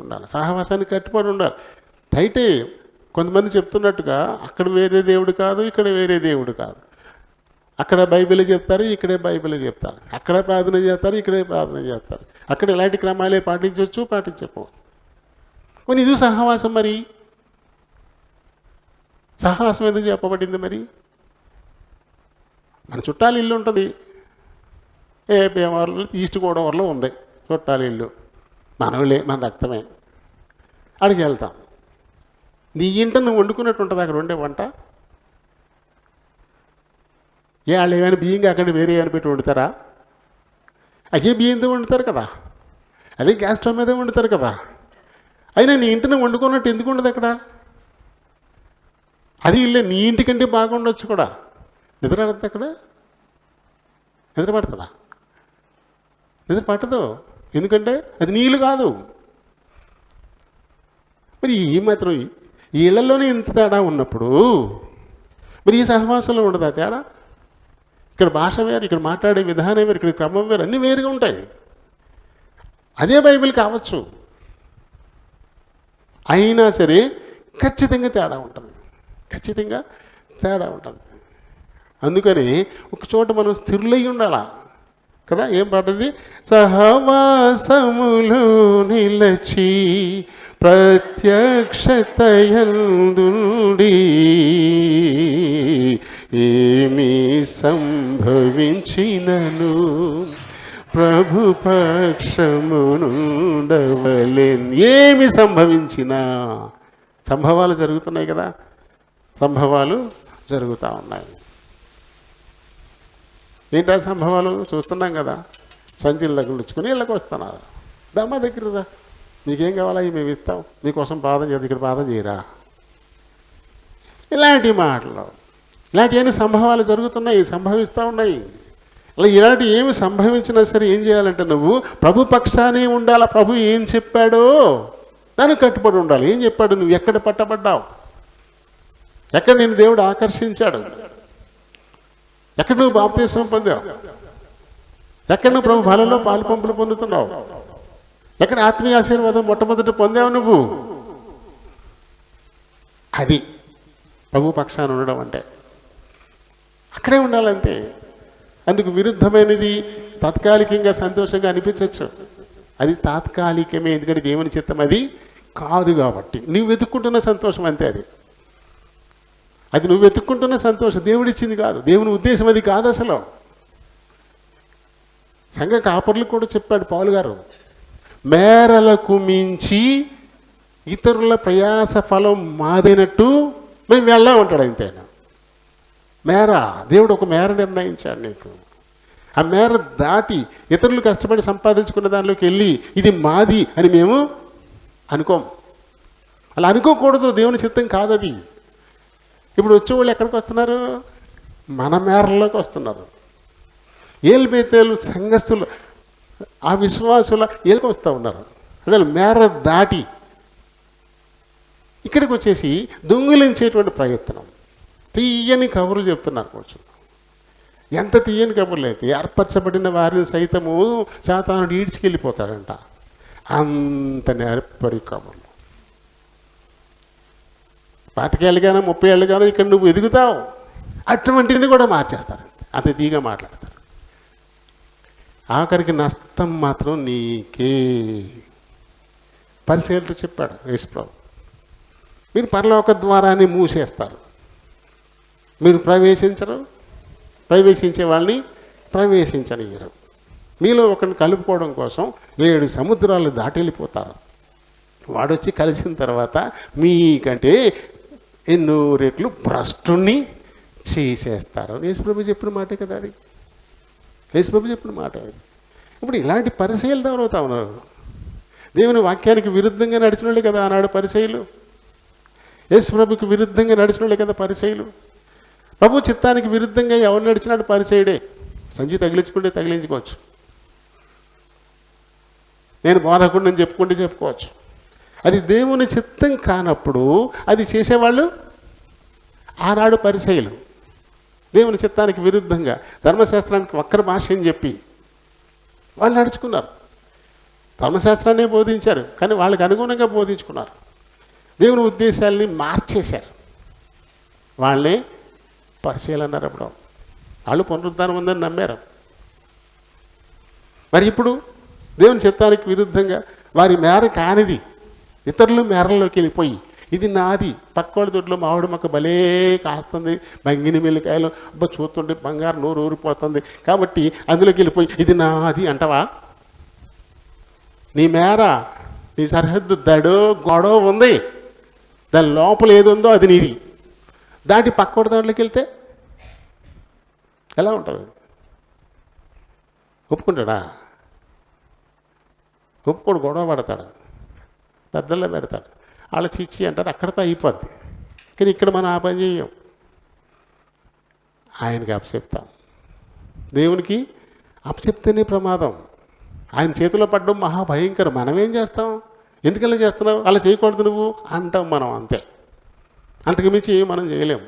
Speaker 1: ఉండాలి. సహవాసానికి కట్టుబడి ఉండాలి. అయితే కొంతమంది చెప్తున్నట్టుగా అక్కడ వేరే దేవుడు కాదు, ఇక్కడ వేరే దేవుడు కాదు. అక్కడ బైబిల్ చెప్తారు, ఇక్కడే బైబిల్ చెప్తారు. అక్కడ ప్రార్థన చేస్తారు, ఇక్కడే ప్రార్థన చేస్తారు. అక్కడ ఇలాంటి క్రమాలే పాటించవచ్చు, పాటించకపోవచ్చు. కొన్ని ఇది సహవాసం. మరి సహవాసం ఎందుకు చెప్పబడింది? మరి మన చుట్టాల ఇల్లు ఉంటుంది, భీమవరంలో ఈస్ట్ గోదావరిలో ఉంది చుట్టాల ఇల్లు, మనవులే, మన రక్తమే. అక్కడికి వెళ్తాం. నీ ఇంట నువ్వు వండుకున్నట్టు ఉంటుంది అక్కడ ఉండే వంట. వాళ్ళు ఏమైనా బియ్యంగా అక్కడ వేరే ఏమైనా పెట్టి వండుతారా? అదే బియ్యంతో వండుతారు కదా, అదే గ్యాస్ స్టవ్ మీద వండుతారు కదా. అయినా నీ ఇంటిని వండుకున్నట్టు ఎందుకు ఉండదు అక్కడ? అది ఇల్లే, నీ ఇంటికంటే బాగుండొచ్చు కూడా. నిద్ర పడుతుంది అక్కడ? నిద్ర పడుతుందా? నిద్ర పట్టదు. ఎందుకంటే అది నీళ్ళు కాదు. మరి ఈ మాత్రం ఈ ఇళ్లలోనే ఇంత తేడా ఉన్నప్పుడు మరి ఈ సహవాసంలో ఉండదా తేడా? ఇక్కడ భాష వేరు, ఇక్కడ మాట్లాడే విధానం వేరు, ఇక్కడ క్రమం వేరు, అన్నీ వేరుగా ఉంటాయి. అదే బైబిల్ కావచ్చు, అయినా సరే ఖచ్చితంగా తేడా ఉంటుంది, ఖచ్చితంగా తేడా ఉంటుంది. అందుకని ఒక చోట మనం స్థిరులై ఉండాలా కదా. ఏం పాటది? సహవాసములు నిలచి ప్రత్యక్షతయందుండి ఏమి సంభవించినను ప్రభు పక్షమునుండవలెన్. ఏమి సంభవించినా, సంభవాలు జరుగుతున్నాయి కదా, సంభవాలు జరుగుతూ ఉన్నాయి. ఏంటా సంభవాలు చూస్తున్నాం కదా. సంచుల దగ్గర ఉంచుకొని ఇళ్ళకి వస్తున్నారు. దమ్మ దగ్గర రా, నీకేం కావాలా ఇవి మేము ఇస్తాం, నీకోసం ప్రార్థన చేద్దాం, ఇక్కడ ప్రార్థన చేయరా. ఇలాంటి మాటలు, ఇలాంటివన్నీ సంభవాలు జరుగుతున్నాయి, సంభవిస్తూ ఉన్నాయి. అలా ఇలాంటి ఏమి సంభవించినా సరే ఏం చేయాలంటే నువ్వు ప్రభు పక్షానే ఉండాలా. ప్రభు ఏం చెప్పాడో దానికి కట్టుబడి ఉండాలి. ఏం చెప్పాడు? నువ్వు ఎక్కడ పట్టబడ్డావు, ఎక్కడ నేను దేవుడు ఆకర్షించాడు, ఎక్కడ నువ్వు బాప్తీసం పొందావు, ఎక్కడ నువ్వు ప్రభు బలలో పాలు పంపులు పొందుతున్నావు, ఎక్కడ ఆత్మీయ ఆశీర్వాదం మొట్టమొదటి పొందావు నువ్వు. అది ప్రభు పక్షాన ఉండడం అంటే అక్కడే ఉండాలంతే. అందుకు విరుద్ధమైనది తాత్కాలికంగా సంతోషంగా అనిపించవచ్చు, అది తాత్కాలికమే. ఎందుకంటే దేవుని చిత్తం అది కాదు కాబట్టి. నువ్వు వెతుక్కుంటున్న సంతోషం అంతే. అది నువ్వు వెతుక్కుంటున్న సంతోషం, దేవుడిచ్చింది కాదు, దేవుని ఉద్దేశం అది కాదు అసలు. సంఘ కాపర్లకు కూడా చెప్పాడు పౌలు గారు, మేరలకు మించి ఇతరుల ప్రయాస ఫలం మాదైనట్టు మేము వెళ్ళామంటాడు. అంతేనా మేర? దేవుడు ఒక మేర నిర్ణయించాడు నీకు. ఆ మేర దాటి ఇతరులు కష్టపడి సంపాదించుకున్న దానిలోకి వెళ్ళి ఇది మాది అని మేము అనుకోం. అలా అనుకోకూడదు, దేవుని చిత్తం కాదు అది. ఇప్పుడు వచ్చేవాళ్ళు ఎక్కడికి వస్తున్నారు? మన మేరల్లోకి వస్తున్నారు. ఏల్బేతేలు సంఘస్థులు, ఆ విశ్వాసుల ఏళ్ళకి వస్తూ ఉన్నారు. అంటే మేర దాటి ఇక్కడికి వచ్చేసి దొంగిలించేటువంటి ప్రయత్నం, తీయని కబుర్లు చెప్తున్నారు కొంచెం. ఎంత తీయని కబుర్లు అయితే ఏర్పరచబడిన వారిని సైతము సాతానుడు ఈడ్చుకెళ్ళిపోతాడంట. అంత నేర్పరి కబుర్లు. 25 ఏళ్ళు గానో 30 ఏళ్ళు గానో ఇక్కడ నువ్వు ఎదుగుతావు, అటువంటిని కూడా మార్చేస్తారు. అంత తీగా మాట్లాడతారు. ఆఖరికి నష్టం మాత్రం నీకే. పరిశీలనతో చెప్పాడు యేసుప్రభు, మీరు పరలోక ద్వారాన్ని మూసేస్తారు, మీరు ప్రవేశించరు, ప్రవేశించే వాళ్ళని ప్రవేశించనియరు. మీలో ఒకరిని కలుపుకోవడం కోసం 7 సముద్రాలు దాటి వెళ్ళిపోతారు. వాడొచ్చి కలిసిన తర్వాత మీకంటే ఎన్నో రెట్లు భ్రష్టుణ్ణి చేసేస్తారు. యేసుప్రభు చెప్పిన మాటే కదా అది. యేసుప్రభు చెప్పిన మాట అది. ఇప్పుడు ఇలాంటి పరిచయాలు తవరవుతా ఉన్నారు. దేవుని వాక్యానికి విరుద్ధంగా నడిచిన వాళ్ళే కదా ఆనాడు పరిచయులు. యేసుప్రభుకి విరుద్ధంగా నడిచిన వాళ్ళే కదా పరిచయులు. ప్రభు చిత్తానికి విరుద్ధంగా ఎవరు నడిచినాడు? పరిచయుడే. సంచి తగిలించుకుంటే తగిలించుకోవచ్చు, నేను బోధకుడిని చెప్పుకుంటే చెప్పుకోవచ్చు. అది దేవుని చిత్తం కానప్పుడు అది చేసేవాళ్ళు ఆనాడు పరిచయులు. దేవుని చిత్తానికి విరుద్ధంగా ధర్మశాస్త్రానికి వక్ర భాష అని చెప్పి వాళ్ళు నడుచుకున్నారు. ధర్మశాస్త్రాన్నే బోధించారు, కానీ వాళ్ళకి అనుగుణంగా బోధించుకున్నారు. దేవుని ఉద్దేశాలని మార్చేశారు. వాళ్ళే పరిచయాలు అన్నారు. అప్పుడు వాళ్ళు పునరుద్ధానం ఉందని నమ్మారు. మరి ఇప్పుడు దేవుని చిత్తానికి విరుద్ధంగా వారి మేర కానిది ఇతరులు మేరల్లోకి వెళ్ళిపోయి ఇది నాది, పక్కోడి దొడ్లో మామిడి మొక్క భలే కాస్తుంది, బంగిని మెల్లికాయలు అబ్బా చూస్తుంటే బంగారు నోరు ఊరిపోతుంది కాబట్టి అందులోకి వెళ్ళిపోయి ఇది నాది అంటవా? నీ మేర, నీ సరిహద్దు దడో గొడవ ఉంది, దాని లోపల ఏది ఉందో అది నీది. దాటి పక్కోడి దాంట్లోకి వెళ్తే ఎలా ఉంటుంది? ఒప్పుకుంటాడా? ఒప్పుకోడు, గొడవ పడతాడు, పెద్దల్లో పెడతాడు, వాళ్ళ చిచ్చి అంటారు, అక్కడితో అయిపోద్ది. కానీ ఇక్కడ మనం ఆ పని చేయం, ఆయనకి అప్పచెప్తాం. దేవునికి అప్పచెప్తేనే ప్రమాదం. ఆయన చేతిలో పడ్డం మహాభయంకరం. మనమేం చేస్తాం? ఎందుకలా చేస్తున్నావు, అలా చేయకూడదు నువ్వు అంటాం మనం, అంతే. అంతకుమించి మనం చేయలేం.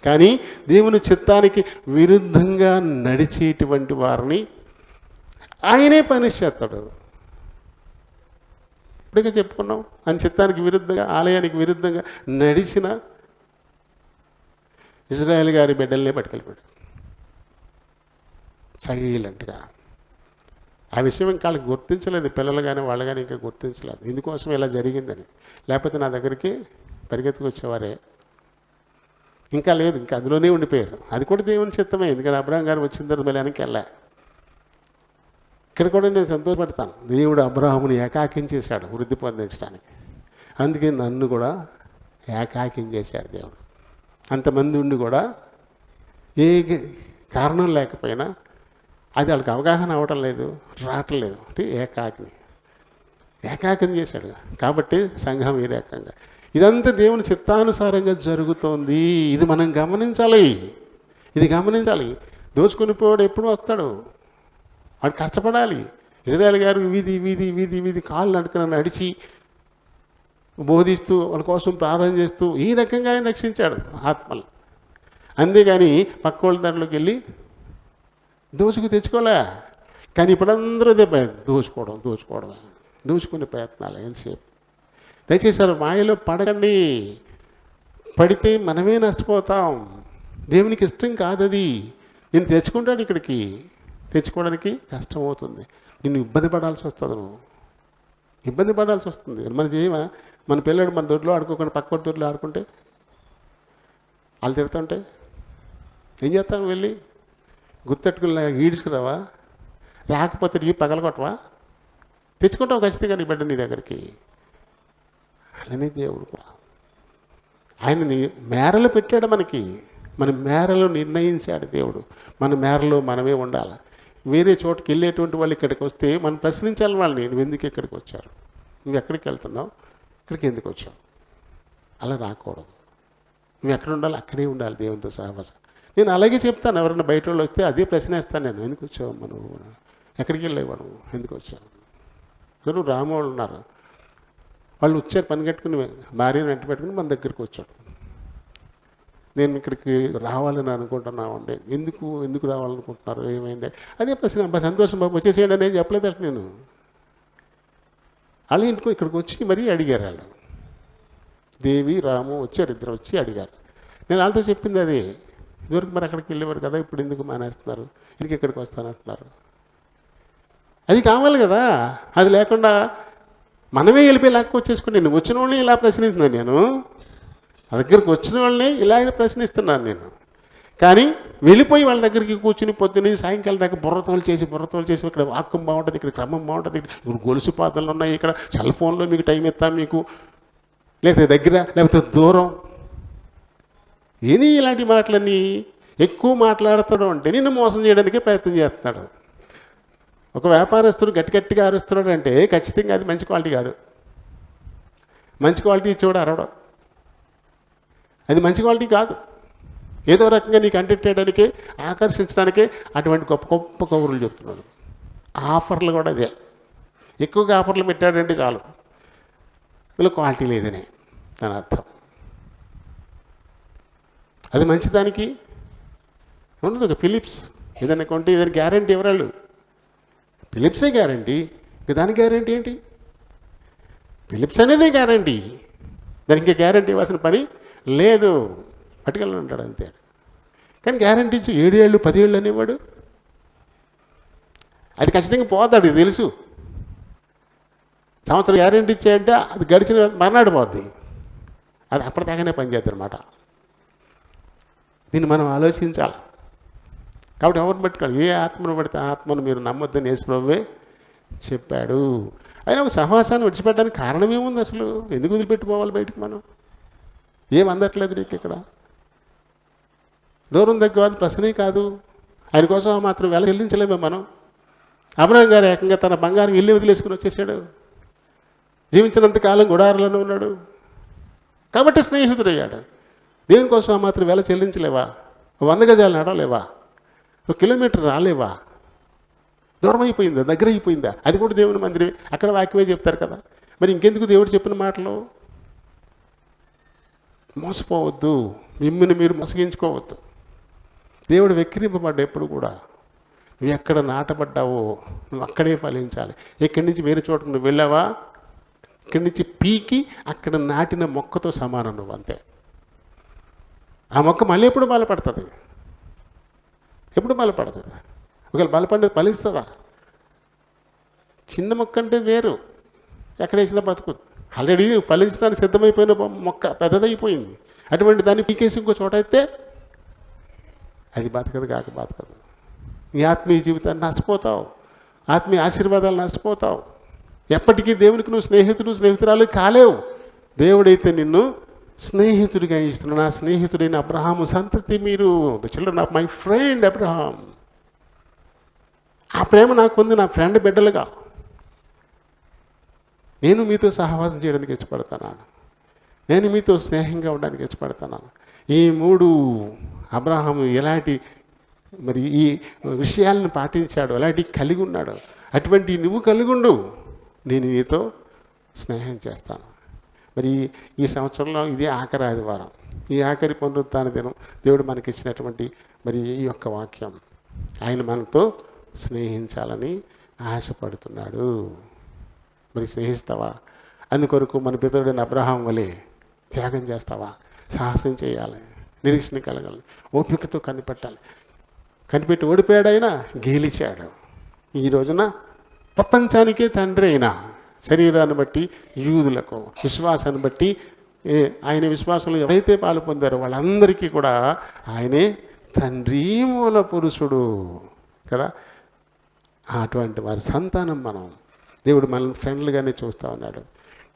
Speaker 1: కానీ దేవుని చిత్తానికి విరుద్ధంగా నడిచేటువంటి వారిని ఆయనే పనిష్ చేస్తాడు. ఇప్పటికే చెప్పుకున్నాం, ఆయన చిత్తానికి విరుద్ధంగా, ఆలయానికి విరుద్ధంగా నడిచిన ఇజ్రాయేల్ గారి బిడ్డల్నే పట్టుకెళ్ళిపోయాడు సైలెంట్గా. ఆ విషయం ఇంకా వాళ్ళకి గుర్తించలేదు, పిల్లలు కానీ వాళ్ళు కానీ ఇంకా గుర్తించలేదు ఇందుకోసం ఇలా జరిగిందని. లేకపోతే నా దగ్గరికి పరిగెత్తుకు వచ్చేవారే. ఇంకా లేదు, ఇంకా అందులోనే ఉండిపోయారు. అది కూడా దేవుని చిత్తమే, ఎందుకంటే అబ్రహాం గారు వచ్చిన తర్వాత మళ్ళీ వెనక్కి వెళ్ళా. ఇక్కడ కూడా నేను సంతోషపడతాను, దేవుడు అబ్రహాముని ఏకాకిం చేశాడు వృద్ధి పొందించడానికి. అందుకే నన్ను కూడా ఏకాకిం చేశాడు దేవుడు. అంతమంది ఉండి కూడా ఏ కారణం లేకపోయినా అది వాళ్ళకి అవగాహన అవ్వటం లేదు, రావటం లేదు. అంటే ఏకాకిం చేశాడు కాబట్టి సంఘం ఈ రకంగా. ఇదంతా దేవుని చిత్తానుసారంగా జరుగుతోంది. ఇది మనం గమనించాలి, ఇది గమనించాలి. దోచుకొని పోయాడు ఎప్పుడు వస్తాడు, వాడు కష్టపడాలి. ఇజ్రాయేల్ గారు వీధి వీధి వీధి వీధి కాళ్ళు నడుకుని నడిచి బోధిస్తూ వాళ్ళ కోసం ప్రార్థన చేస్తూ ఈ రకంగా ఆయన రక్షించాడు ఆత్మలు. అంతేగాని పక్క వాళ్ళ దాంట్లోకి వెళ్ళి దోచుకు తెచ్చుకోలే. కానీ ఇప్పుడు అందరూ అదే దోచుకునే ప్రయత్నాలు ఎంతసేపు. దయచేసి మాయలో పడకండి, పడితే మనమే నష్టపోతాం. దేవునికి ఇష్టం కాదు అది. నేను తెచ్చుకుంటాను, ఇక్కడికి తెచ్చుకోవడానికి కష్టం అవుతుంది, నిన్ను ఇబ్బంది పడాల్సి వస్తుంది, నువ్వు ఇబ్బంది పడాల్సి వస్తుంది. మన చేయమా, మన పిల్లడు మన దొడ్లో ఆడుకోకుండా పక్క దొడ్లో ఆడుకుంటే వాళ్ళు తిడుతుంటే ఏం చేస్తాను? వెళ్ళి గుర్తెట్టుకుని ఈడ్చుకురావా? రాకపోతే నీ పగలగొట్టవా? తెచ్చుకుంటావు ఖచ్చితంగా నీ బిడ్డ నీ దగ్గరికి. అలానే దేవుడు కూడా ఆయన మేరలు పెట్టాడు మనకి, మన మేరలు నిర్ణయించాడు దేవుడు. మన మేరలో మనమే ఉండాలి. వేరే చోటుకి వెళ్ళేటువంటి వాళ్ళు ఇక్కడికి వస్తే మనం ప్రశ్నించాలి వాళ్ళని, నువ్వు ఎందుకు ఇక్కడికి వచ్చారు, నువ్వు ఎక్కడికి వెళ్తున్నావు, ఇక్కడికి ఎందుకు వచ్చావు? అలా రాకూడదు. నువ్వు ఎక్కడ ఉండాలి అక్కడే ఉండాలి దేవునితో సహవాసం. నేను అలాగే చెప్తాను, ఎవరైనా బయట వాళ్ళు వస్తే అదే ప్రశ్నిస్తాను నేను, ఎందుకు వచ్చావు నువ్వు, ఎక్కడికి వెళ్ళేవా నువ్వు, ఎందుకు వచ్చావు? ఎవరు రామోళ్ళు ఉన్నారు, వాళ్ళు వచ్చారు పని కట్టుకుని భార్యను వెంట పెట్టుకుని మన దగ్గరికి వచ్చాడు. నేను ఇక్కడికి రావాలని అనుకుంటున్నామండి, ఎందుకు రావాలనుకుంటున్నారు, ఏమైంది? అదే ప్రశ్న. అబ్బా సంతోషం బాబు వచ్చేసేయండి అని చెప్పలేదు అంటే నేను. వాళ్ళ ఇంటికి ఇక్కడికి వచ్చి మరీ అడిగారు వాళ్ళు. దేవి రాము వచ్చారు, ఇద్దరు వచ్చి అడిగారు. నేను వాళ్ళతో చెప్పింది అదే, ఇదివరకు మరి అక్కడికి వెళ్ళేవారు కదా, ఇప్పుడు ఎందుకు మానేస్తున్నారు, ఇది ఇక్కడికి వస్తానంటున్నారు. అది కావాలి కదా, అది లేకుండా మనమే వెళ్ళిపోయి లాక్కు వచ్చేసుకుని నేను వచ్చిన వాళ్ళని ఇలా ప్రశ్నిస్తున్నాను. నేను ఆ దగ్గరికి వచ్చిన వాళ్ళని ఇలా ప్రశ్నిస్తున్నాను నేను. కానీ వెళ్ళిపోయి వాళ్ళ దగ్గరికి కూర్చుని పొద్దున్న సాయంకాలం దాకా బుర్రతోలు చేసి ఇక్కడ వాక్యం బాగుంటుంది, ఇక్కడ క్రమం బాగుంటుంది, ఇక్కడ గొలుసు పాత్రలు ఉన్నాయి, ఇక్కడ సెల్ ఫోన్లో మీకు టైం ఇస్తాం మీకు, లేకపోతే దగ్గర లేకపోతే దూరం, ఏది ఇలాంటి మాటలన్నీ ఎక్కువ మాట్లాడతాడు అంటే నిన్ను మోసం చేయడానికి ప్రయత్నం చేస్తున్నాడు. ఒక వ్యాపారస్తుడు గట్టిగా అరుస్తున్నాడు అంటే ఖచ్చితంగా అది మంచి క్వాలిటీ కాదు. మంచి క్వాలిటీ ఇచ్చేవాడు అరవడం, అది మంచి క్వాలిటీ కాదు. ఏదో రకంగా నీకు అంటెట్టేయడానికి ఆకర్షించడానికే అటువంటి గొప్ప గొప్ప కబుర్లు చెప్తున్నాడు. ఆఫర్లు కూడా అదే, ఎక్కువగా ఆఫర్లు పెట్టాడంటే చాలు వీళ్ళు క్వాలిటీ లేదని దాని అర్థం. అది మంచిదానికి ఉండదు. ఒక ఫిలిప్స్ ఏదైనా కొంటే ఏదైనా గ్యారంటీ ఎవరాళ్ళు, ఫిలిప్సే గ్యారంటీ, ఇంకా దానికి గ్యారంటీ ఏంటి? ఫిలిప్స్ అనేదే గ్యారంటీ, దానికి ఇంకా గ్యారంటీ ఇవ్వాల్సిన పని లేదు, పట్టుకెళ్ళని ఉంటాడు అంతే. కానీ గ్యారంటీ ఇచ్చి 7 ఏళ్ళు 10 ఏళ్ళు అనేవాడు అది ఖచ్చితంగా పోతాడు, తెలుసు. సంవత్సరం గ్యారెంటీ ఇచ్చాయంటే అది గడిచిన మర్నాడు పోద్ది. అది అప్పటిదాకానే పనిచేద్ది అనమాట. దీన్ని మనం ఆలోచించాలి. కాబట్టి ఎవరిని పట్టుకోవాలి? ఏ ఆత్మను పడితే ఆత్మను మీరు నమ్మొద్దని యేసు ప్రభువే చెప్పాడు. అయినా ఒక సహవాసాన్ని విడిచిపెట్టడానికి కారణం ఏముంది? అసలు ఎందుకు వదిలిపెట్టుకోవాలి బయటికి? మనం ఏం అందట్లేదు నీకు ఇక్కడ. దూరం దగ్గర ప్రశ్నే కాదు. ఆయన కోసం మాత్రం వెల చెల్లించలేమే మనం. అబ్రహాం గారు ఏకంగా తన బంగారం ఇల్లు వదిలేసుకుని వచ్చేసాడు. జీవించినంత కాలం గుడారంలోనే ఉన్నాడు కాబట్టి స్నేహితుడయ్యాడు. దేవుని కోసం ఆ మాత్రం వెల చెల్లించలేవా? 100 గజాలు నడవలేవా? 1 కిలోమీటర్ రాలేవా? దూరం అయిపోయిందా? దగ్గర అయిపోయిందా? అది కూడా దేవుని మందిరమే. అక్కడ వాక్యమే చెప్తారు కదా. మరి ఇంకెందుకు దేవుడు చెప్పిన మాటలు? మోసపోవద్దు, మిమ్మల్ని మీరు మోసగించుకోవద్దు. దేవుడు వెక్కిరింపబడ్డ ఎప్పుడు కూడా నువ్వు ఎక్కడ నాటబడ్డావో నువ్వు అక్కడే ఫలించాలి. ఇక్కడి నుంచి వేరే చోటకు నువ్వు వెళ్ళావా, ఇక్కడి నుంచి పీకి అక్కడ నాటిన మొక్కతో సమానం నువ్వు, అంతే. ఆ మొక్క మళ్ళీ ఎప్పుడు బలపడుతుంది? ఎప్పుడు బలపడుతుంది? ఒకవేళ బలపడేది ఫలిస్తుందా? చిన్న మొక్క అంటే వేరు, ఎక్కడ వేసినా బతుకు. ఆల్రెడీ ఫలించడానికి సిద్ధమైపోయిన మొక్క పెద్దదైపోయింది. అటువంటి దాన్ని పీకేసి ఇంకో చోట అయితే అది బతకదు కాక బతకదు. నీ ఆత్మీయ జీవితాన్ని నష్టపోతావు, ఆత్మీయ ఆశీర్వాదాలు నష్టపోతావు. ఎప్పటికీ దేవునికి నువ్వు స్నేహితురాలు కాలేవు. దేవుడైతే నిన్ను స్నేహితుడిగా ఇస్తున్నాడు. నా స్నేహితుడైన అబ్రహాము సంతతి మీరు, the children of my friend Abraham. ఆ ప్రేమ నాకు ఉంది, నా ఫ్రెండ్ బిడ్డలుగా. నేను మీతో సహవాసం చేయడానికి ఇష్టపడుతున్నాను, నేను మీతో స్నేహంగా ఉండడానికి ఇష్టపడుతున్నాను. ఈ 3 అబ్రహాము ఎలాంటి మరి ఈ విషయాలను పాటించాడు, అలాంటి కలిగి ఉన్నాడు. అటువంటి నువ్వు కలిగి ఉండు, నేను నీతో స్నేహం చేస్తాను. మరి ఈ సంవత్సరంలో ఇది ఆఖరి ఆదివారం, ఈ ఆఖరి పునరుత్థాన దినం. దేవుడు మనకి ఇచ్చినటువంటి మరి ఈ యొక్క వాక్యం, ఆయన మనతో స్నేహించాలని ఆశపడుతున్నాడు. మరి స్నేహిస్తావా? అందుకొరకు మన పితరుడైన అబ్రహాం వలె త్యాగం చేస్తావా? సాహసం చేయాలి, నిరీక్షణ కలగాలి, ఓపికతో కనిపెట్టాలి. కనిపెట్టి ఓడిపోయాడైనా గెలిచాడు. ఈ రోజున ప్రపంచానికే తండ్రి అయినా, శరీరాన్ని బట్టి యూదులకు, విశ్వాసాన్ని బట్టి ఆయన విశ్వాసంలో ఎవరైతే పాలు పొందారో వాళ్ళందరికీ కూడా ఆయనే తండ్రి, మూల పురుషుడు కదా. అటువంటి వారి సంతానం మనం. దేవుడు మనల్ని ఫ్రెండ్లుగానే చూస్తూ ఉన్నాడు.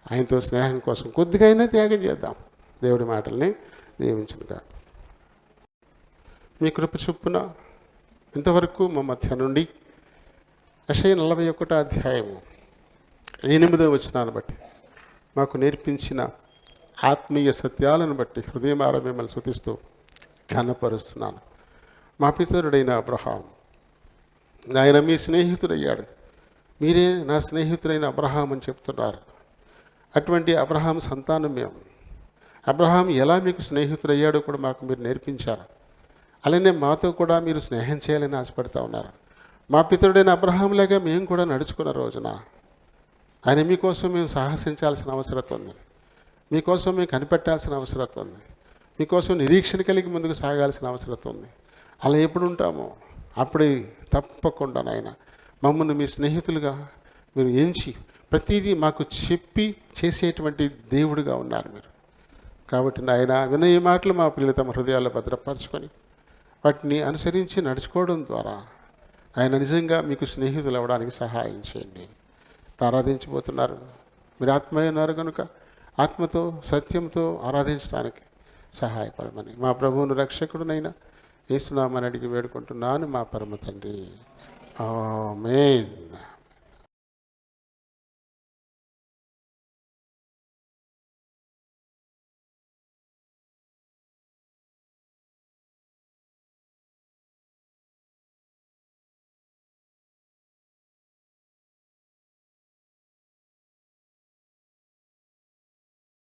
Speaker 1: ఆయనతో స్నేహం కోసం కొద్దిగా అయినా త్యాగం చేద్దాం. దేవుడి మాటల్ని దీవించునుగా. మీ కృప చొప్పున ఇంతవరకు మా మధ్య నుండి యెషయా 41వ అధ్యాయము 8వ వచనాన్ని బట్టి మాకు నేర్పించిన ఆత్మీయ సత్యాలను బట్టి హృదయమారా మిమ్మల్ని స్తుతిస్తూ ఘనపరుస్తున్నాను. మా పితరుడైన అబ్రహాం, ఆయన మీ స్నేహితుడయ్యాడు. మీరే నా స్నేహితుడైన అబ్రహాం అని చెప్తున్నారు. అటువంటి అబ్రహాం సంతానం మేము. అబ్రహాం ఎలా మీకు స్నేహితుడయ్యాడో కూడా మాకు మీరు నేర్పించారు. అలానే మాతో కూడా మీరు స్నేహం చేయాలని ఆశపడుతూ ఉన్నారు. మా పితరుడైన అబ్రహాంలాగా మేము కూడా నడుచుకున్న రోజున ఆయన మీకోసం మేము సాహసించాల్సిన అవసరం ఉంది, మీకోసం మేము కనిపెట్టాల్సిన అవసరం ఉంది, మీకోసం నిరీక్షణ కలిగి ముందుకు సాగాల్సిన అవసరం ఉంది. అలా ఎప్పుడు ఉంటామో అప్పుడే తప్పకుండా నాయన మమ్మల్ని మీ స్నేహితులుగా మీరు ఎంచి ప్రతిదీ మాకు చెప్పి చేసేటువంటి దేవుడిగా ఉన్నారు మీరు. కాబట్టి నాయన విన్న ఈ మాటలు మా పిల్లలు తమ హృదయాల్లో భద్రపరచుకొని వాటిని అనుసరించి నడుచుకోవడం ద్వారా ఆయన నిజంగా మీకు స్నేహితులు అవ్వడానికి సహాయం చేయండి. ఆరాధించబోతున్నారు, మీరు ఆత్మ ఉన్నారు కనుక ఆత్మతో సత్యంతో ఆరాధించడానికి సహాయపడమని మా ప్రభువును రక్షకుడునైనా యేసు నామమున అడిగి వేడుకుంటున్నాను మా పరమ తండ్రి. ఆమేన్.